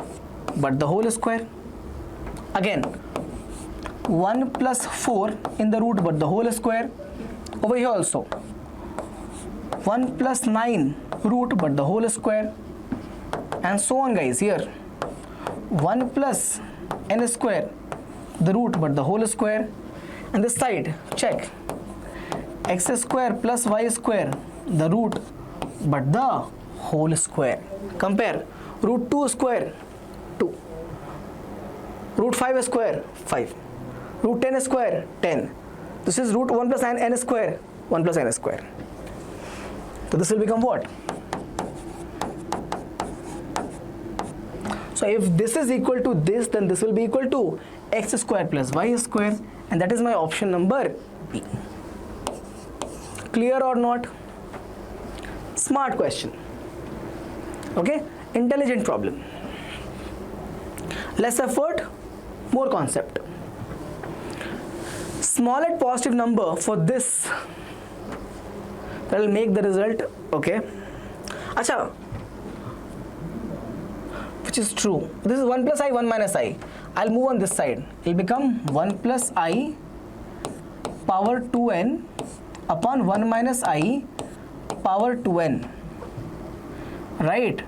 [SPEAKER 1] but the whole square. Again, 1 plus 4 in the root, but the whole square. Over here also, 1 plus 9 root, but the whole square. And so on, guys. Here, 1 plus n square, the root, but the whole square. And this side, check, x square plus y square, the root, but the whole square. Compare. Root 2 square, 2. Root 5 square, 5. Root 10 square, 10. This is root 1 plus n square, 1 plus n square. So this will become what? So if this is equal to this, then this will be equal to x square plus y square, and that is my option number B. Clear or not? Smart question. Okay? Intelligent problem. Less effort, more concept. Smallest positive number for this, that will make the result, okay? Acha, which is true. This is 1 plus I, 1 minus I. I'll move on this side. It will become 1 plus I power 2n upon 1 minus I power 2n. Right?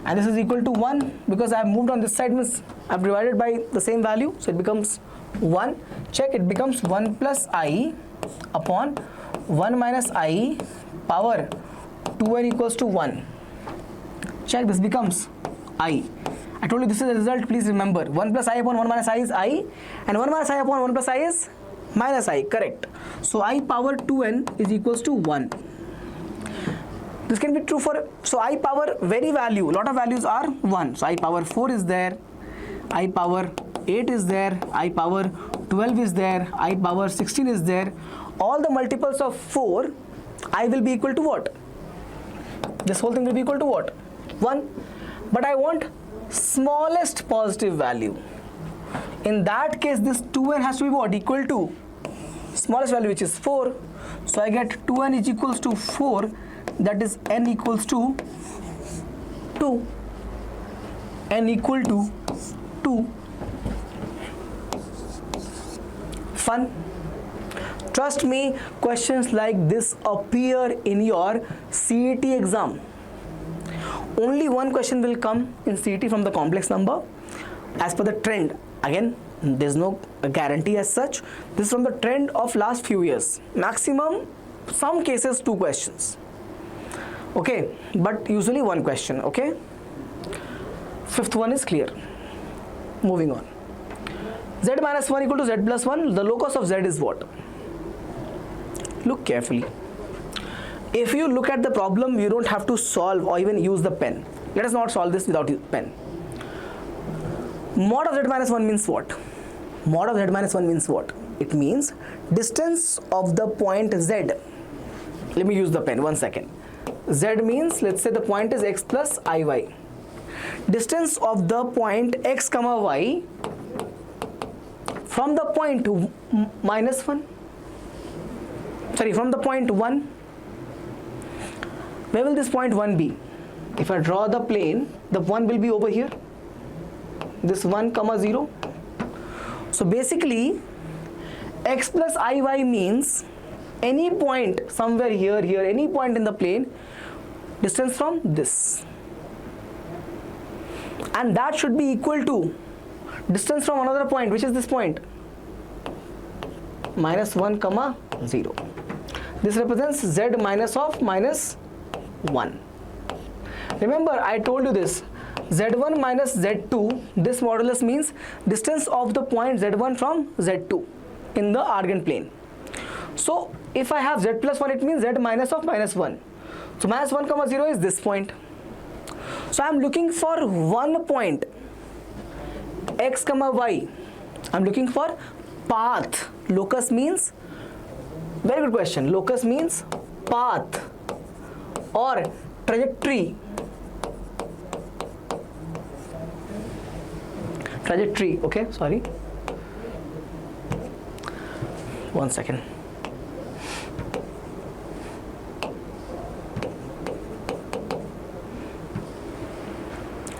[SPEAKER 1] And this is equal to 1 because I have moved on this side, means I have divided by the same value. So it becomes 1. Check, it becomes 1 plus I upon 1 minus I power 2n equals to 1. Check, this becomes I. I told you this is the result, please remember. 1 plus I upon 1 minus I is I, and 1 minus I upon 1 plus I is minus I, correct. So I power 2n is equals to 1. This can be true for, so I power very value, lot of values are 1. So I power 4 is there, I power 8 is there, I power 12 is there, I power 16 is there. All the multiples of 4, I will be equal to what? This whole thing will be equal to what? 1. But I want smallest positive value. In that case, this 2n has to be what? Equal to smallest value, which is 4. So I get 2n is equals to 4. That is n equals to 2. N equal to 2. Fun. Trust me, questions like this appear in your CET exam. Only one question will come in CET from the complex number as per the trend. Again, there's no guarantee as such. This is from the trend of last few years. Maximum, some cases 2 questions. Okay, but usually 1 question. Okay, 5th one is clear. Moving on. Z minus 1 equal to Z plus 1. The locus of Z is what? Look carefully. If you look at the problem, you don't have to solve or even use the pen. Let us not solve this without pen. Mod of Z minus 1 means what? Mod of Z minus 1 means what? It means distance of the point z. Let me use the pen, 1 second. Z means, let's say the point is x plus iy. Distance of the point x comma y from the point minus 1. Sorry, from the point 1. Where will this point 1 be? If I draw the plane, the 1 will be over here. This 1 comma 0. So basically, x plus iy means any point somewhere here, any point in the plane, distance from this. And that should be equal to distance from another point, which is this point, minus 1 comma 0. This represents z minus of minus 1. Remember, I told you this, z1 minus z2, this modulus means distance of the point z1 from z2 in the Argand plane. So if I have z plus 1, it means z minus of minus 1. So minus 1 comma 0 is this point. So I am looking for one point, x comma y. I am looking for path. Locus means, very good question, locus means path or trajectory. Trajectory, okay, sorry. 1 second.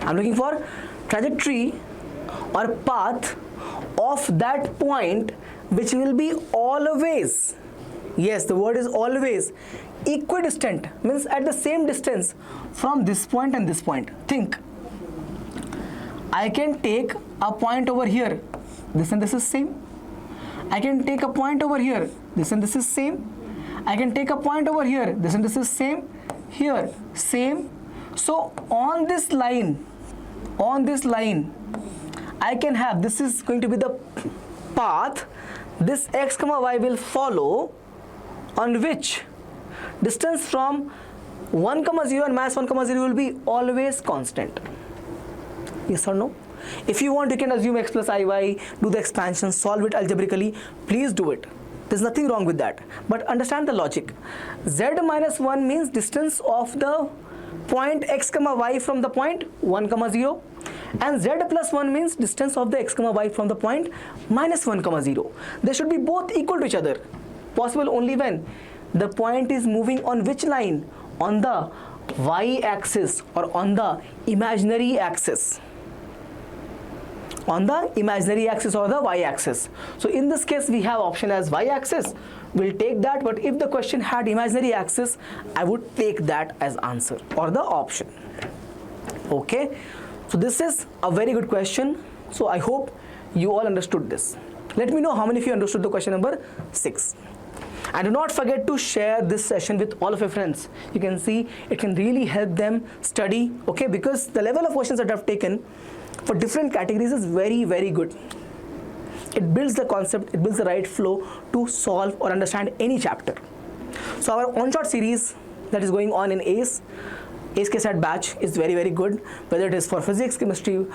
[SPEAKER 1] I'm looking for trajectory or path of that point which will be always, yes, the word is always, equidistant, means at the same distance from this point and this point. Think, I can take a point over here, this and this is same. I can take a point over here, this and this is same. I can take a point over here, this and this is same. Here, same. So on this line, I can have, this is going to be the path, this x comma y will follow, on which distance from 1 comma 0 and minus 1 comma 0 will be always constant. Yes or no? If you want, you can assume x plus iy, do the expansion, solve it algebraically, please do it. There's nothing wrong with that. But understand the logic. Z minus 1 means distance of the point x comma y from the point 1 comma 0, and z plus 1 means distance of the x comma y from the point minus 1 comma 0. They should be both equal to each other. Possible only when the point is moving on which line? On the y axis or on the imaginary axis. On the imaginary axis or the y axis. So in this case we have option as y axis. We'll take that, but if the question had imaginary axis, I would take that as answer or the option. Okay, so this is a very good question. So I hope you all understood this. Let me know how many of you understood the question number 6. And do not forget to share this session with all of your friends. You can see it can really help them study, okay, because the level of questions that I've taken for different categories is very, very good. It builds the concept, it builds the right flow to solve or understand any chapter. So our one-shot series that is going on in ACE KCET batch is very, very good, whether it is for physics, chemistry,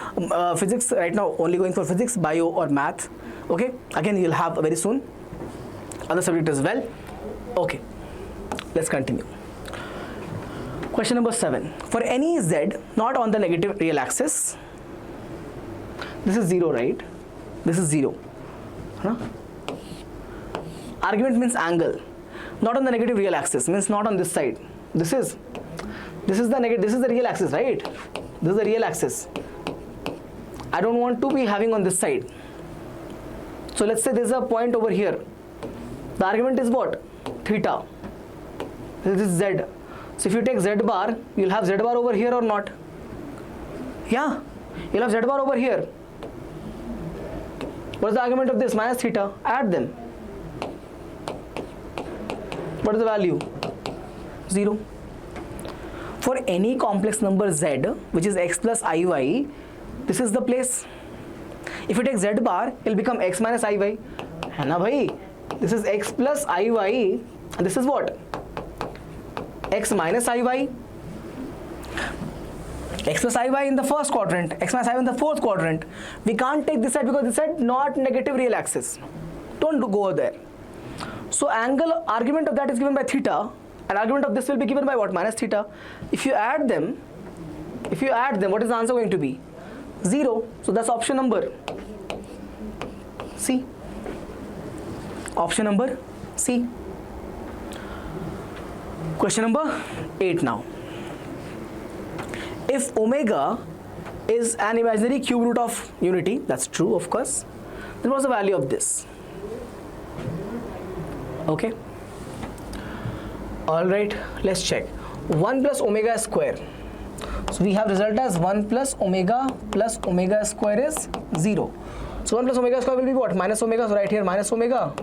[SPEAKER 1] physics right now only going for physics, bio or math. Okay, again you'll have very soon other subject as well. Okay, let's continue. Question number 7. For any z not on the negative real axis, this is 0, right? This is 0. Huh? Argument means angle. Not on the negative real axis means not on this side. This is the negative. This is the real axis, right? This is the real axis. I don't want to be having on this side. So let's say there's a point over here. The argument is what? Theta. This is z. So if you take z bar, you'll have z bar over here or not? Yeah, you'll have z bar over here. What is the argument of this? Minus theta. Add them. What is the value? 0. For any complex number z, which is x plus iy, this is the place. If you take z bar, it will become x minus iy. है ना भाई? This is x plus iy, and this is what? X minus iy. X plus iy in the first quadrant, x minus iy in the fourth quadrant. We can't take this side because this side not negative real axis. Don't go there. So angle argument of that is given by theta, and argument of this will be given by what? Minus theta. If you add them, what is the answer going to be? 0. So that's option number C. Option number C. Question number 8 now. If omega is an imaginary cube root of unity, that's true of course, then what's the value of this? Okay. Alright, let's check. 1 plus omega square. So we have result as 1 plus omega square is 0. So 1 plus omega square will be what? Minus omega. So right here minus omega.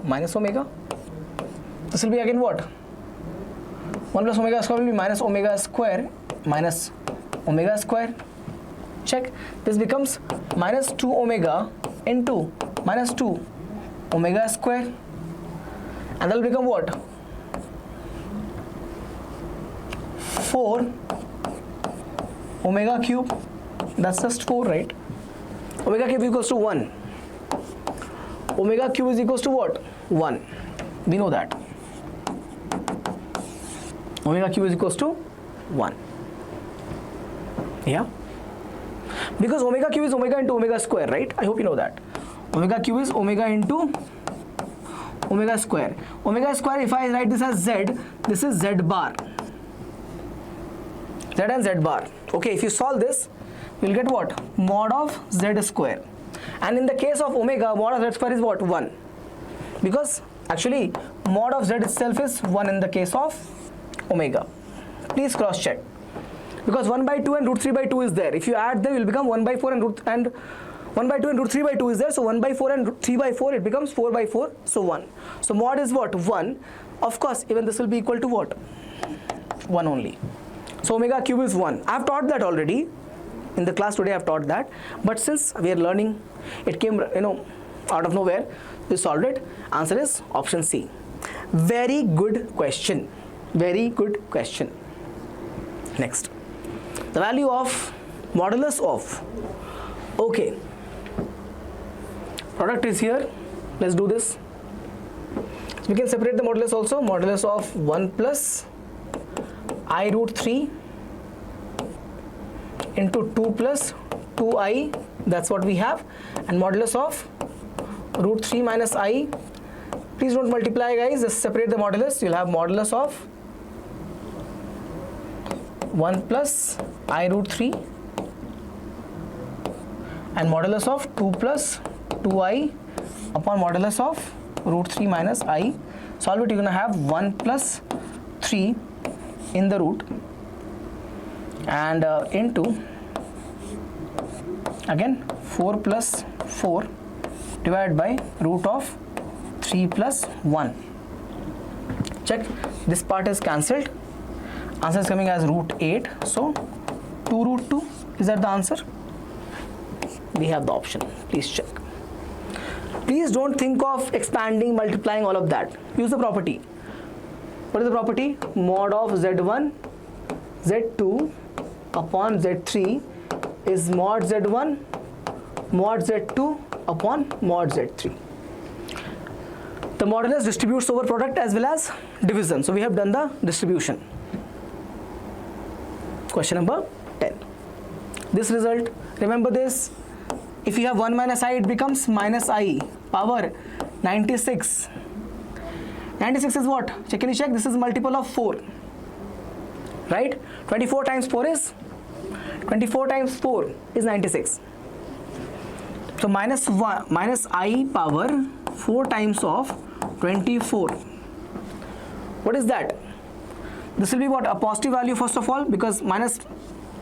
[SPEAKER 1] This will be again what? 1 plus omega square will be minus omega square. Check. This becomes minus 2 omega into minus 2 omega square. And that will become what? 4 omega cube. That's just 4, right? Omega cube equals to 1. Omega cube is equals to what? 1. We know that. Omega cube is equals to 1. Yeah? Because omega cube is omega into omega square, right? I hope you know that. Omega cube is omega into omega square. Omega square, if I write this as z, this is z bar. Z and z bar. Okay, if you solve this, you'll get what? Mod of z square. And in the case of omega, mod of z square is what? 1. Because actually, mod of z itself is 1 in the case of omega. Please cross check. Because 1 by 2 and root 3 by 2 is there. If you add them, it will become 1 by 4 and 1 by 2 and root 3 by 2 is there. So 1 by 4 and 3 by 4, it becomes 4 by 4. So 1. So mod is what? 1. Of course, even this will be equal to what? 1 only. So omega cube is 1. I have taught that already. In the class today I have taught that. But since we are learning, it came, out of nowhere. We solved it. Answer is option C. Very good question. Very good question. Next. The value of modulus of. Okay. Product is here. Let's do this. We can separate the modulus also. Modulus of 1 plus I root 3 into 2 plus 2i. That's what we have. And modulus of root 3 minus I. Please don't multiply, guys. Just separate the modulus. You'll have modulus of 1 plus I root 3 and modulus of 2 plus 2i upon modulus of root 3 minus I. Solve it, you're going to have 1 plus 3 in the root and into again 4 plus 4 divided by root of 3 plus 1. Check, this part is cancelled. Answer is coming as root 8. So 2 root 2, is that the answer? We have the option. Please check. Please don't think of expanding, multiplying, all of that. Use the property. What is the property? Mod of z1 z2 upon z3 is mod z1 mod z2 upon mod z3. The modulus distributes over product as well as division. So we have done the distribution. Question number 10. This result, remember this, if you have 1 minus I, it becomes minus I power 96. 96 is what? Can you check? This is multiple of 4. Right? 24 times 4 is 96. So minus I power 4 times of 24. What is that? This will be what? A positive value first of all, because minus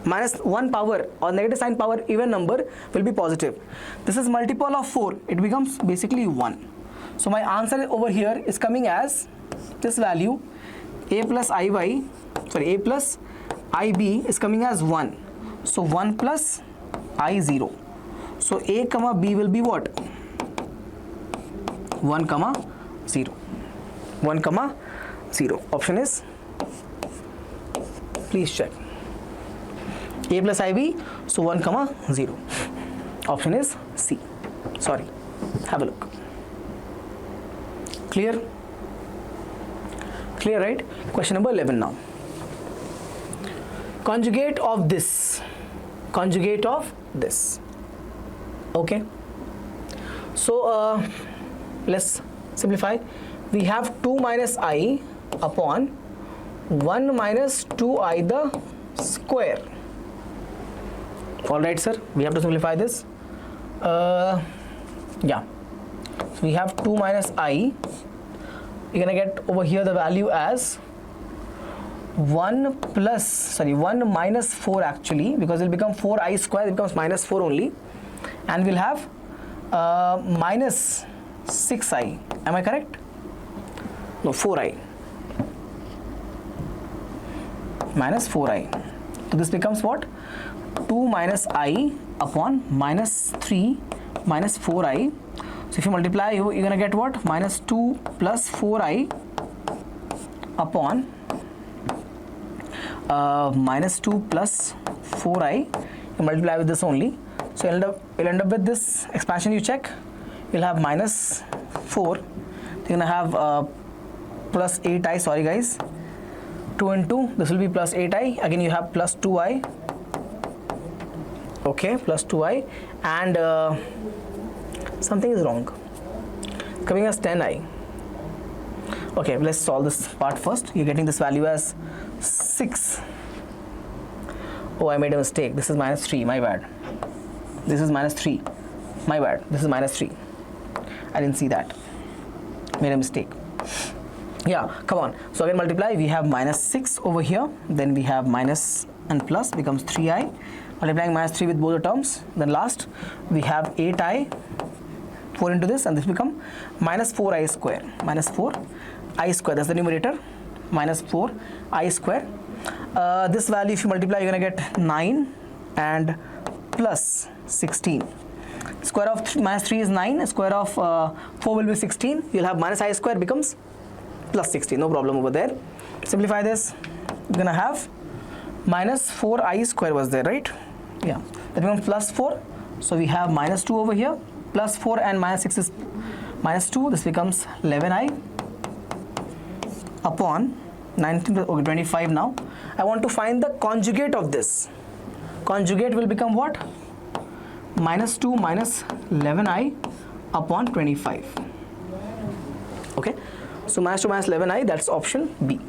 [SPEAKER 1] 1 power or negative sign power even number will be positive. This is multiple of 4. It becomes basically 1. So my answer over here is coming as this value a plus ib is coming as 1. So 1 plus I0. So a comma b will be what? 1 comma 0. 1 comma 0. Option is, please check. A plus IB, so 1 comma 0. Option is C. Sorry. Have a look. Clear? Clear, right? Question number 11 now. Conjugate of this. Conjugate of this. Okay. So let's simplify. We have 2 minus I upon 1 minus 2I the square. Alright, sir. We have to simplify this. Yeah. So we have 2 minus I. You're gonna get over here the value as 1 minus 4 actually, because it will become 4I square, it becomes minus 4 only, and we'll have minus 6I. Am I correct? No, 4I. Minus 4I. So this becomes what? 2 minus I upon minus 3 minus 4I. So if you multiply, you're gonna get what? Minus 2 plus 4I upon minus 2 plus 4I. You multiply with this only. So you'll end up with this expansion. You check. You'll have minus 4. You're gonna have plus 8I. Sorry guys. 2 and 2. This will be plus 8I. Again you have plus 2I. Okay, plus 2I, and something is wrong. Coming as 10I. Okay, let's solve this part first. You're getting this value as 6. Oh, I made a mistake. This is minus 3. My bad. This is minus 3. My bad. This is minus 3. I didn't see that. Made a mistake. Yeah, come on. So again multiply. We have minus 6 over here. Then we have minus and plus becomes 3I. Multiplying minus 3 with both the terms. Then last we have 8I, 4 into this, and this become minus 4I square. Minus 4I square, that's the numerator. Minus 4I square. This value if you multiply, you're gonna get 9 and plus 16. Square of minus 3 is 9. Square of 4 will be 16. You'll have minus I square becomes plus 16. No problem over there. Simplify this. You're gonna have minus 4I square was there, right? Yeah, that becomes plus 4. So we have minus 2 over here. Plus 4 and minus 6 is minus 2. This becomes 11I upon 19, okay, 25 now. I want to find the conjugate of this. Conjugate will become what? Minus 2 minus 11I upon 25. Okay, so minus 2 minus 11I, that's option B.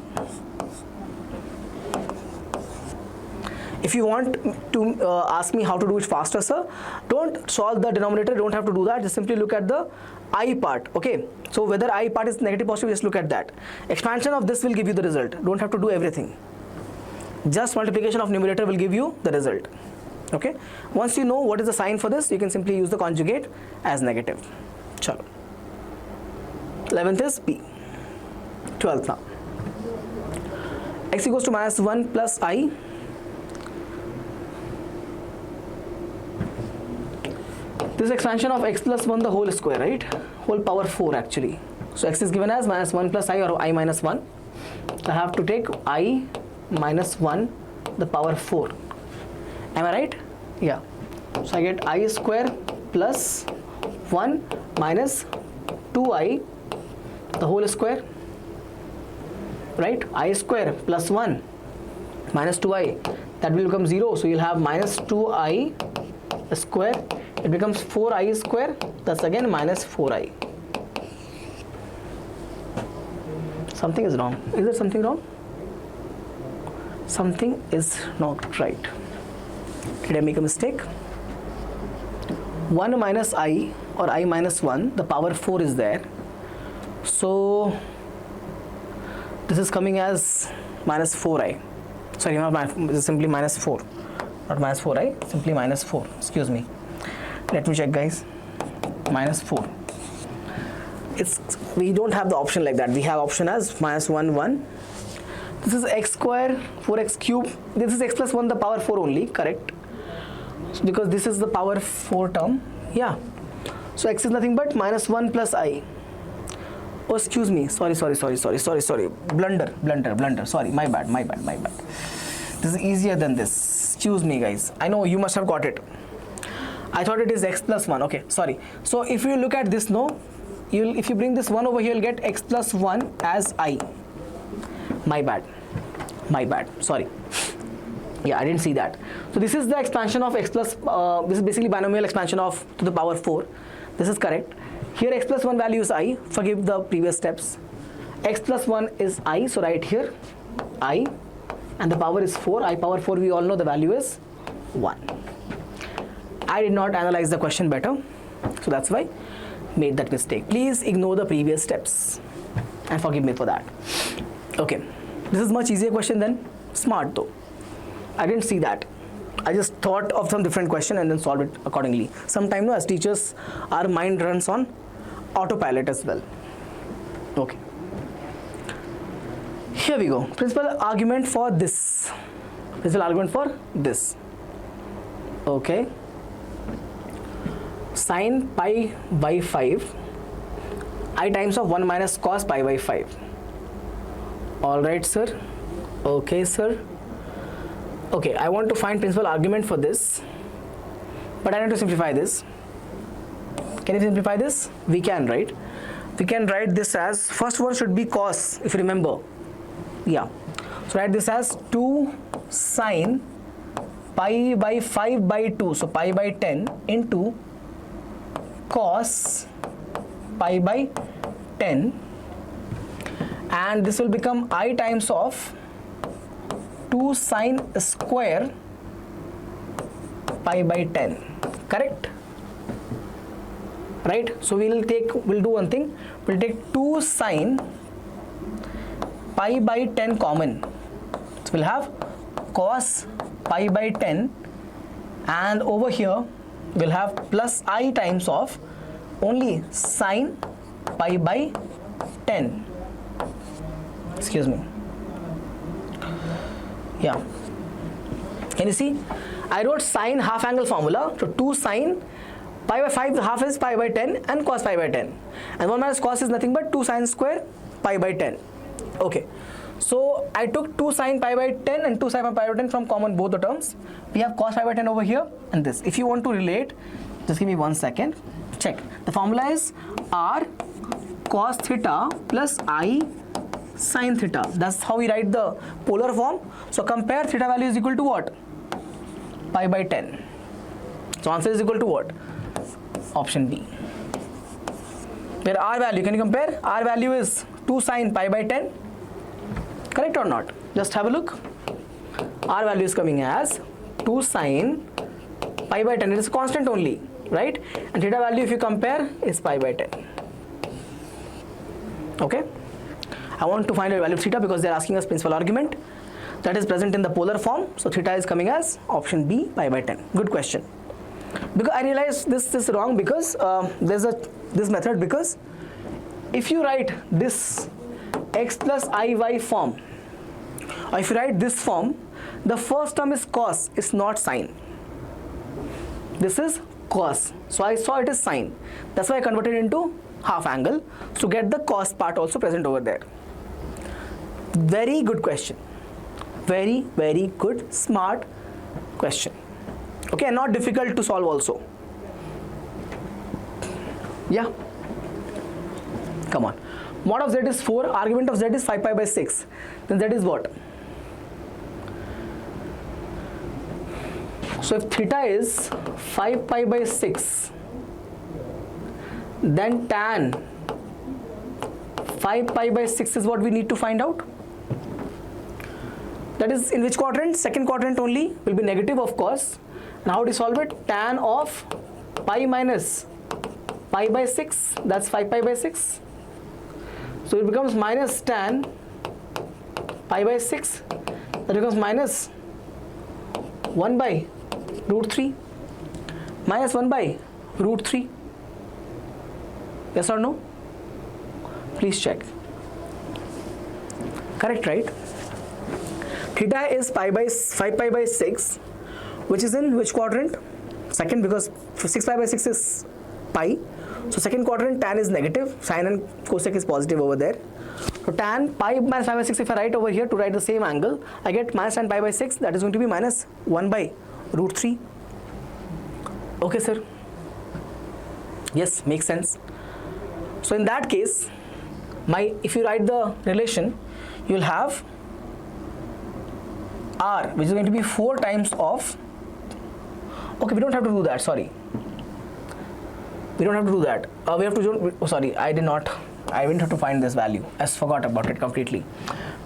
[SPEAKER 1] If you want to ask me how to do it faster, sir, don't solve the denominator, don't have to do that, just simply look at the I part, okay? So whether I part is negative, positive, just look at that. Expansion of this will give you the result, don't have to do everything. Just multiplication of numerator will give you the result, okay? Once you know what is the sign for this, you can simply use the conjugate as negative. Chalo. 11th is B. 12th now. X equals to minus 1 plus I. This is expansion of x plus 1 the whole square, right? Whole power 4 actually. So x is given as minus 1 plus I or I minus 1. So I have to take I minus 1 the power 4. Am I right? Yeah. So I get I square plus 1 minus 2I the whole square. Right? I square plus 1 minus 2I. That will become 0. So you'll have minus 2I square. It becomes 4I square, that's again minus 4I. Something is wrong. Is there something wrong? Something is not right. Did I make a mistake? 1 minus I or I minus 1, the power 4 is there. So this is coming as minus 4I. Sorry, this is simply minus 4. Not minus 4I, simply minus 4. Excuse me. Let me check, guys. Minus 4. We don't have the option like that. We have option as minus 1 1. This is x square 4x cube. This is x plus 1 the power 4 only, correct? So because this is the power 4 term. Yeah. So x is nothing but minus 1 plus I. Oh, excuse me. Sorry. Blunder. Sorry, my bad. This is easier than this. Excuse me, guys. I know you must have got it. I thought it is x plus 1. Okay, sorry. So if you look at this, no, if you bring this 1 over here, you'll get x plus 1 as I. My bad, sorry. Yeah, I didn't see that. So this is the expansion of x plus, this is basically binomial expansion of to the power 4. This is correct. Here x plus 1 value is I, forgive the previous steps. X plus 1 is I, so right here I, and the power is 4. I power 4, we all know the value is 1. I did not analyze the question better, so that's why made that mistake. Please ignore the previous steps and forgive me for that. Okay, this is much easier question than smart though. I didn't see that. I just thought of some different question and then solve it accordingly. Sometimes, as teachers, our mind runs on autopilot as well. Okay. Here we go. Principal argument for this. Okay. Sin pi by 5 I times of 1 minus cos pi by 5. Alright, sir. Okay, sir. Okay, I want to find principal argument for this, but I need to simplify this. Can you simplify this? We can, right? We can write this as, first one should be cos, if you remember. Yeah. So write this as 2 sin pi by 5 by 2, so pi by 10 into cos pi by 10, and this will become I times of 2 sin square pi by 10, correct? Right? So we'll do one thing, we'll take 2 sin pi by 10 common, so we'll have cos pi by 10, and over here we'll have plus I times of only sin pi by 10. Excuse me. Yeah. Can you see? I wrote sine half angle formula. So 2 sine pi by 5, half is pi by 10 and cos pi by 10. And 1 minus cos is nothing but 2 sine square pi by 10. Okay. So I took 2 sine pi by 10 and 2 sine pi by 10 from common both the terms. We have cos pi by 10 over here and this. If you want to relate, just give me 1 second. Check. The formula is r cos theta plus I sin theta. That's how we write the polar form. So compare theta value is equal to what? Pi by 10. So answer is equal to what? Option B. Where r value, can you compare? R value is 2 sin pi by 10. Correct or not? Just have a look. R value is coming as 2 sin pi by 10. It is constant only, right? And theta value, if you compare, is pi by 10. Okay. I want to find a value of theta because they are asking us principal argument that is present in the polar form. So theta is coming as option B, pi by 10. Good question. Because I realized this is wrong because there's this method, because if you write this x plus iy form, or if you write this form, the first term is cos, it's not sine. This is cos, so I saw it is sine. That's why I converted into half angle to get the cos part also present over there. Very good question. Very, very good, smart question. Okay, and not difficult to solve also. Yeah. Come on. Mod of z is 4, argument of z is 5 pi by 6. Then z is what? So if theta is 5 pi by 6, then tan 5 pi by 6 is what we need to find out. That is in which quadrant? Second quadrant only, will be negative of course. Now how to solve it? Tan of pi minus pi by 6, that's 5 pi by 6. So it becomes minus tan pi by 6, that becomes minus 1 by root 3, minus 1 by root 3. Yes or no? Please check. Correct, right? Theta is 5 pi by 6, which is in which quadrant? Second, because 6 pi by 6 is pi. So second quadrant, tan is negative, sine and cosec is positive over there. So tan pi minus pi by 6, if I write over here to write the same angle, I get minus tan pi by 6, that is going to be minus 1 by root 3. Okay, sir. Yes, makes sense. So in that case, if you write the relation, you'll have r, which is going to be 4 times of, okay, we don't have to do that, sorry. We don't have to do that. We have to, oh, sorry, I didn't have to find this value. I forgot about it completely.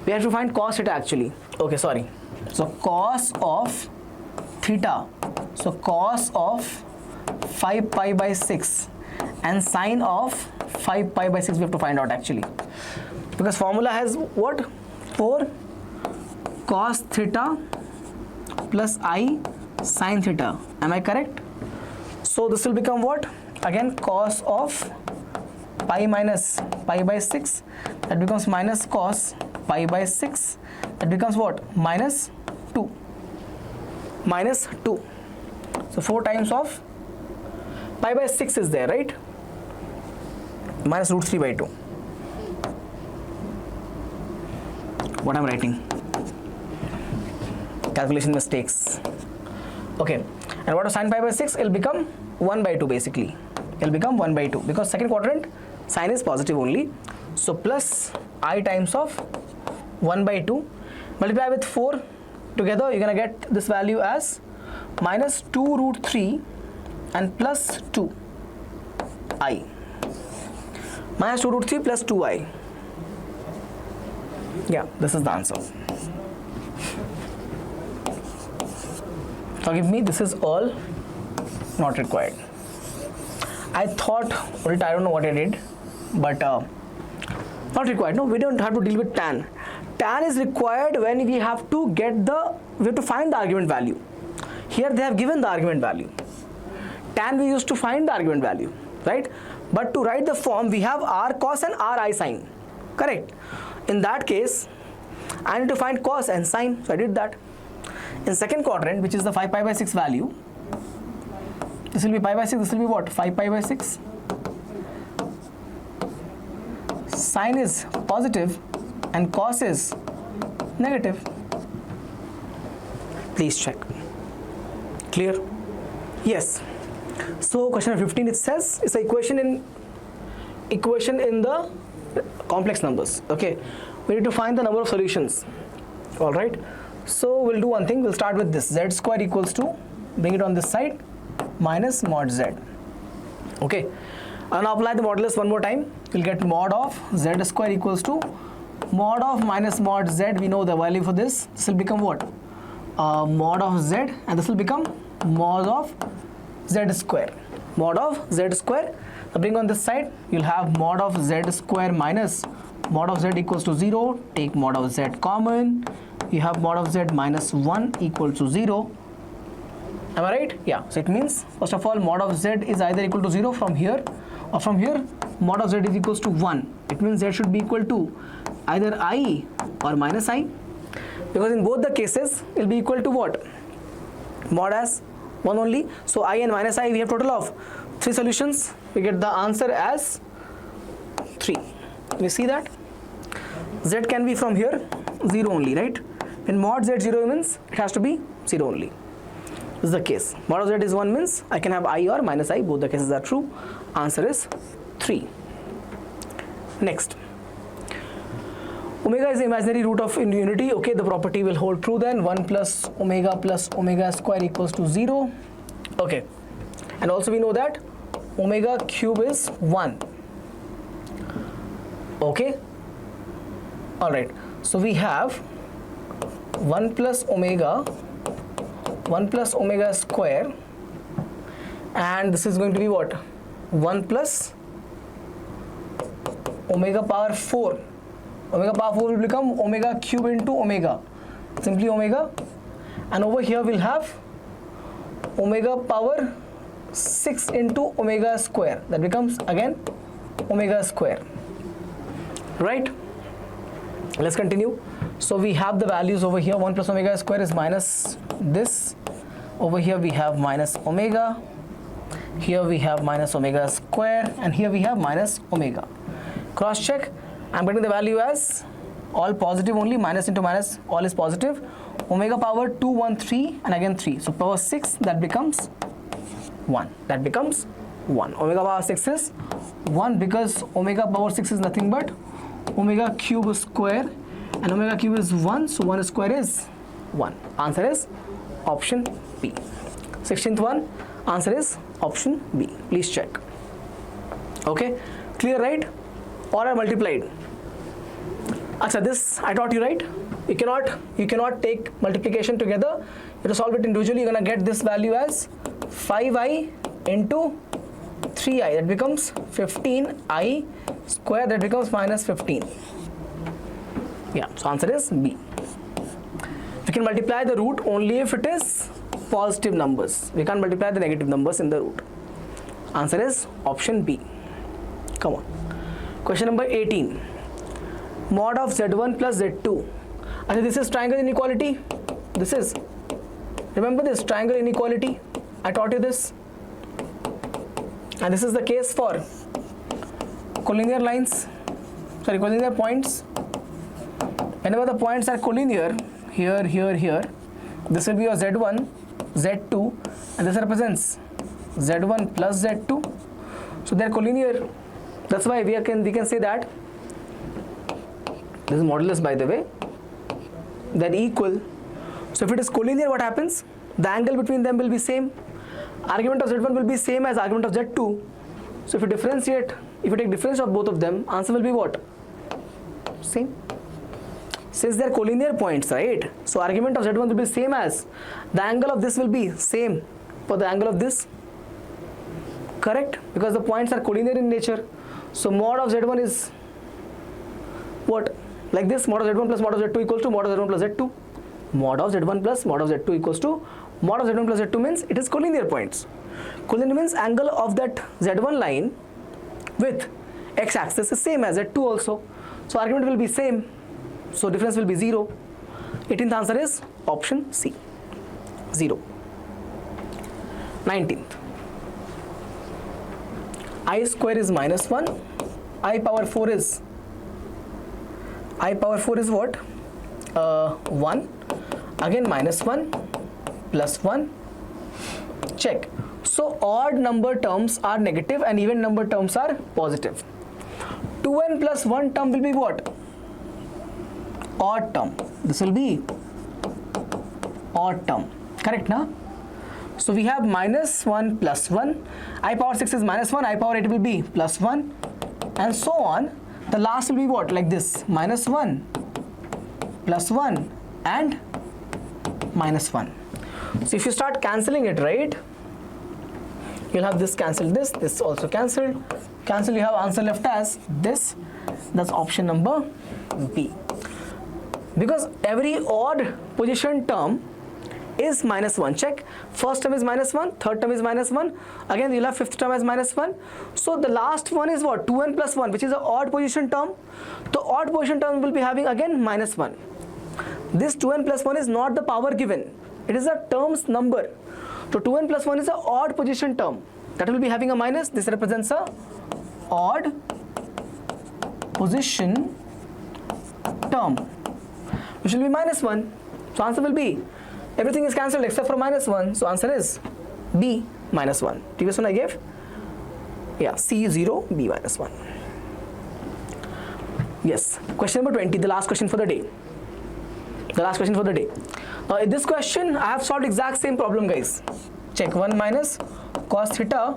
[SPEAKER 1] We have to find cos theta actually. Okay, sorry. So cos of theta, so cos of 5 pi by 6 and sine of 5 pi by 6 we have to find out actually. Because formula has what? 4 cos theta plus I sine theta. Am I correct? So this will become what? Again cos of pi minus pi by 6, that becomes minus cos pi by 6, that becomes what? Minus 2. Minus 2. So 4 times of pi by 6 is there, right? Minus root 3 by 2. What I'm writing? Calculation mistakes. Okay. And what is sine pi by 6? It will become 1 by 2 basically. It will become 1 by 2 because second quadrant sine is positive only. So plus I times of 1 by 2 multiply with 4 together, you're going to get this value as minus 2 root 3 and plus 2 I. Minus 2 root 3 plus 2I. Yeah, this is the answer. Forgive me, this is all not required. I thought, I don't know what I did, but not required. No, we don't have to deal with tan. Tan is required when we have to find the argument value. Here they have given the argument value. Tan we used to find the argument value, right? But to write the form, we have r cos and r I sine, correct? In that case, I need to find cos and sine, so I did that. In second quadrant, which is the 5 pi by 6 value, this will be pi by 6, this will be what? 5 pi by 6. Sine is positive and cos is negative. Please check. Clear? Yes. So question 15, it says it's an equation in the complex numbers. Okay, we need to find the number of solutions. All right, so we'll do one thing. We'll start with this. Z square equals to, bring it on this side, minus mod z. Okay, and now apply the modulus one more time. We'll get mod of z square equals to mod of minus mod z. We know the value for this. This will become what? Mod of z, and this will become mod of z square. Mod of z square. Now bring on this side. You'll have mod of z square minus mod of z equals to 0. Take mod of z common. You have mod of z minus 1 equal to 0. Am I right? Yeah. So it means, first of all, mod of z is either equal to 0 from here, or from here mod of z is equals to 1. It means z should be equal to either I or minus I, because in both the cases it will be equal to what? Mod as 1 only. So I and minus I, we have total of 3 solutions. We get the answer as 3. You see that? Z can be from here 0 only, right? When mod z 0 means it has to be 0 only. This is the case. Mod of z is 1 means I can have I or minus I. Both the cases are true. Answer is 3. Next. Omega is the imaginary root of unity. Okay, the property will hold true then. 1 plus omega square equals to 0. Okay. And also we know that omega cube is 1. Okay. Alright. So we have 1 plus omega square, and this is going to be what? 1 plus omega power 4. Omega power 4 will become omega cube into omega, simply omega, and over here we'll have omega power 6 into omega square, that becomes again omega square, right? Let's continue. So we have the values over here. 1 plus omega square is minus this. Over here we have minus omega. Here we have minus omega square, and here we have minus omega. Cross check. I'm getting the value as all positive only. Minus into minus, all is positive. Omega power 2, 1, 3, and again 3. So power 6, that becomes 1. That becomes 1. Omega power 6 is 1 because omega power 6 is nothing but omega cube square, and omega cube is 1, so 1 square is 1. Answer is option B. 16th one, answer is option B. Please check. Okay, clear, right? Or I multiplied. Acha, this I taught you, right? You cannot take multiplication together. You have to solve it individually. You're gonna get this value as 5i into 3i. That becomes 15i square. That becomes minus 15. Yeah, so answer is B. We can multiply the root only if it is positive numbers. We can't multiply the negative numbers in the root. Answer is option B. Come on. Question number 18. Mod of Z1 plus Z2. And this is triangle inequality. This is, remember this triangle inequality? I taught you this. And this is the case for collinear lines. Sorry, collinear points. Whenever the points are collinear, here, here, here, this will be your Z1, Z2, and this represents Z1 plus Z2. So they are collinear. That's why we can say that this is modulus, by the way. They're equal. So if it is collinear, what happens? The angle between them will be same. Argument of Z1 will be same as argument of Z2. So if you differentiate, if you take difference of both of them, answer will be what? Same. Since they are collinear points, right? So argument of Z1 will be same as, the angle of this will be same for the angle of this. Correct? Because the points are collinear in nature. So mod of Z1 is what? Like this, mod of Z1 plus mod of Z2 equals to mod of Z1 plus Z2. Mod of Z1 plus mod of Z2 equals to mod of Z1 plus Z2 means it is collinear points. Collinear means angle of that Z1 line with x-axis is same as Z2 also. So argument will be same. So difference will be 0. 18th answer is option C. 0. 19th. I square is minus 1. I power 4 is what? 1. Again minus 1 plus 1. Check. So odd number terms are negative and even number terms are positive. 2n plus 1 term will be what? Odd term. This will be odd term. Correct, na? So we have minus 1 plus 1. I power 6 is minus 1. I power 8 will be plus 1. And so on. The last will be what? Like this. Minus 1 plus 1 and minus 1. So if you start cancelling it, right? You'll have this cancelled, this also cancelled. Cancel, you have answer left as this. That's option number B. Because every odd position term is minus 1. Check. First term is minus 1, third term is minus 1. Again, you'll have fifth term as minus 1. So the last one is what? 2n plus 1, which is an odd position term. The odd position term will be having again minus 1. This 2n plus 1 is not the power given. It is a term's number. So 2n plus 1 is an odd position term. That will be having a minus. This represents a odd position term, which will be minus 1. So answer will be, everything is cancelled except for minus 1. So answer is B, minus 1. Previous one I gave? Yeah, C 0, B minus 1. Yes. Question number 20, the last question for the day. The last question for the day. In this question, I have solved exact same problem, guys. Check. 1 minus cos theta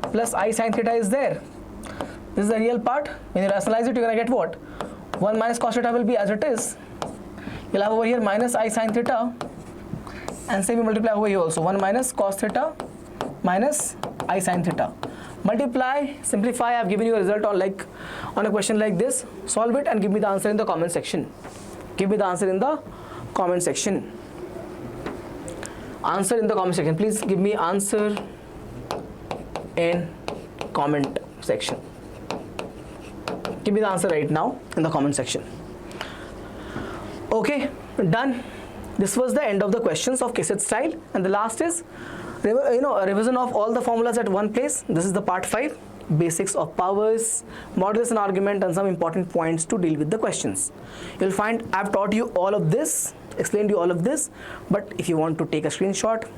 [SPEAKER 1] plus I sin theta is there. This is the real part. When you rationalize it, you're going to get what? 1 minus cos theta will be as it is. You'll have over here minus I sin theta. And same you multiply over here also. 1 minus cos theta minus I sin theta. Multiply, simplify. I have given you a result on a question like this. Solve it and give me the answer in the comment section. Give me the answer in the comment section. Answer in the comment section. Please give me answer in comment section. Give me the answer right now in the comment section. Okay, done. This was the end of the questions of KCET style, and the last is a revision of all the formulas at one place. This is the part 5, basics of powers, modulus and argument, and some important points to deal with the questions. You'll find I've taught you all of this, explained you all of this, but if you want to take a screenshot,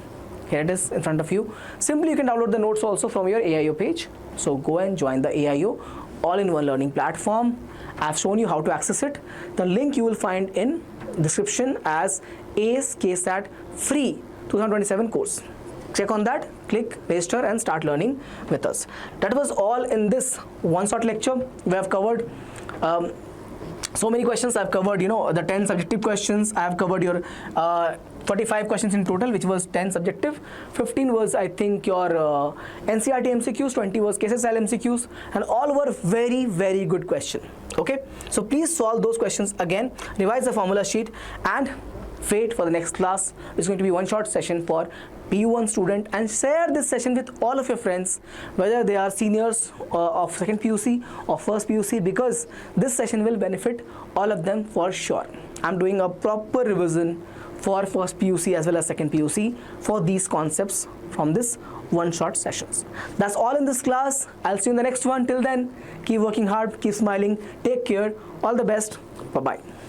[SPEAKER 1] Here it is in front of you. Simply you can download the notes also from your AIO page. So go and join the AIO all-in-one learning platform. I've shown you how to access it. The link you will find in description as ACE KCET free 2027 course. Check on that, click register and start learning with us. That was all in this one shot lecture. We have covered so many questions. I've covered, the 10 subjective questions. I've covered your 45 questions in total, which was 10 subjective. 15 was, I think, your NCERT MCQs, 20 was case style MCQs, and all were very, very good questions. Okay, so please solve those questions again, revise the formula sheet, and wait for the next class. It's going to be one short session for PU1 student, and share this session with all of your friends, whether they are seniors of second PUC or first PUC, because this session will benefit all of them for sure. I'm doing a proper revision for first PUC as well as second PUC for these concepts from this one short sessions. That's all in this class. I'll see you in the next one. Till then, keep working hard, keep smiling, take care, all the best. Bye bye.